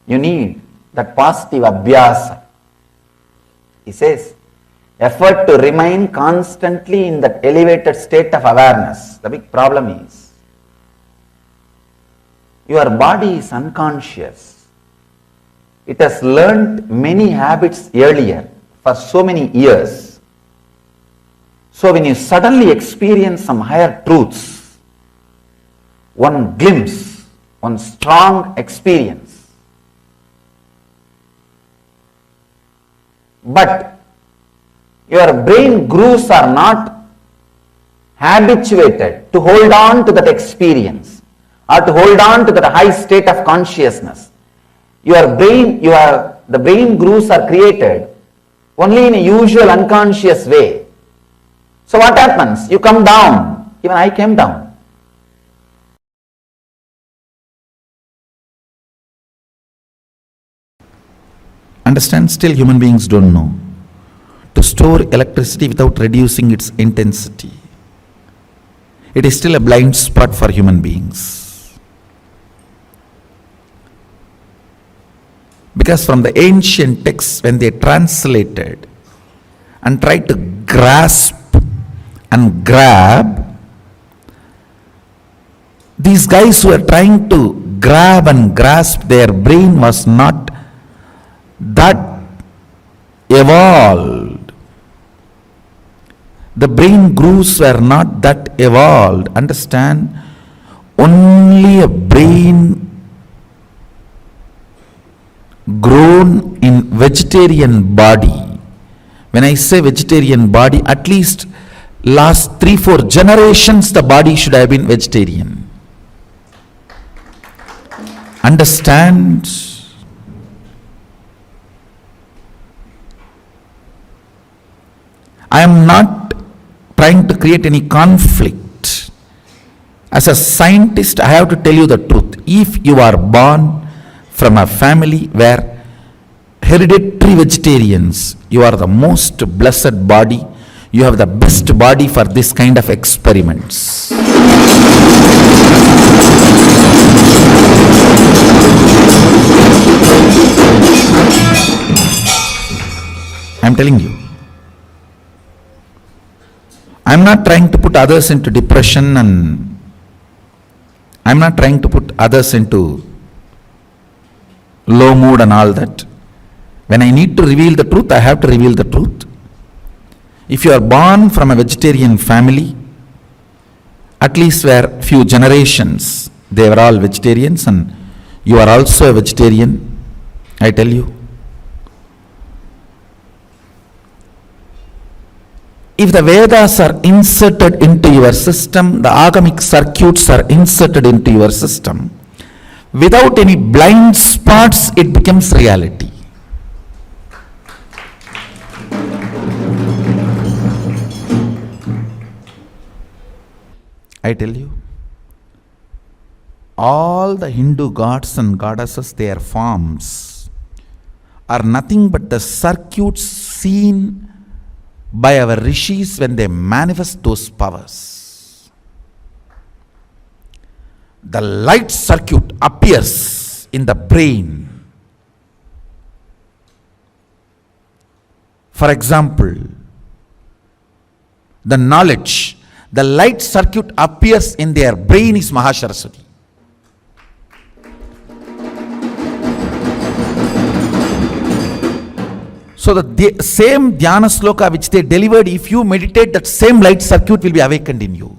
You need that positive abhyasa. He says, effort to remain constantly in that elevated state of awareness. The big problem is, your body is unconscious. It has learned many habits earlier for so many years. So when you suddenly experience some higher truths, one glimpse, one strong experience, but your brain grooves are not habituated to hold on to that experience or to hold on to that high state of consciousness. The brain grooves are created only in a usual unconscious way. So what happens? You come down. Even I came down. Understand? Still human beings don't know to store electricity without reducing its intensity. It is still a blind spot for human beings. Because from the ancient texts, when they translated and tried to grasp and grab, these guys who were trying to grab and grasp, their brain was not that evolved. The brain grooves were not that evolved. Understand? Only a brain grown in vegetarian body. When I say vegetarian body, at least last 3-4 generations the body should have been vegetarian. Understand? I am not trying to create any conflict. As a scientist, I have to tell you the truth. If you are born from a family where hereditary vegetarians, you are the most blessed body. You have the best body for this kind of experiments. I am telling you. I am not trying to put others into depression, and I am not trying to put others into low mood and all that. When I need to reveal the truth, I have to reveal the truth. If you are born from a vegetarian family, at least where few generations they were all vegetarians, and you are also a vegetarian, I tell you, if the Vedas are inserted into your system, the agamic circuits are inserted into your system, without any blind spots, it becomes reality. I tell you, all the Hindu gods and goddesses, their forms are nothing but the circuits seen by our rishis when they manifest those powers. The light circuit appears in the brain. For example, the knowledge, the light circuit appears in their brain is Mahasaraswati. So the same dhyana sloka which they delivered, if you meditate, that same light circuit will be awakened in you.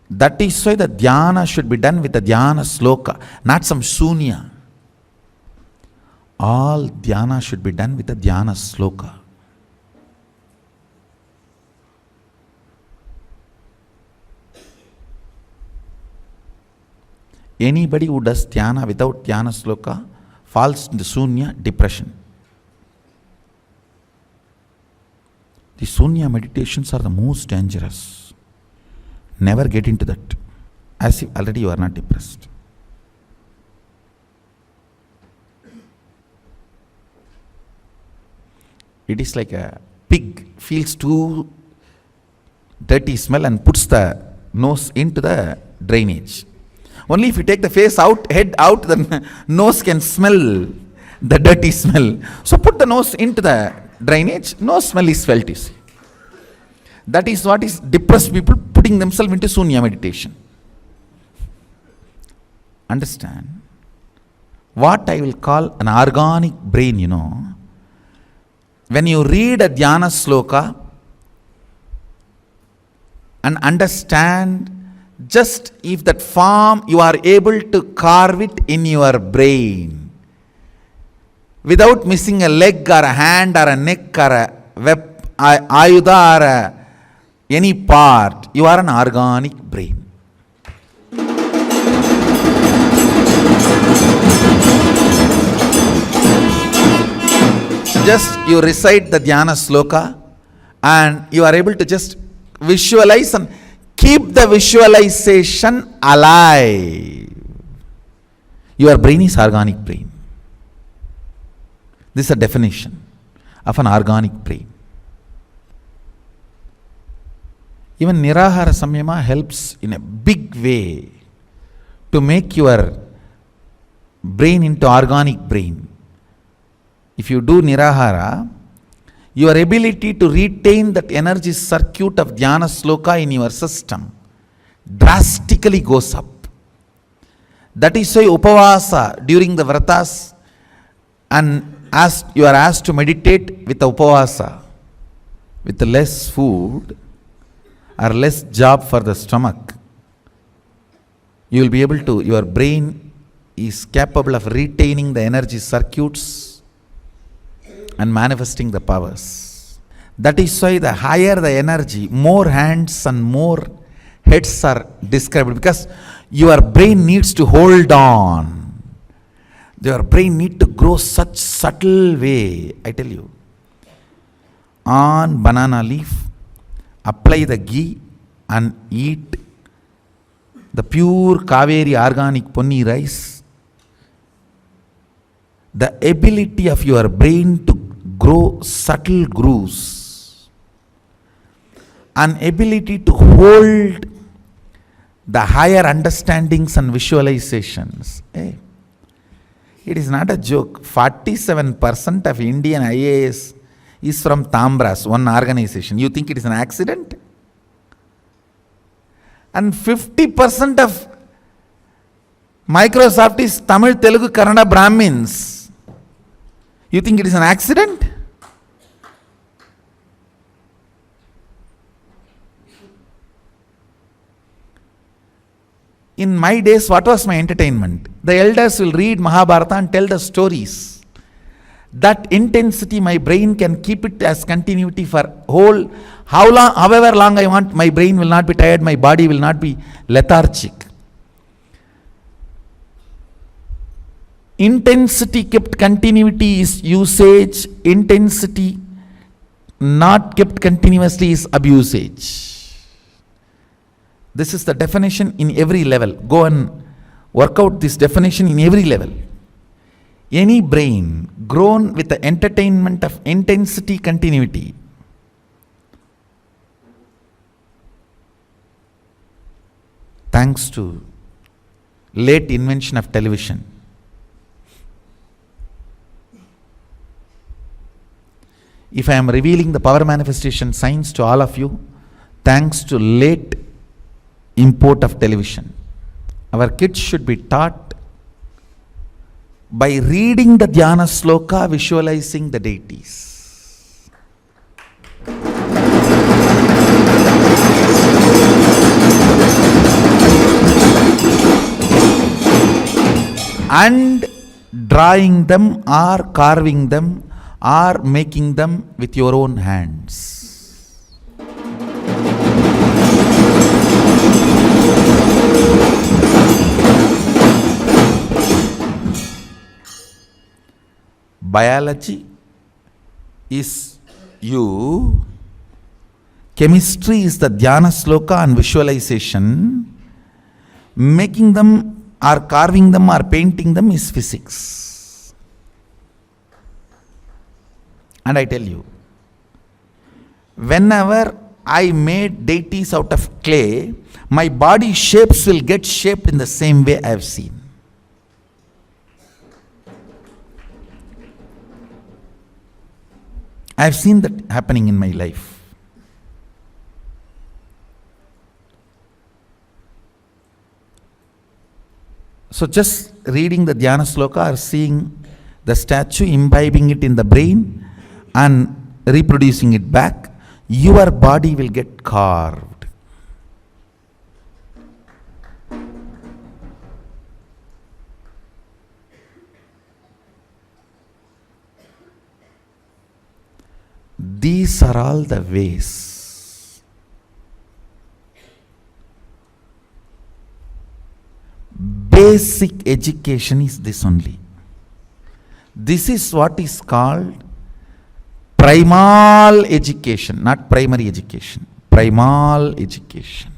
That is why the dhyana should be done with the dhyana sloka, not some shunya. All dhyana should be done with the dhyana sloka. Anybody who does dhyana without dhyana sloka falls into shunya, depression. The shunya meditations are the most dangerous. Never get into that, as if already you are not depressed. It is like a pig feels too dirty smell and puts the nose into the drainage. Only if you take the face out, head out, the nose can smell the dirty smell. So put the nose into the drainage, no smell is felt, you see. That is what is depressed people putting themselves into shunya meditation. Understand? What I will call an organic brain, when you read a dhyana sloka and understand, just if that form you are able to carve it in your brain without missing a leg or a hand or a neck or a ayuda or any part, you are an organic brain. Just you recite the dhyana sloka and you are able to just visualize and keep the visualization alive. Your brain is organic brain. This is a definition of an organic brain. Even Nirahara Samyama helps in a big way to make your brain into organic brain. If you do Nirahara, your ability to retain that energy circuit of dhyana sloka in your system drastically goes up. That is why upavasa during the vratas, and as you are asked to meditate with the upavasa, with less food or less job for the stomach, you will be able to, your brain is capable of retaining the energy circuits and manifesting the powers. That is why the higher the energy, more hands and more heads are described, because your brain needs to hold on. Your brain needs to grow such subtle way. I tell you, on banana leaf, apply the ghee and eat the pure Kaveri organic ponni rice. The ability of your brain to grow subtle grooves, an ability to hold the higher understandings and visualizations. It is not a joke. 47% of Indian IAS is from Tambras, one organization. You think it is an accident? And 50% of Microsoft is Tamil, Telugu, Kannada Brahmins. You think it is an accident? In my days, what was my entertainment? The elders will read Mahabharata and tell the stories. That intensity, my brain can keep it as continuity for however long I want. My brain will not be tired, my body will not be lethargic. Intensity kept continuity is usage. Intensity not kept continuously is abusage. This is the definition in every level. Go and work out this definition in every level. Any brain grown with the entertainment of intensity continuity thanks to late invention of television. If I am revealing the power manifestation science to all of you, thanks to late import of television. Our kids should be taught by reading the dhyana sloka, visualizing the deities. and drawing them or carving them or making them with your own hands. Biology is you, chemistry is the dhyana sloka and visualization, making them or carving them or painting them is physics. And I tell you, whenever I made deities out of clay, my body shapes will get shaped in the same way I have seen. I have seen that happening in my life. So just reading the dhyana sloka or seeing the statue, imbibing it in the brain and reproducing it back, your body will get carved. These are all the ways. Basic education is this only. This is what is called primal education, not primary education. Primal education.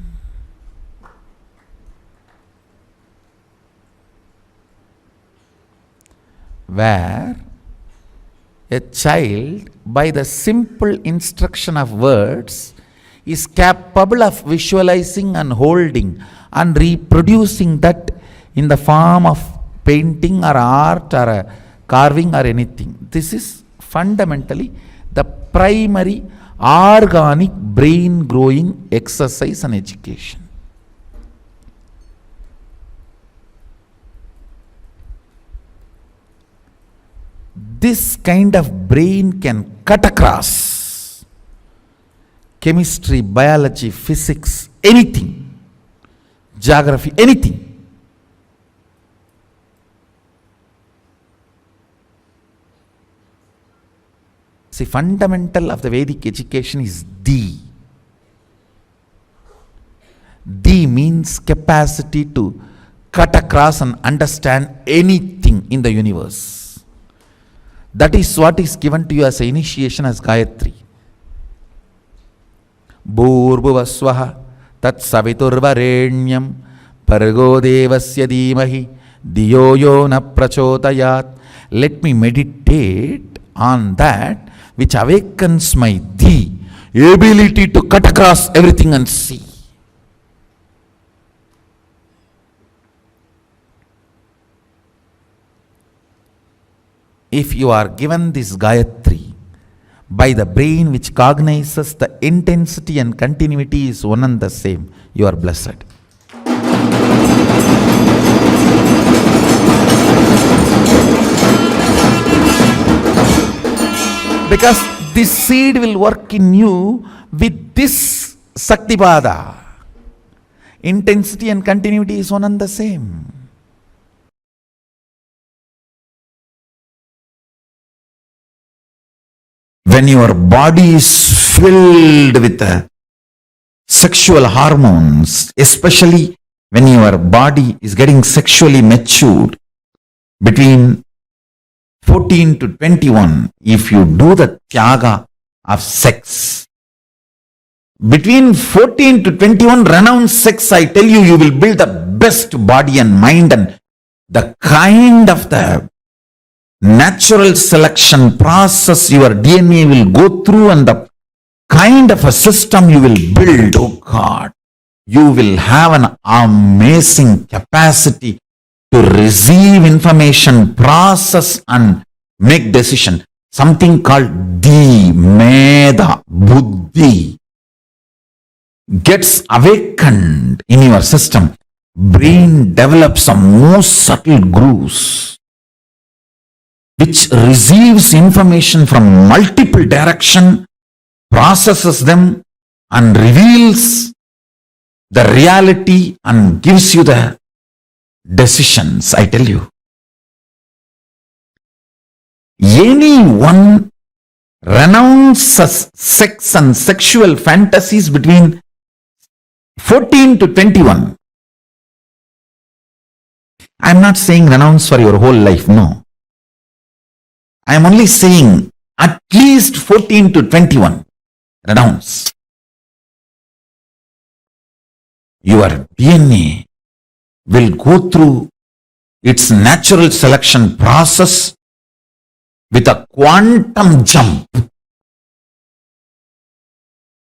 Where a child, by the simple instruction of words, is capable of visualizing and holding and reproducing that in the form of painting or art or a carving or anything. This is fundamentally the primary organic brain growing exercise and education. This kind of brain can cut across chemistry, biology, physics, anything, geography, anything. See, fundamental of the Vedic education is D. D means capacity to cut across and understand anything in the universe. That is what is given to you as an initiation as Gayatri. Bhurbhuvasvaha tat saviturvarenyam pargo devasya dhimahi diyo yo na prachodayat. Let me meditate on that which awakens my the ability to cut across everything and see. If you are given this Gayatri by the brain which cognizes the intensity and continuity is one and the same, you are blessed. Because this seed will work in you with this Saktipada. Intensity and continuity is one and the same. When your body is filled with sexual hormones, especially when your body is getting sexually matured between 14 to 21, if you do the tyaga of sex, between 14 to 21, renounce sex, I tell you, you will build the best body and mind, and the kind of the natural selection process your DNA will go through and the kind of a system you will build, oh God, you will have an amazing capacity to receive information, process and make decision. Something called Di, Meda, Buddhi gets awakened in your system. Brain develops some most subtle grooves which receives information from multiple direction, processes them and reveals the reality and gives you the decisions, I tell you. anyone renounces sex and sexual fantasies between 14 to 21. I'm not saying renounce for your whole life, no. I'm only saying at least 14 to 21. Renounce. Your DNA will go through its natural selection process with a quantum jump.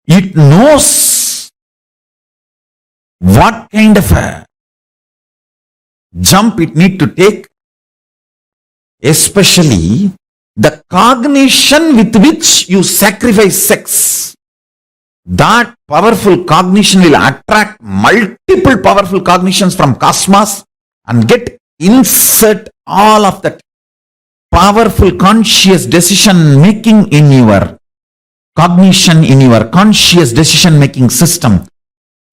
It knows what kind of a jump it need to take, especially the cognition with which you sacrifice sex. That powerful cognition will attract multiple powerful cognitions from cosmos and insert all of that powerful conscious decision making in your cognition, in your conscious decision making system.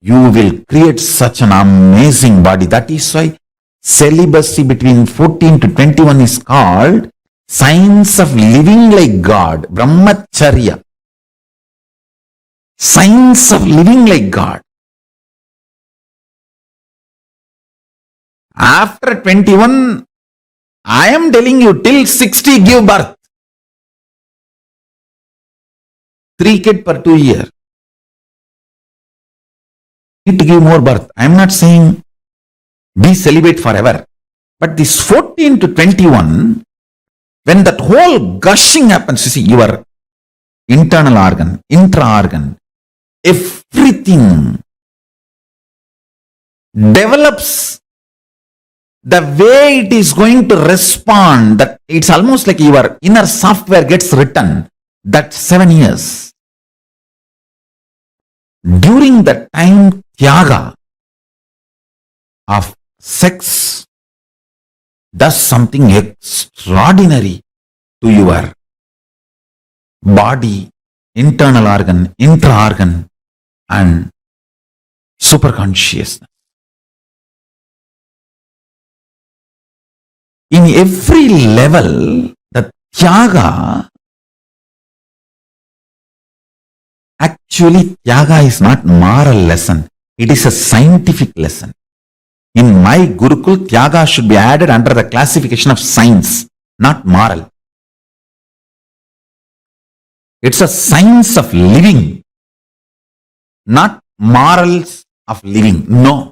You will create such an amazing body. That is why celibacy between 14 to 21 is called science of living like God, Brahmacharya. Science of living like God. After 21, I am telling you, till 60 give birth. 3 kids per 2 years. Need to give more birth. I am not saying be celibate forever. But this 14 to 21, when that whole gushing happens, you see, your internal organ, intra-organ, everything develops the way it is going to respond. That it's almost like your inner software gets written. That 7 years. During that time, Tyaga of sex does something extraordinary to your body, internal organ, intra-organ, and superconsciousness. In every level, the Tyaga, actually Tyaga is not moral lesson. It is a scientific lesson. In my Gurukul, Tyaga should be added under the classification of science, not moral. It's a science of living, not morals of living. No.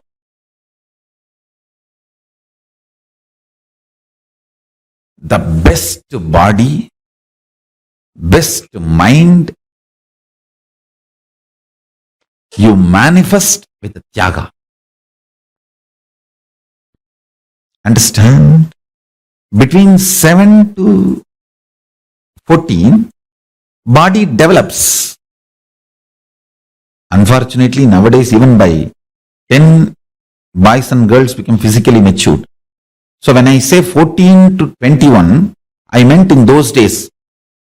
The best body, best mind, you manifest with Tyaga. Understand? Between 7 to 14, body develops. Unfortunately, nowadays, even by 10, boys and girls become physically matured. So when I say 14 to 21, I meant in those days.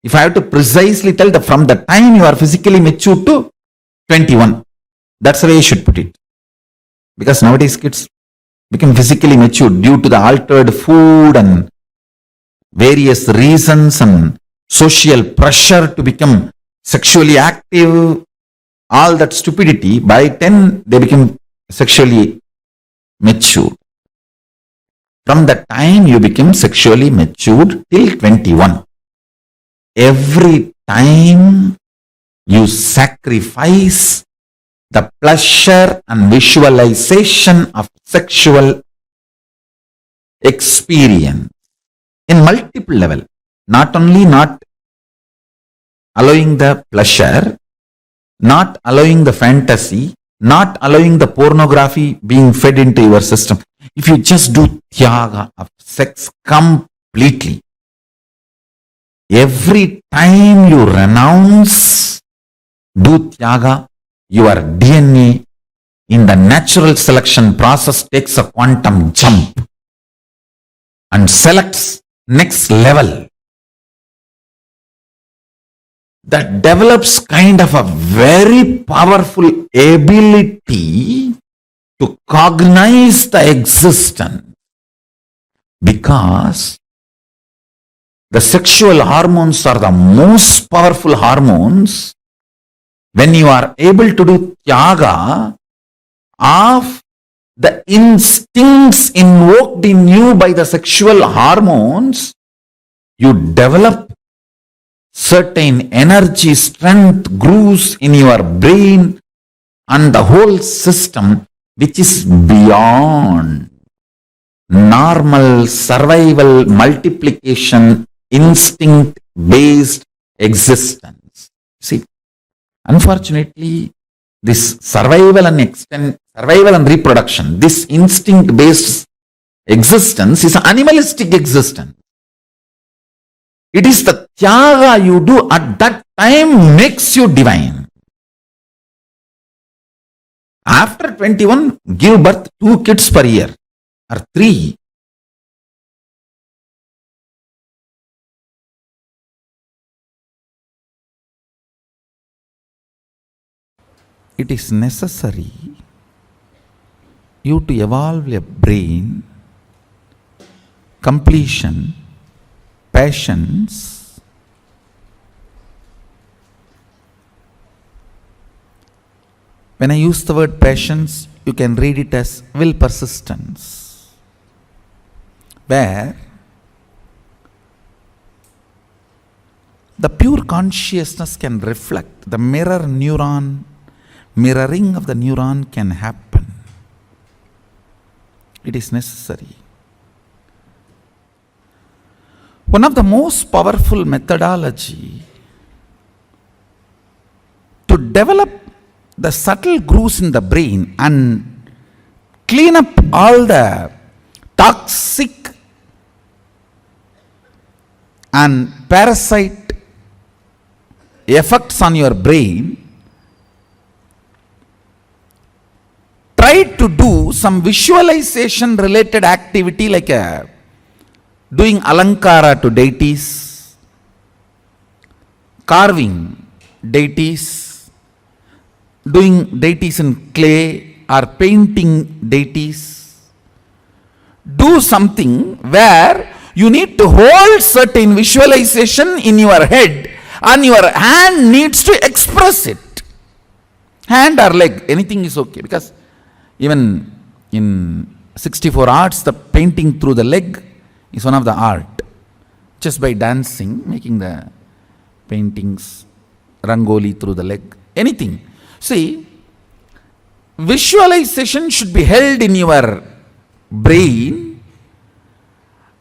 If I have to precisely tell from the time you are physically matured to 21, that's the way you should put it. Because nowadays kids become physically matured due to the altered food and various reasons and social pressure to become sexually active, all that stupidity. By 10, they become sexually mature. From the time you become sexually matured till 21, every time you sacrifice the pleasure and visualization of sexual experience in multiple level, not only not allowing the pleasure, not allowing the fantasy, not allowing the pornography being fed into your system. If you just do Tyaga of sex completely, every time you renounce, do Tyaga, your DNA in the natural selection process takes a quantum jump and selects next level. That develops kind of a very powerful ability to cognize the existence, because The sexual hormones are the most powerful hormones. When you are able to do tyaga of the instincts invoked in you by the sexual hormones, you develop certain energy, strength, grooves in your brain and the whole system, which is beyond normal survival, multiplication, instinct based existence. See, unfortunately, this survival and reproduction, this instinct based existence is an animalistic existence. It is the tyaga you do at that time makes you divine. After 21, give birth 2 kids per year or 3. It is necessary you to evolve a brain, completion, patience, when I use the word patience, you can read it as will persistence, where the pure consciousness can reflect, the mirroring of the neuron can happen. It is necessary. One of the most powerful methodology to develop the subtle grooves in the brain and clean up all the toxic and parasite effects on your brain, try to do some visualization related activity like doing alankara to deities, carving deities, doing deities in clay or painting deities. Do something where you need to hold certain visualization in your head and your hand needs to express it. Hand or leg, anything is okay, because even in 64 arts, the painting through the leg is one of the art. Just by dancing, making the paintings, rangoli through the leg, anything. See, visualization should be held in your brain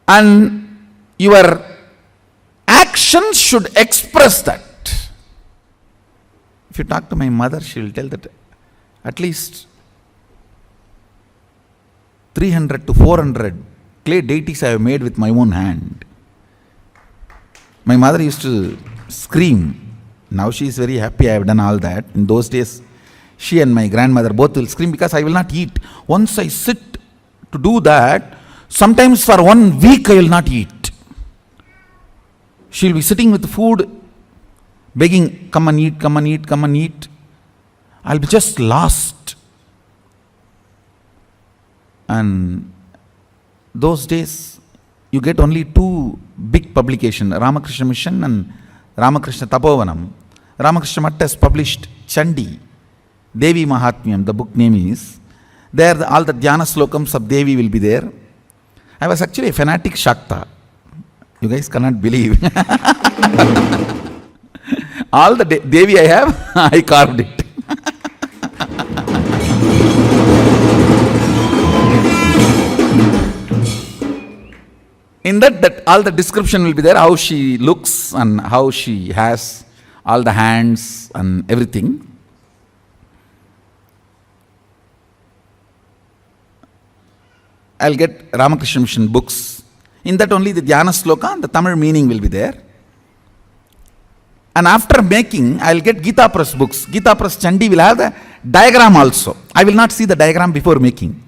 and your actions should express that. If you talk to my mother, she will tell that at least 300 to 400 clay deities I have made with my own hand. My mother used to scream. Now she is very happy I have done all that. In those days, she and my grandmother both will scream because I will not eat. Once I sit to do that, sometimes for 1 week I will not eat. She will be sitting with food, begging, come and eat, come and eat, come and eat. I will be just lost. And those days, you get only 2 big publications, Ramakrishna Mission and Ramakrishna Tapovanam. Ramakrishna Math has published Chandi, Devi Mahatmyam, the book name is. There all the Dhyana slokams of Devi will be there. I was actually a fanatic Shakta. You guys cannot believe. All the Devi I have, I carved it. In that all the description will be there, how she looks and how she has all the hands and everything. I'll get Ramakrishna Mission books. In that only the Dhyana Sloka and the Tamil meaning will be there. And after making, I'll get Gita Press books. Gita Press Chandi will have the diagram also. I will not see the diagram before making.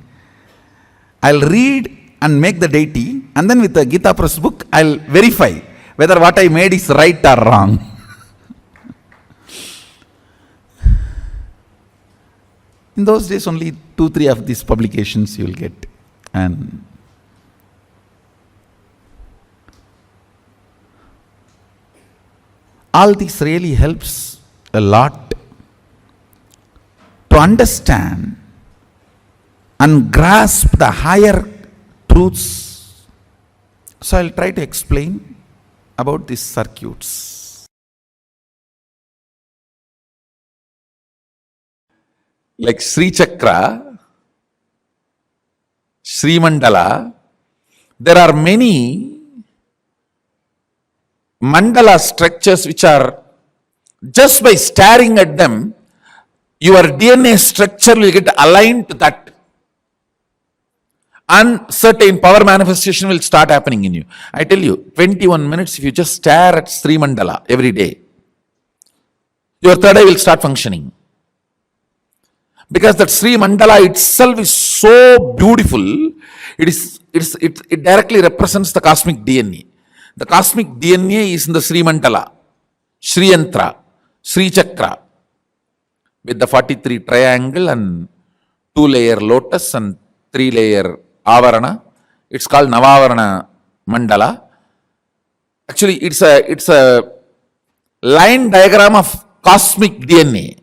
I'll read and make the deity, and then with the Gita Press book, I'll verify whether what I made is right or wrong. In those days, only 2-3 of these publications you will get. And All this really helps a lot to understand and grasp the higher truths. So I'll try to explain about these circuits. Like Sri Chakra, Sri Mandala, there are many mandala structures which are, just by staring at them, your DNA structure will get aligned to that. And certain power manifestation will start happening in you. I tell you, 21 minutes, if you just stare at Sri Mandala every day, your third eye will start functioning. Because that Sri Mandala itself is so beautiful, it directly represents the cosmic DNA. The cosmic DNA is in the Sri Mandala, Sri Yantra, Sri Chakra, with the 43 triangle and 2-layer lotus and 3-layer avarana. It's called Navavarana Mandala. Actually, it's a line diagram of cosmic DNA.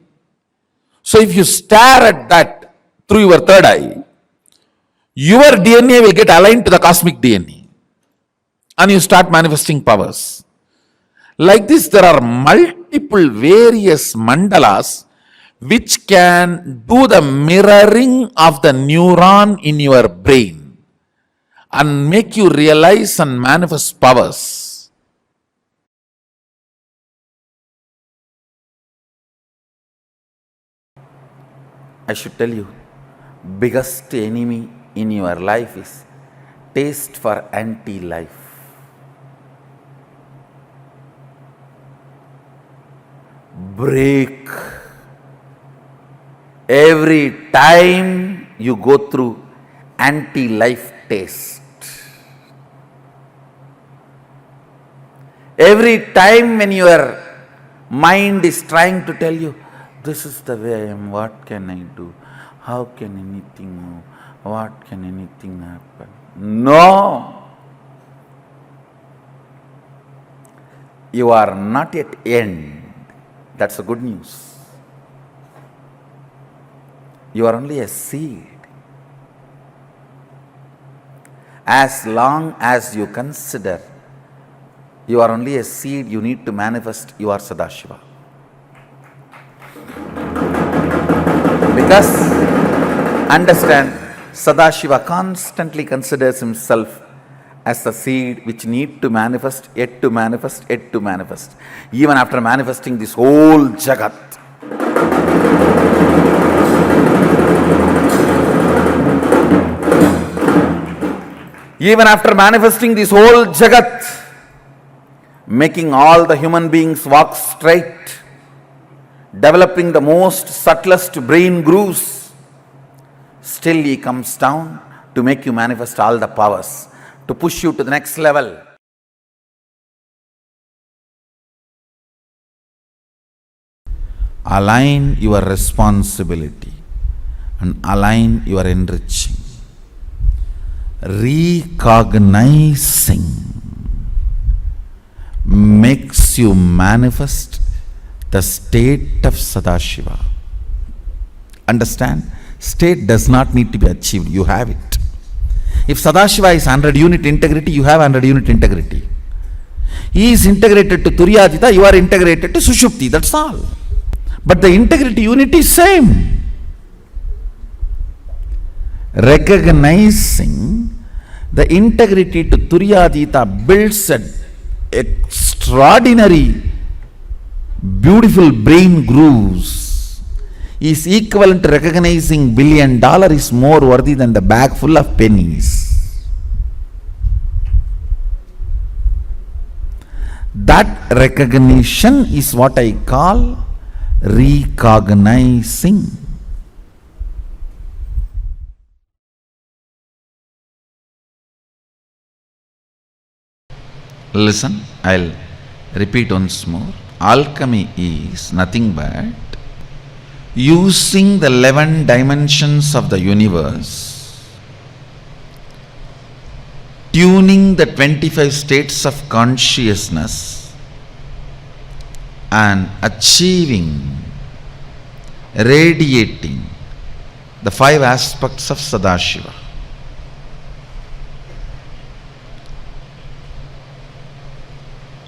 So if you stare at that through your third eye, your DNA will get aligned to the cosmic DNA. And you start manifesting powers. Like this, there are multiple various mandalas which can do the mirroring of the neuron in your brain and make you realize and manifest powers. I should tell you, biggest enemy in your life is taste for anti-life. Break every time you go through anti-life taste. Every time when your mind is trying to tell you, this is the way I am, what can I do? How can anything move? What can anything happen? No! You are not yet end. That's the good news. You are only a seed. As long as you consider you are only a seed, you need to manifest you are Sadashiva. Because, understand, Sadashiva constantly considers himself as the seed which need to manifest, yet to manifest, yet to manifest. Even after manifesting this whole Jagat. Even after manifesting this whole Jagat, making all the human beings walk straight, developing the most subtlest brain grooves, still he comes down to make you manifest all the powers, to push you to the next level. Align your responsibility and align your enriching. Recognizing makes you manifest the state of Sadashiva. Understand? State does not need to be achieved, you have it. If Sadashiva is 100 unit integrity, you have 100 unit integrity. He is integrated to Turyadita, you are integrated to Sushupti, that's all. But the integrity unit is same. Recognizing the integrity to Turyadita builds an extraordinary, beautiful brain grooves. Is equivalent to recognizing $1 billion is more worthy than the bag full of pennies. That recognition is what I call recognizing. Listen, I'll repeat once more. Alchemy is nothing but using the 11 dimensions of the universe, tuning the 25 states of consciousness and achieving, radiating the 5 aspects of Sadashiva.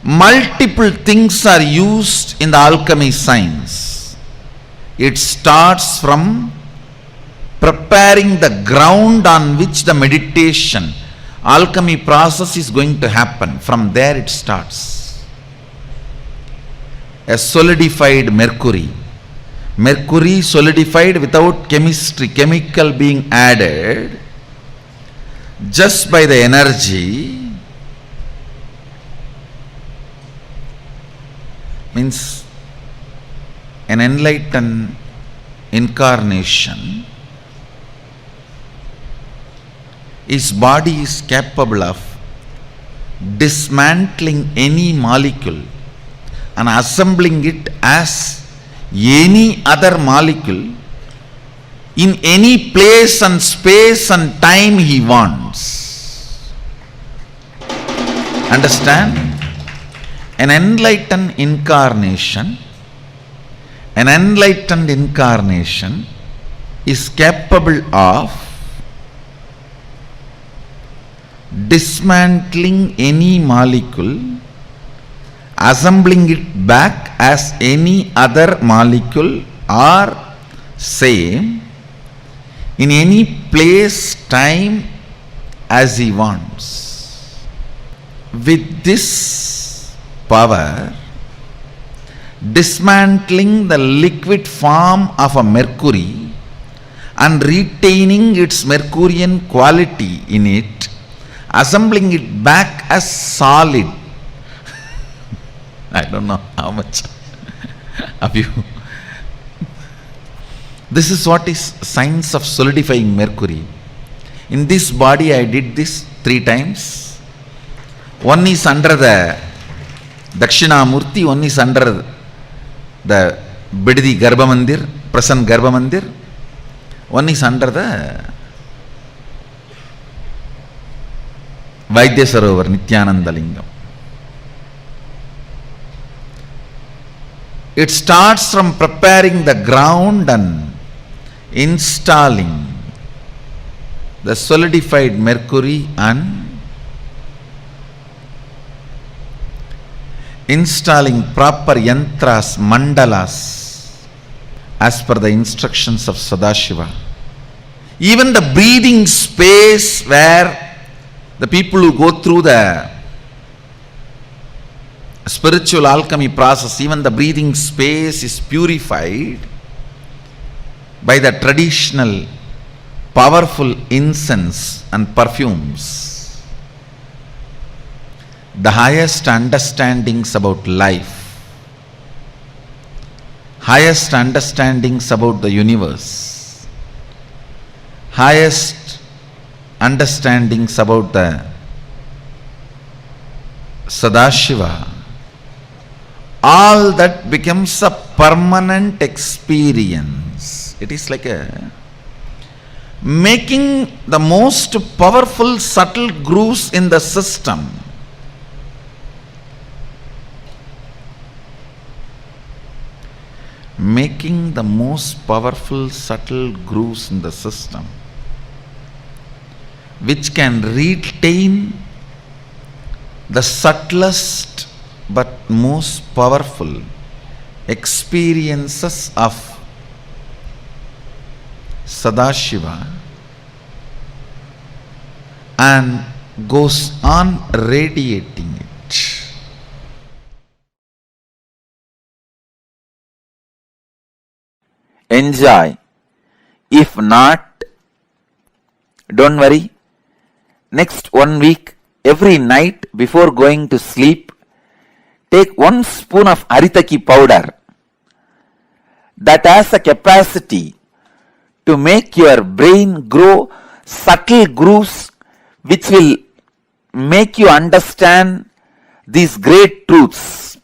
Multiple things are used in the alchemy science. It starts from preparing the ground on which the meditation, alchemy process is going to happen. From there it starts. A solidified mercury. Mercury solidified without chemistry, chemical being added, just by the energy, means an enlightened incarnation, his body is capable of dismantling any molecule and assembling it as any other molecule in any place and space and time he wants. Understand? An enlightened incarnation is capable of dismantling any molecule, assembling it back as any other molecule or same in any place, time as he wants. With this power, dismantling the liquid form of a mercury and retaining its Mercurian quality in it, assembling it back as solid. I don't know how much of you. This is what is science of solidifying mercury. In this body I did this 3 times. One is under the Dakshinamurti, one is under the Bididi Garbha Mandir, present Garbha Mandir, one is under the Vaidya Sarovar, Nithyananda Lingam. It starts from preparing the ground and installing the solidified mercury and installing proper yantras, mandalas as per the instructions of Sadashiva. Even the breathing space where the people who go through the spiritual alchemy process, even the breathing space is purified by the traditional powerful incense and perfumes. The highest understandings about life, highest understandings about the universe, highest understandings about the Sadashiva, all that becomes a permanent experience. It is like a making the most powerful subtle grooves in the system. Making the most powerful subtle grooves in the system, which can retain the subtlest but most powerful experiences of Sadashiva and goes on radiating it. Enjoy. If not, don't worry. Next 1 week, every night before going to sleep, take 1 spoon of Haritaki powder that has a capacity to make your brain grow subtle grooves which will make you understand these great truths.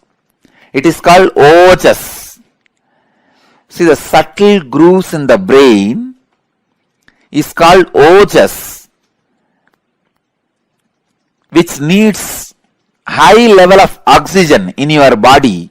It is called ojas. See, the subtle grooves in the brain is called ojas, which needs high level of oxygen in your body,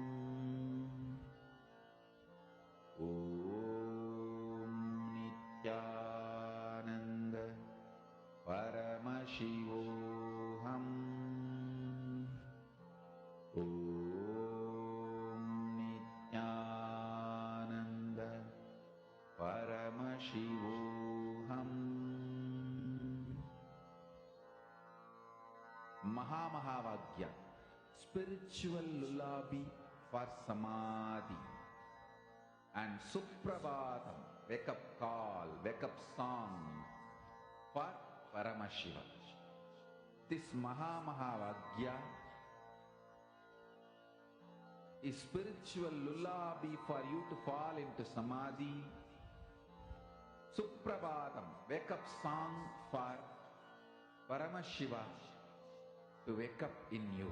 Paramashivoham. Mahamahavagya, spiritual lullaby for Samadhi. And Suprabhatam, wake up call, wake up song for Paramashiva. This Mahamahavagya is spiritual lullaby for you to fall into Samadhi. Suprabhatam, wake up song for Paramashiva to wake up in you.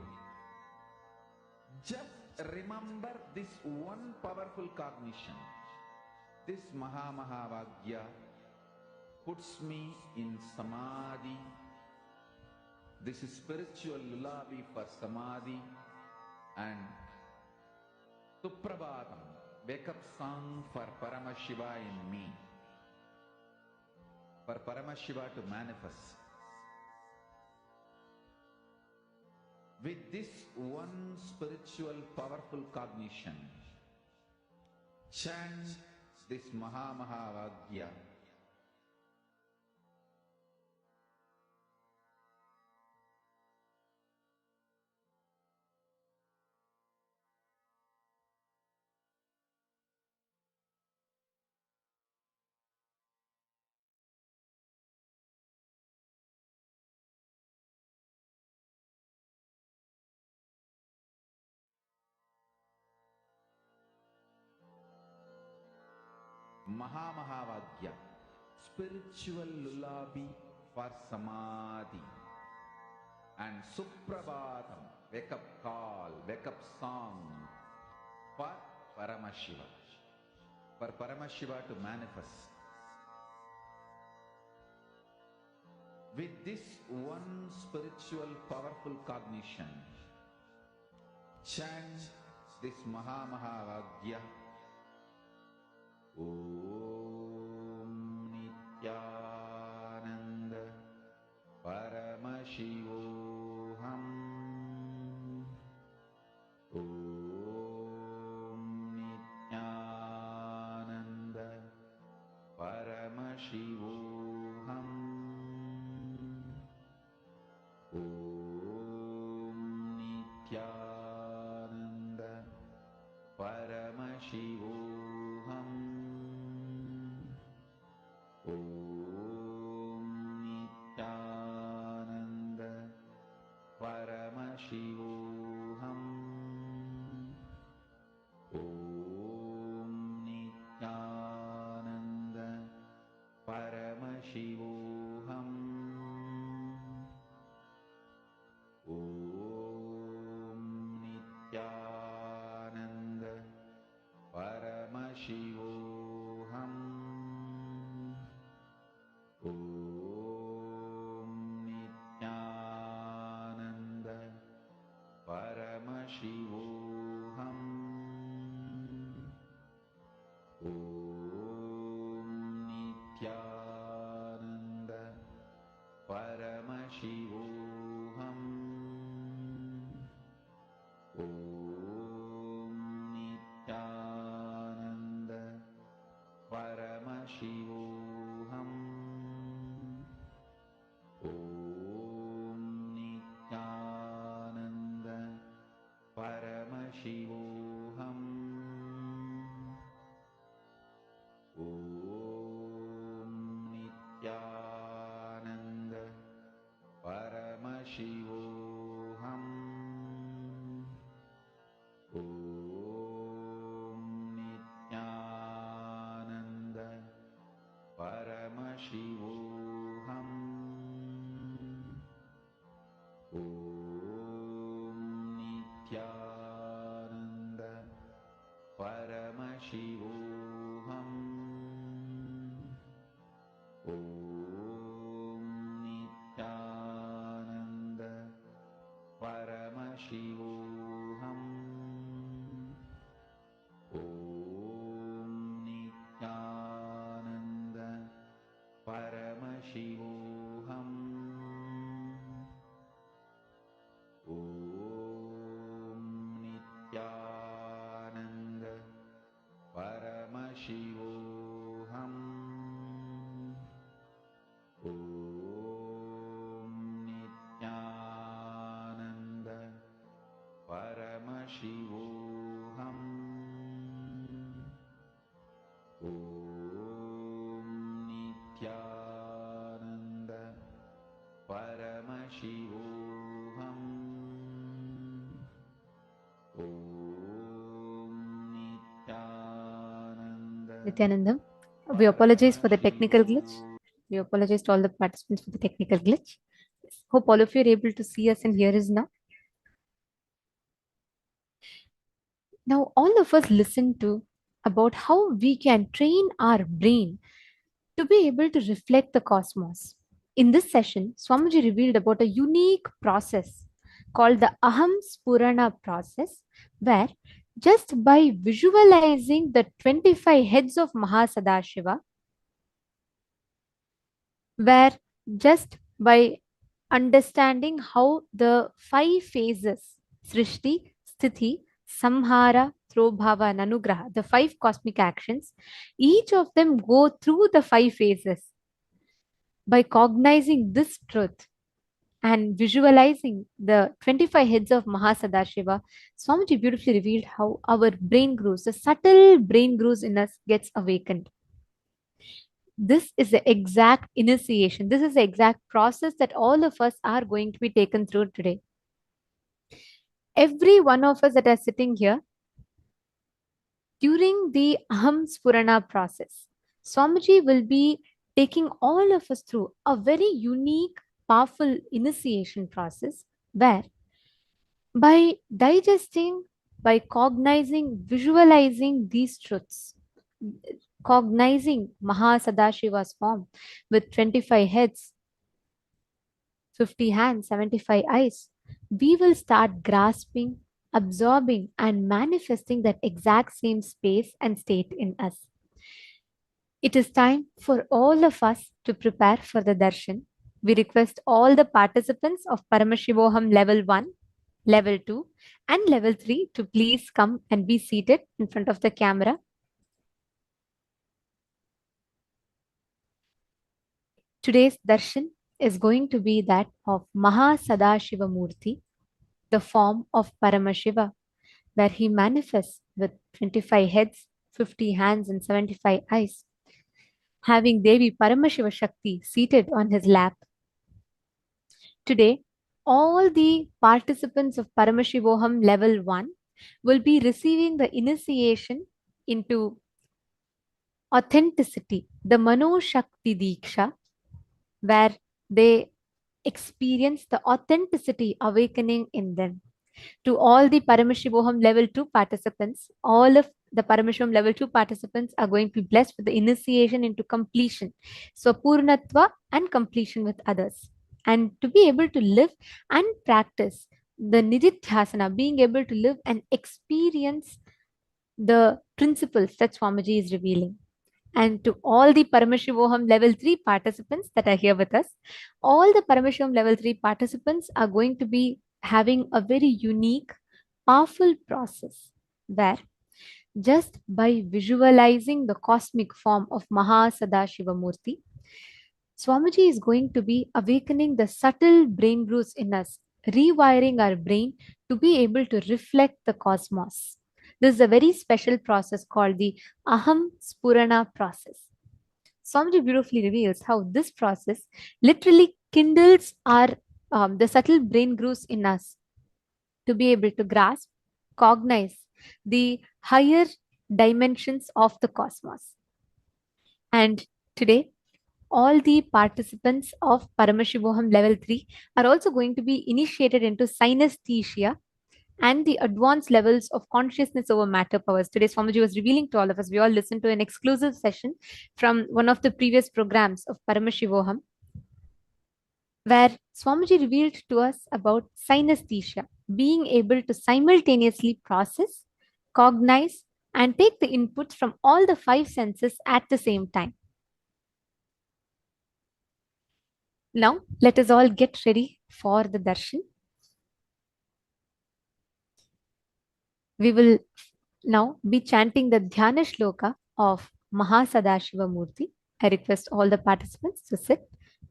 Just remember this one powerful cognition. This Mahamahavagya puts me in Samadhi. This is spiritual lullaby for Samadhi. And Suprabhatam, wake up song for Paramashiva in me. For Paramashiva to manifest. With this one spiritual powerful cognition, chant this Mahamahavagya. Mahamahavagya, spiritual lullaby for Samadhi. And Suprabhatam, wake up call, wake up song for Paramashiva. For Paramashiva to manifest. With this one spiritual powerful cognition, chant this Mahamahavagya. Om Nithyananda Paramashivoham. Om Nithyananda Paramashivoham. Om Nithyananda Paramashivoham. Om Nithyananda Paramashivoham. Om Nithyananda Paramashivoham. Om Nithyananda Paramashivoham. Om Nithyananda Paramashivoham. Om Nithyananda Paramashivoham. Om Nithyananda Paramashivoham. Om Nithyananda Paramashivoham. Om Nithyananda Paramashivoham. Om Nithyananda Paramashivoham. Om Nithyananda Paramashivoham. Om Nithyananda Paramashivoham. Om Nithyananda Paramashivoham. Om Nithyananda Paramashivoham. Nithyananda Paramashivoham. Om Nithyananda Nithyanandam, we apologize for the technical glitch. We apologize to all the participants for the technical glitch. Hope all of you are able to see us and hear us now. Now, all of us listen to about how we can train our brain to be able to reflect the cosmos. In this session, Swamiji revealed about a unique process called the Aham Spurana process, where just by visualizing the 25 heads of Mahasadashiva, where just by understanding how the 5 phases, Srishti, Sthiti, Samhara, Throbhava, and Anugraha, the 5 cosmic actions, each of them go through the 5 phases. By cognizing this truth and visualizing the 25 heads of Mahasadashiva, Swamiji beautifully revealed how our brain grooves, the subtle brain grooves in us gets awakened. This is the exact initiation. This is the exact process that all of us are going to be taken through today. Every one of us that are sitting here, during the Aham Spurana process, Swamiji will be taking all of us through a very unique, powerful initiation process where by digesting, by cognizing, visualizing these truths, cognizing Mahasadashiva's form with 25 heads, 50 hands, 75 eyes, we will start grasping, absorbing, and manifesting that exact same space and state in us. It is time for all of us to prepare for the darshan. We request all the participants of Paramashivoham level 1, level 2, and level 3 to please come and be seated in front of the camera. Today's darshan is going to be that of Mahasadashiva Murti, the form of Paramashiva, where he manifests with 25 heads, 50 hands, and 75 eyes, having Devi Paramashiva Shakti seated on his lap. Today, all the participants of Paramashivoham level 1 will be receiving the initiation into authenticity, the Mano Shakti Diksha, where they experience the authenticity awakening in them. To all the Paramashivoham level 2 participants, all of the Paramashivoham level 2 participants are going to be blessed with the initiation into completion. So, Purnatva and completion with others. And to be able to live and practice the Nididhyasana, being able to live and experience the principles that Swamiji is revealing. And to all the Paramashivoham level 3 participants that are here with us, all the Paramashivoham level 3 participants are going to be having a very unique, powerful process where just by visualizing the cosmic form of Mahasadashiva Murti, Swamiji is going to be awakening the subtle brain grooves in us, rewiring our brain to be able to reflect the cosmos. This is a very special process called the Aham Spurana process. Swamiji beautifully reveals how this process literally kindles our the subtle brain grooves in us to be able to grasp, cognize the higher dimensions of the cosmos. And today, all the participants of Paramashivoham level 3 are also going to be initiated into synesthesia and the advanced levels of consciousness over matter powers. Today, Swamiji was revealing to all of us. We all listened to an exclusive session from one of the previous programs of Paramashivoham, where Swamiji revealed to us about synesthesia, being able to simultaneously process, cognize, and take the inputs from all the 5 senses at the same time. Now, let us all get ready for the darshan. We will now be chanting the Dhyana Shloka of Mahasadashiva Murti. I request all the participants to sit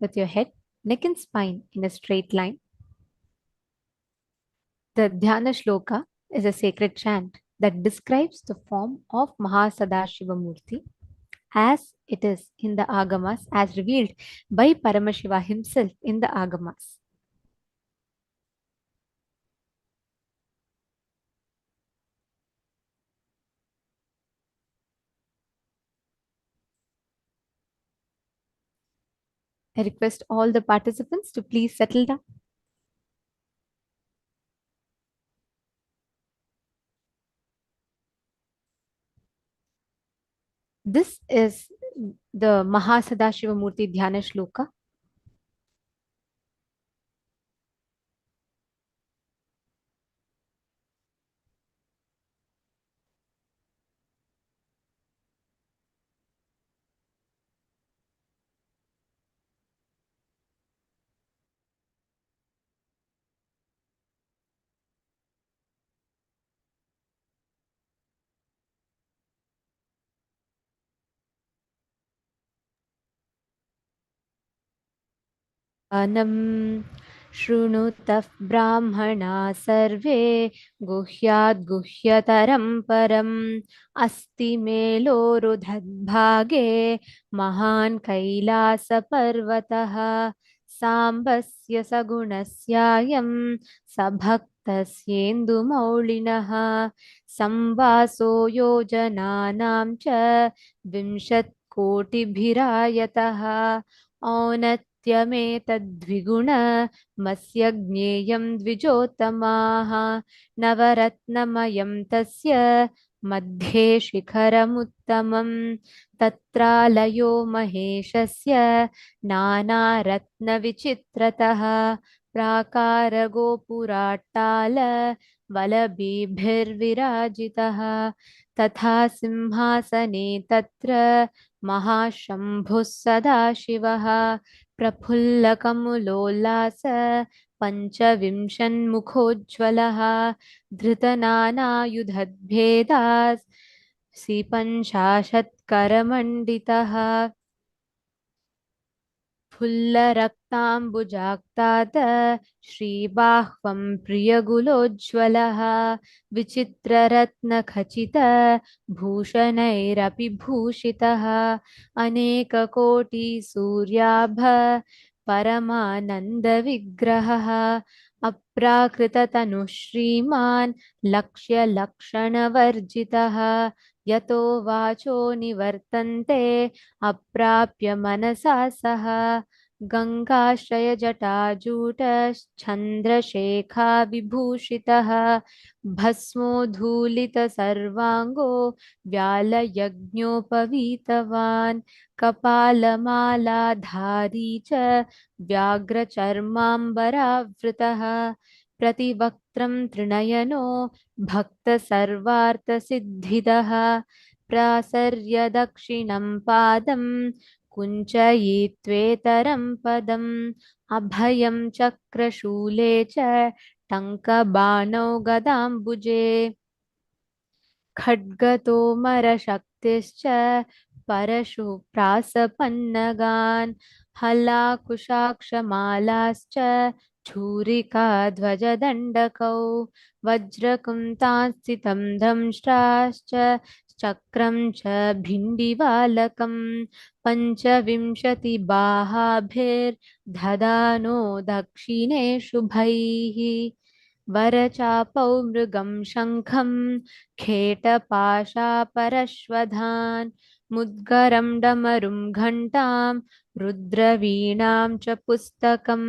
with your head, neck and spine in a straight line. The Dhyana Shloka is a sacred chant that describes the form of Mahasadashiva Murti. as it is in the Agamas, as revealed by Paramashiva himself in the Agamas. I request all the participants to please settle down. This is the Mahasadashiva Murti Dhyana Shloka. अनं शृणुतः ब्राह्मणा सर्वे गुह्याद् गुह्यतरं परम् अस्ति मेलोरुधद्भागे महान् कैलासपर्वतः साम्बस्य सगुणस्यायं सभक्तस्येन्दुमौलिनः संवासो योजनानां च 20,000,000 औन्नत्यमेतद्विगुणमस्य ज्ञेयं द्विजोत्तमाः नवरत्नमयं तस्य मध्ये शिखरमुत्तमं तत्रालयो महेशस्य नानारत्नविचित्रतः प्राकारगोपुराट्टाल वलभिर्विराजितः तथा सिंहासने तत्र महाशम्भुः सदाशिवः प्रफुल्लकमुलोल्लास पञ्चविंशन्मुखोज्ज्वलः धृतनानायुधद्भेदास् पञ्चाशत्करमण्डितः फुल्लरक्ताम्बुजाक्ताद श्रीबाह्वं प्रियगुलोज्ज्वलः विचित्ररत्नखचित भूषणैरपि भूषितः अनेककोटिसूर्याभ परमानन्दविग्रहः अप्राकृततनुः श्रीमान् लक्ष्यलक्षणवर्जितः यतो वाचो निवर्तन्ते अप्राप्य मनसा सह गङ्गाश्रयजटाजूटश्चन्द्रशेखा विभूषितः भस्मोद्धूलितसर्वाङ्गो व्यालयज्ञोपवीतवान् कपालमालाधारी च व्याघ्रचर्माम्बरावृतः प्रतिवक्त्रं त्रिनयनो भक्तसर्वार्थसिद्धिदः प्रासर्य दक्षिणं पादं कुञ्चयित्वेतरं पदम् अभयं चक्रशूले च टङ्कबाणौ गदाम्बुजे खड्गतोमरशक्तिश्च परशुप्रासपन्नगान् हलाकुशाक्षमालाश्च छूरिकाध्वजदण्डकौ वज्रकुन्तांस्थितं दंष्ट्राश्च चक्रं च भिण्डिवालकं पञ्चविंशतिबाहाभिर्दधानो दक्षिणे शुभैः वरचापौ मृगं शङ्खं खेटपाशापरश्वधान् मुद्गरं डमरुं घण्टां रुद्रवीणां च पुस्तकं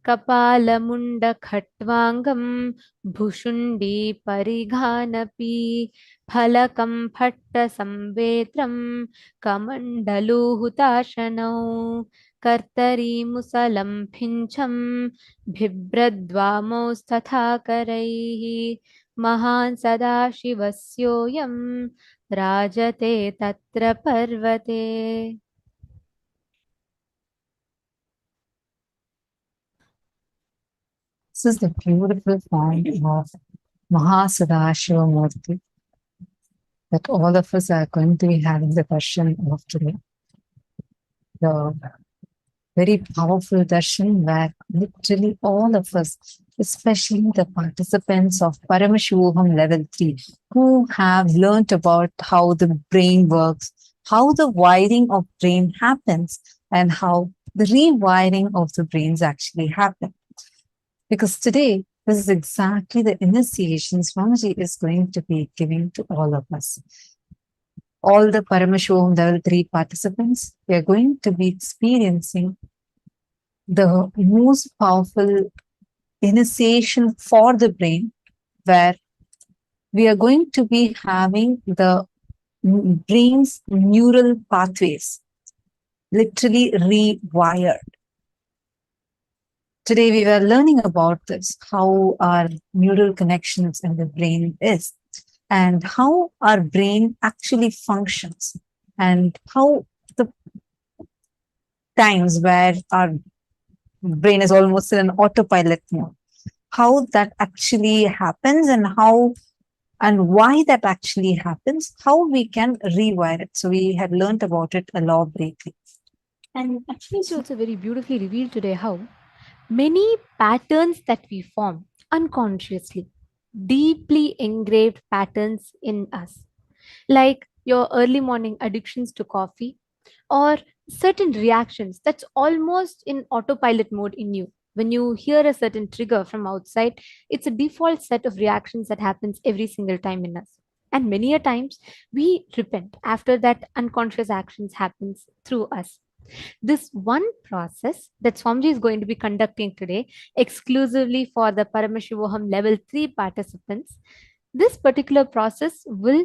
कपालमुण्डखट्वाङ्गं भुशुण्डी परिघानपि फलकं फट्टसंवेत्रं कमण्डलूहुताशनौ कर्तरीमुसलं फिञ्छं बिभ्रद्वामौस्तथा करैः महान् सदाशिवस्योऽयं राजते तत्र पर्वते. This is the beautiful form of Mahasadashiva Murti that all of us are going to be having the darshan of today. The very powerful darshan where literally all of us, especially the participants of Paramashivoham level 3, who have learnt about how the brain works, how the wiring of brain happens and how the rewiring of the brains actually happen. Because today, this is exactly the initiation Swamiji is going to be giving to all of us. All the Paramashivoham level 3 participants, we are going to be experiencing the most powerful initiation for the brain, where we are going to be having the brain's neural pathways literally rewired. Today we were learning about this, how our neural connections in the brain is, and how our brain actually functions, and how the times where our brain is almost in an autopilot mode, how that actually happens, and how and why that actually happens, how we can rewire it. So we had learned about it elaborately. And actually, It's also very beautifully revealed today how many patterns that we form unconsciously, deeply engraved patterns in us, like your early morning addictions to coffee or certain reactions that's almost in autopilot mode in you. When you hear a certain trigger from outside, it's a default set of reactions that happens every single time in us. And many a times we repent after that unconscious actions happens through us. This one process that Swamiji is going to be conducting today exclusively for the Paramashivoham level 3 participants, this particular process will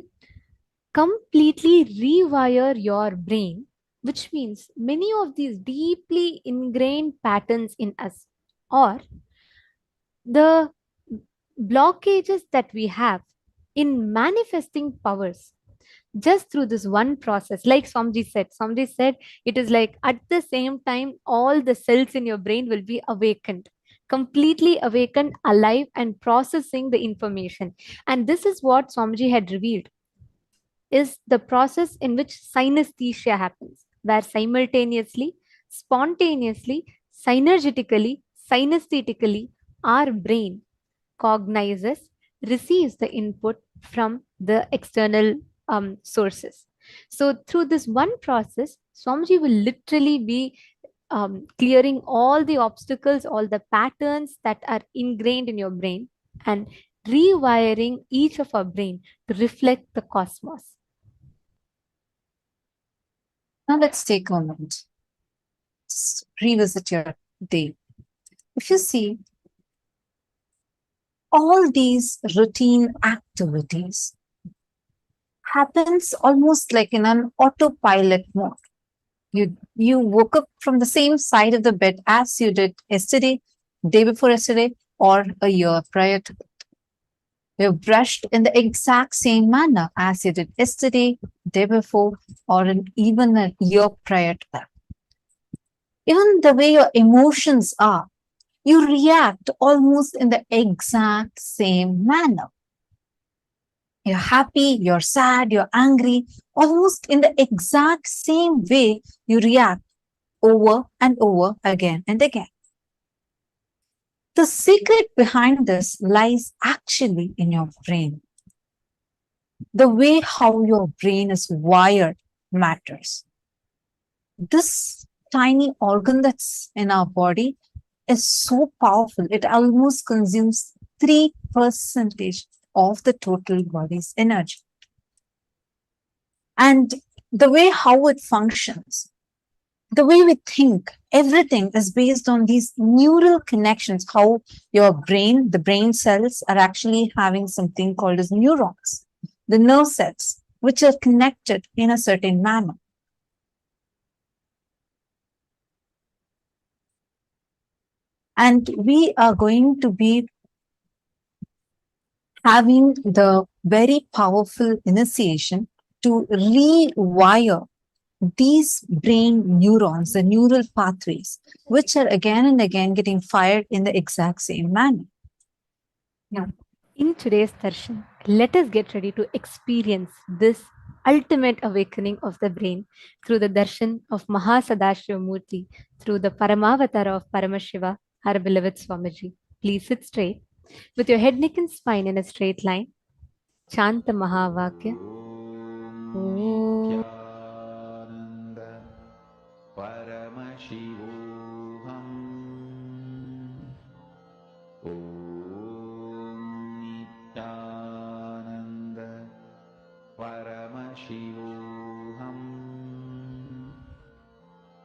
completely rewire your brain, which means many of these deeply ingrained patterns in us, or the blockages that we have in manifesting powers, just through this one process. Like Swamiji said, it is like at the same time all the cells in your brain will be awakened, completely awakened, alive, and processing the information. And this is what Swamiji had revealed is the process in which synesthesia happens, where simultaneously, spontaneously, synergetically, synesthetically, our brain cognizes, receives the input from the external sources. So, through this one process, Swamiji will literally be clearing all the obstacles, all the patterns that are ingrained in your brain, and rewiring each of our brain to reflect the cosmos. now let's take a moment. Just revisit your day. If you see all these routine activities happens almost like in an autopilot mode. You woke up from the same side of the bed as you did yesterday, day before yesterday, or a year prior to that. You brushed in the exact same manner as you did yesterday, day before, or even a year prior to that. Even the way your emotions are, you react almost in the exact same manner. You're happy, you're sad, you're angry, almost in the exact same way you react over and over again and again. The secret behind this lies actually in your brain. The way how your brain is wired matters. This tiny organ that's in our body is so powerful. It almost consumes 3% of the total body's energy. And the way how it functions, the way we think, everything is based on these neural connections, how your brain, the brain cells are actually having something called as neurons, the nerve cells, which are connected in a certain manner. And we are going to be having the very powerful initiation to rewire these brain neurons, the neural pathways, which are again and again getting fired in the exact same manner. Yeah. In today's darshan, let us get ready to experience this ultimate awakening of the brain through the darshan of Mahasadashiva Murti, through the Paramavatara of Paramashiva, our beloved Swamiji. Please sit straight, with your head, neck, and spine in a straight line. Chant the Mahavakya. Om Paramashivoham. Om Nithyananda Paramashivoham.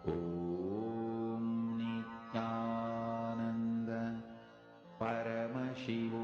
Om Nithyananda Paramashivoham.